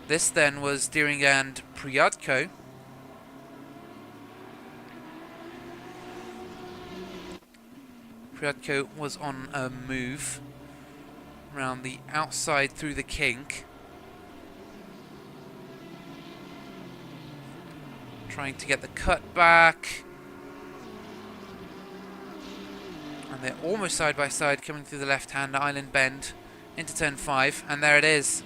This then was Deeringa and Priadko. Priadko was on a move around the outside through the kink. Trying to get the cut back. And they're almost side by side coming through the left-hand Island Bend into turn 5. And there it is.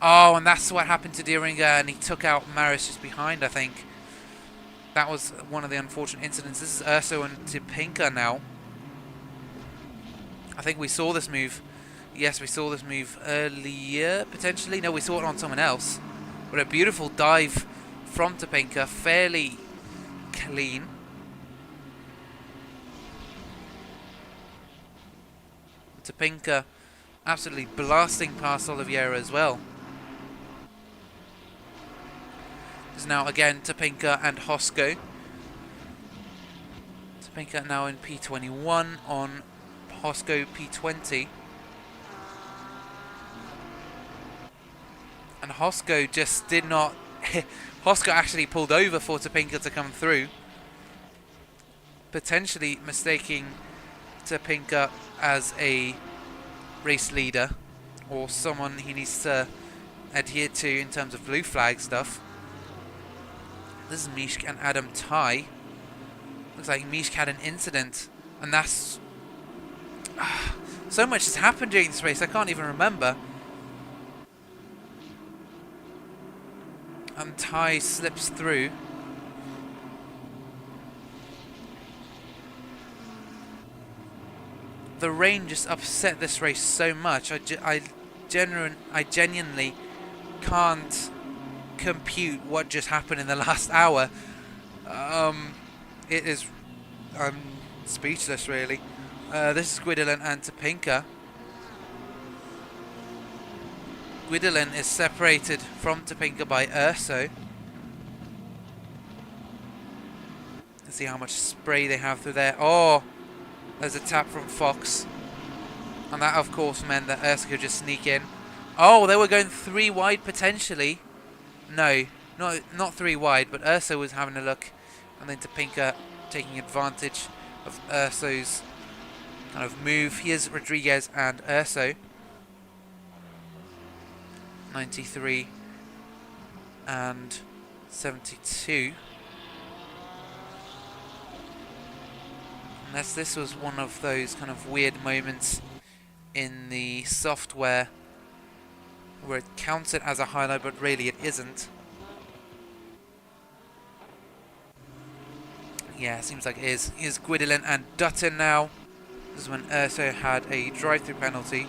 Oh, and that's what happened to Deeringa, and he took out Maris just behind, I think. That was one of the unfortunate incidents. This is Urso and Tipinka now. I think we saw this move. Yes, we saw this move earlier, potentially. No, we saw it on someone else. But a beautiful dive from Tipinka, fairly clean. Tipinka absolutely blasting past Oliveira as well. There's now again Tipinka and Hosko. Tipinka now in P21 on Hosko P20. And Hosko just did not... Hosko actually pulled over for Tipinka to come through, potentially mistaking Tipinka as a race leader or someone he needs to adhere to in terms of blue flag stuff. This is Mishk and Adam Ty. Looks like Mishk had an incident, and that's... so much has happened during this race, I can't even remember. And Ty slips through. The rain just upset this race so much. I genuinely can't compute what just happened in the last hour. It is... I'm speechless, really. This is Guidolin and Tipinka. Guidolin is separated from Topinka by Urso. Let's see how much spray they have through there. Oh, there's a tap from Fox. And that, of course, meant that Urso could just sneak in. Oh, they were going 3 wide potentially. No, not 3 wide, but Urso was having a look. And then Topinka taking advantage of Urso's kind of move. Here's Rodriguez and Urso. 93 and 72. Unless this was one of those kind of weird moments in the software where it counts it as a highlight, but really it isn't. Yeah, it seems like it is. Here's Guidolin and Dutton now. This is when Urso had a drive-through penalty.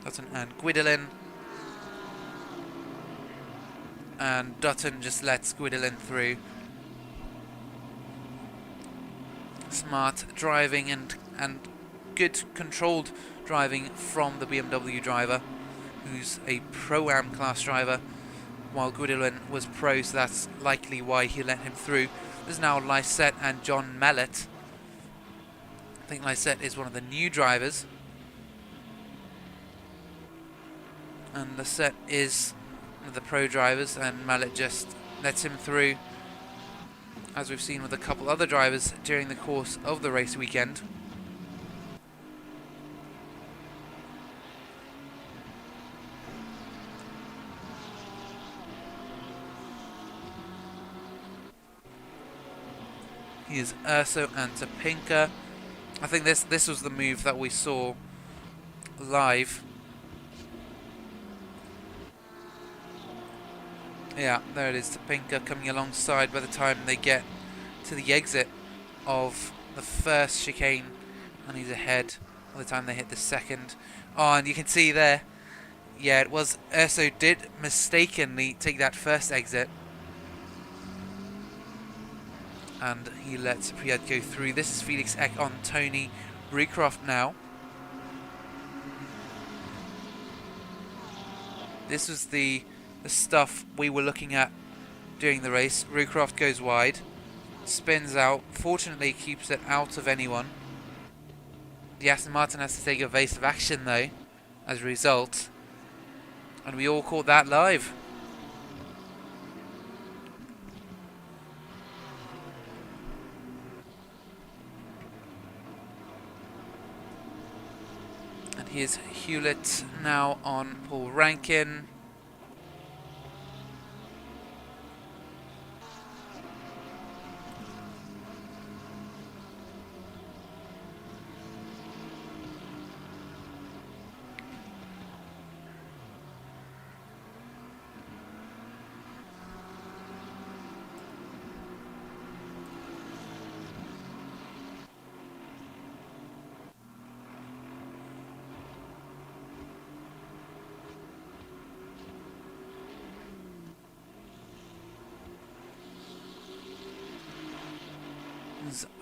Dutton and Guidolin. And Dutton just lets Guidolin through. Smart driving and good controlled driving from the BMW driver, who's a Pro-Am class driver, while Guidolin was Pro, so that's likely why he let him through. There's now Lysette and John Mellett. I think Lysette is one of the new drivers. And Lysette is one of the Pro drivers, and Mellett just lets him through, as we've seen with a couple other drivers during the course of the race weekend. Here's Urso and Topinka. I think this was the move that we saw live. Yeah, there it is, Topinka coming alongside by the time they get to the exit of the first chicane, and he's ahead by the time they hit the second. Oh, and you can see there, yeah, it was Urso did mistakenly take that first exit, and he lets Priad go through. This is Felix Eck on Tony Recroft now. This was the stuff we were looking at during the race. Recroft goes wide, spins out, fortunately keeps it out of anyone. The Aston Martin has to take evasive action though, as a result, and we all caught that live. And here's Hewlett now on Paul Rankin.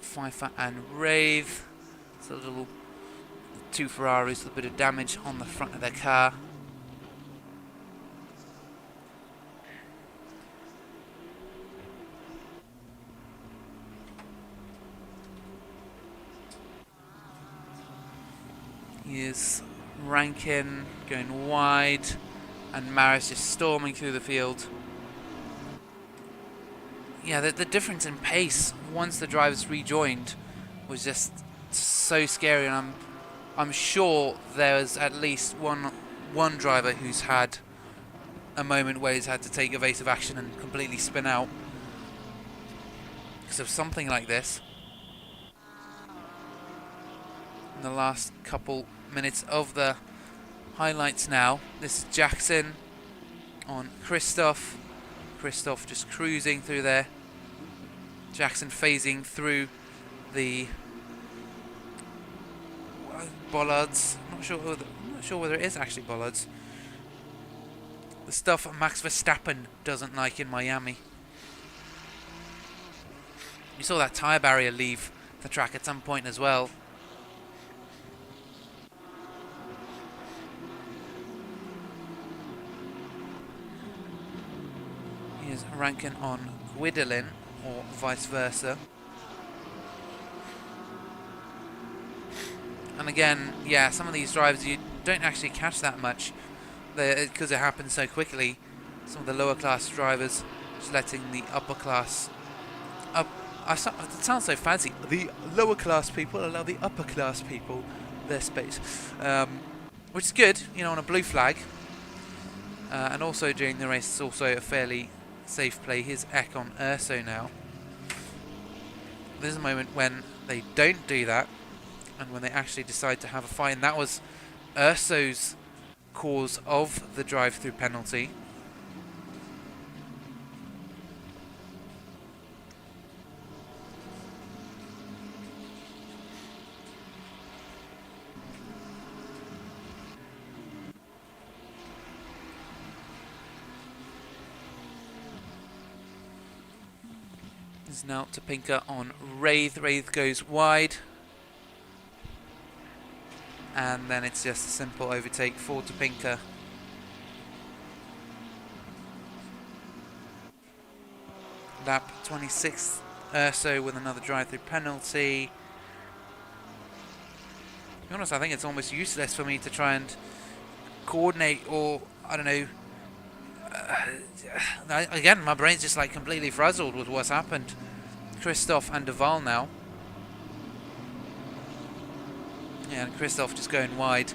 Pfeiffer and Rave. It's a little 2 Ferraris with a bit of damage on the front of their car. Here's Rankin going wide, and Maris just storming through the field. Yeah, the difference in pace once the drivers rejoined was just so scary, and I'm sure there's at least one driver who's had a moment where he's had to take evasive action and completely spin out because of something like this. In the last couple minutes of the highlights now, this is Jackson on Christoph. Christoph just cruising through there. Jackson phasing through the bollards. I'm not sure whether it is actually bollards. The stuff Max Verstappen doesn't like in Miami. You saw that tyre barrier leave the track at some point as well. Here's Rankin on Guidolin, or vice versa. And again, yeah, some of these drives you don't actually catch that much because it happens so quickly. Some of the lower class drivers just letting the upper class up. It sounds so fancy. The lower class people allow the upper class people their space, which is good, you know, on a blue flag. And also during the race, it's also a fairly safe play. Here's Eck on Urso now. There's a moment when they don't do that, and when they actually decide to have a fight, and that was Urso's cause of the drive-through penalty. Is now Topinka on Wraith. Wraith goes wide. And then it's just a simple overtake for Topinka. Lap 26, Urso with another drive-through penalty. To be honest, I think it's almost useless for me to try and coordinate, or, I don't know, again, my brain's just like completely frazzled with what's happened. Christoph and Duval now. Yeah, and Christoph just going wide.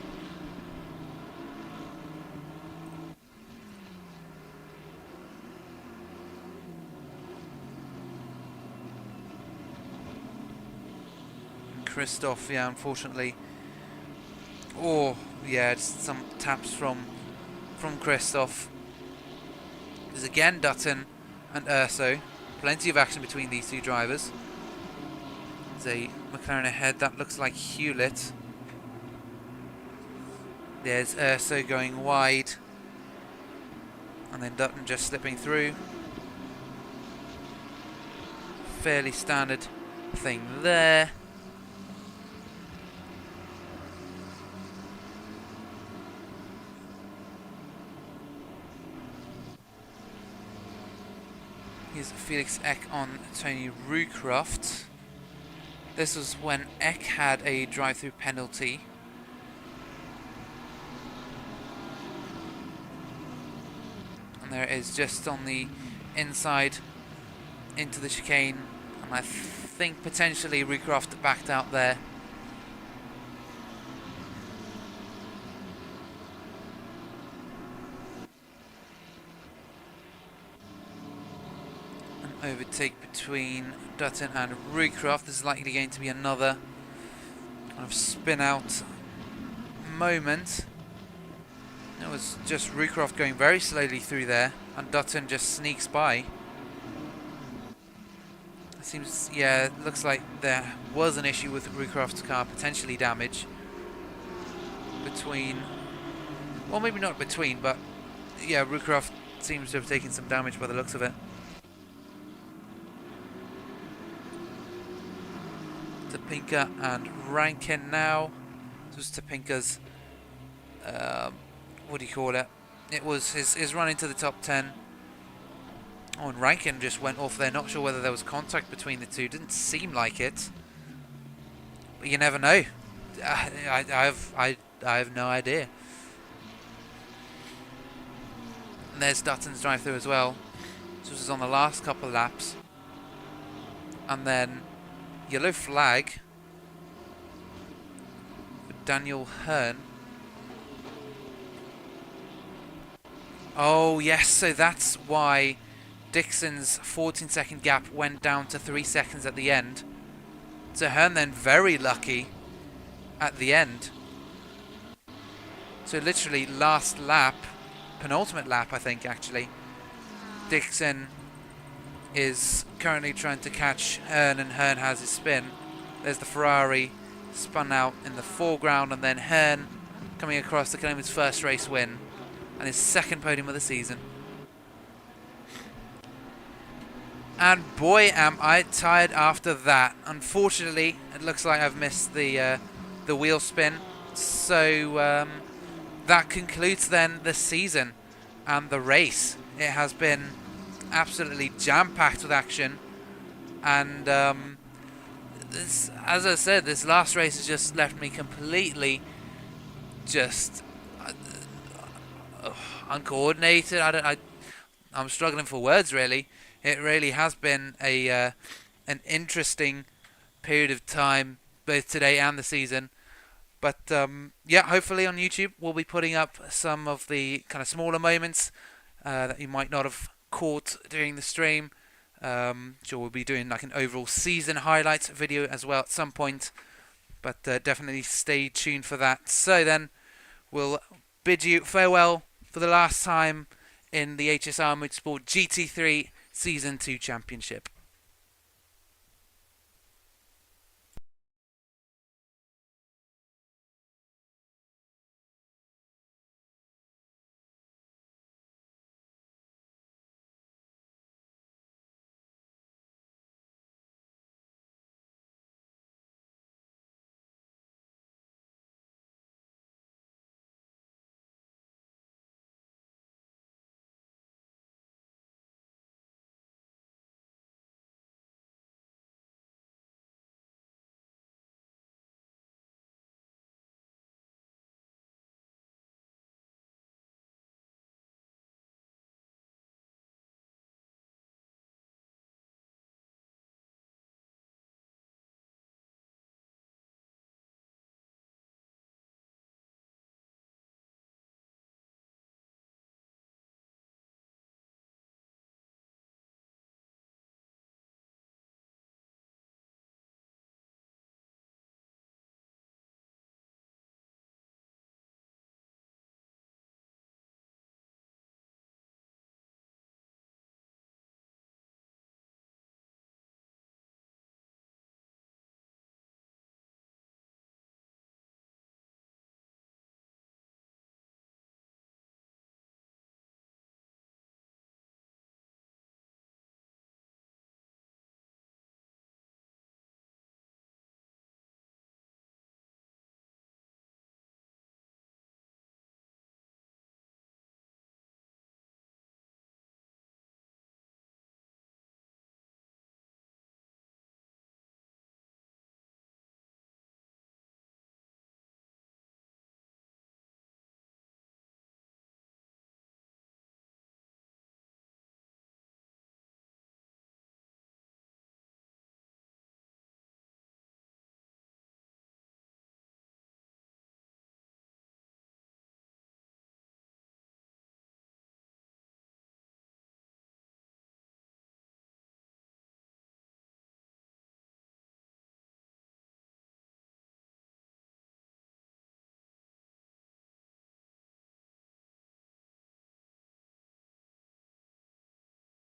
And Christoph, yeah, unfortunately. Oh, yeah, just some taps from Christoph. There's again Dutton and Urso. Plenty of action between these two drivers. There's a McLaren ahead, that looks like Hewlett. There's Urso going wide. And then Dutton just slipping through. Fairly standard thing there. Here's Felix Eck on Tony Rucroft. This was when Eck had a drive-through penalty. And there it is, just on the inside into the chicane. And I think potentially Rucroft backed out there. Overtake between Dutton and Rucroft. This is likely going to be another kind of spin out moment. It was just Rucroft going very slowly through there, and Dutton just sneaks by. It seems, yeah, it looks like there was an issue with Rucroft's car, potentially damage between, well, maybe not between, but yeah, Rucroft seems to have taken some damage by the looks of it. Topinka and Rankin now. This was Topinka's, what do you call it? It was his run into the top 10. Oh, and Rankin just went off there. Not sure whether there was contact between the two. Didn't seem like it. But you never know. I have no idea. And there's Dutton's drive-through as well. This was on the last couple of laps. And then yellow flag for Daniel Hearn. Oh yes, so that's why Dixon's 14-second gap went down to 3 seconds at the end. So Hearn then very lucky at the end. So literally last lap, penultimate lap I think actually, Dixon is currently trying to catch Hearn, and Hearn has his spin. There's the Ferrari spun out in the foreground, and then Hearn coming across to claim his first race win and his second podium of the season. And boy am I tired after that. Unfortunately, it looks like I've missed the wheel spin. So that concludes then the season and the race. It has been absolutely jam-packed with action. And this, as I said, this last race has just left me completely just uncoordinated. I'm struggling for words, really. It really has been an interesting period of time, both today and the season. But yeah, hopefully on YouTube we'll be putting up some of the kind of smaller moments that you might not have caught during the stream. Sure, we'll be doing like an overall season highlights video as well at some point. But definitely stay tuned for that. So then, we'll bid you farewell for the last time in the HSR Motorsport GT3 Season 2 Championship.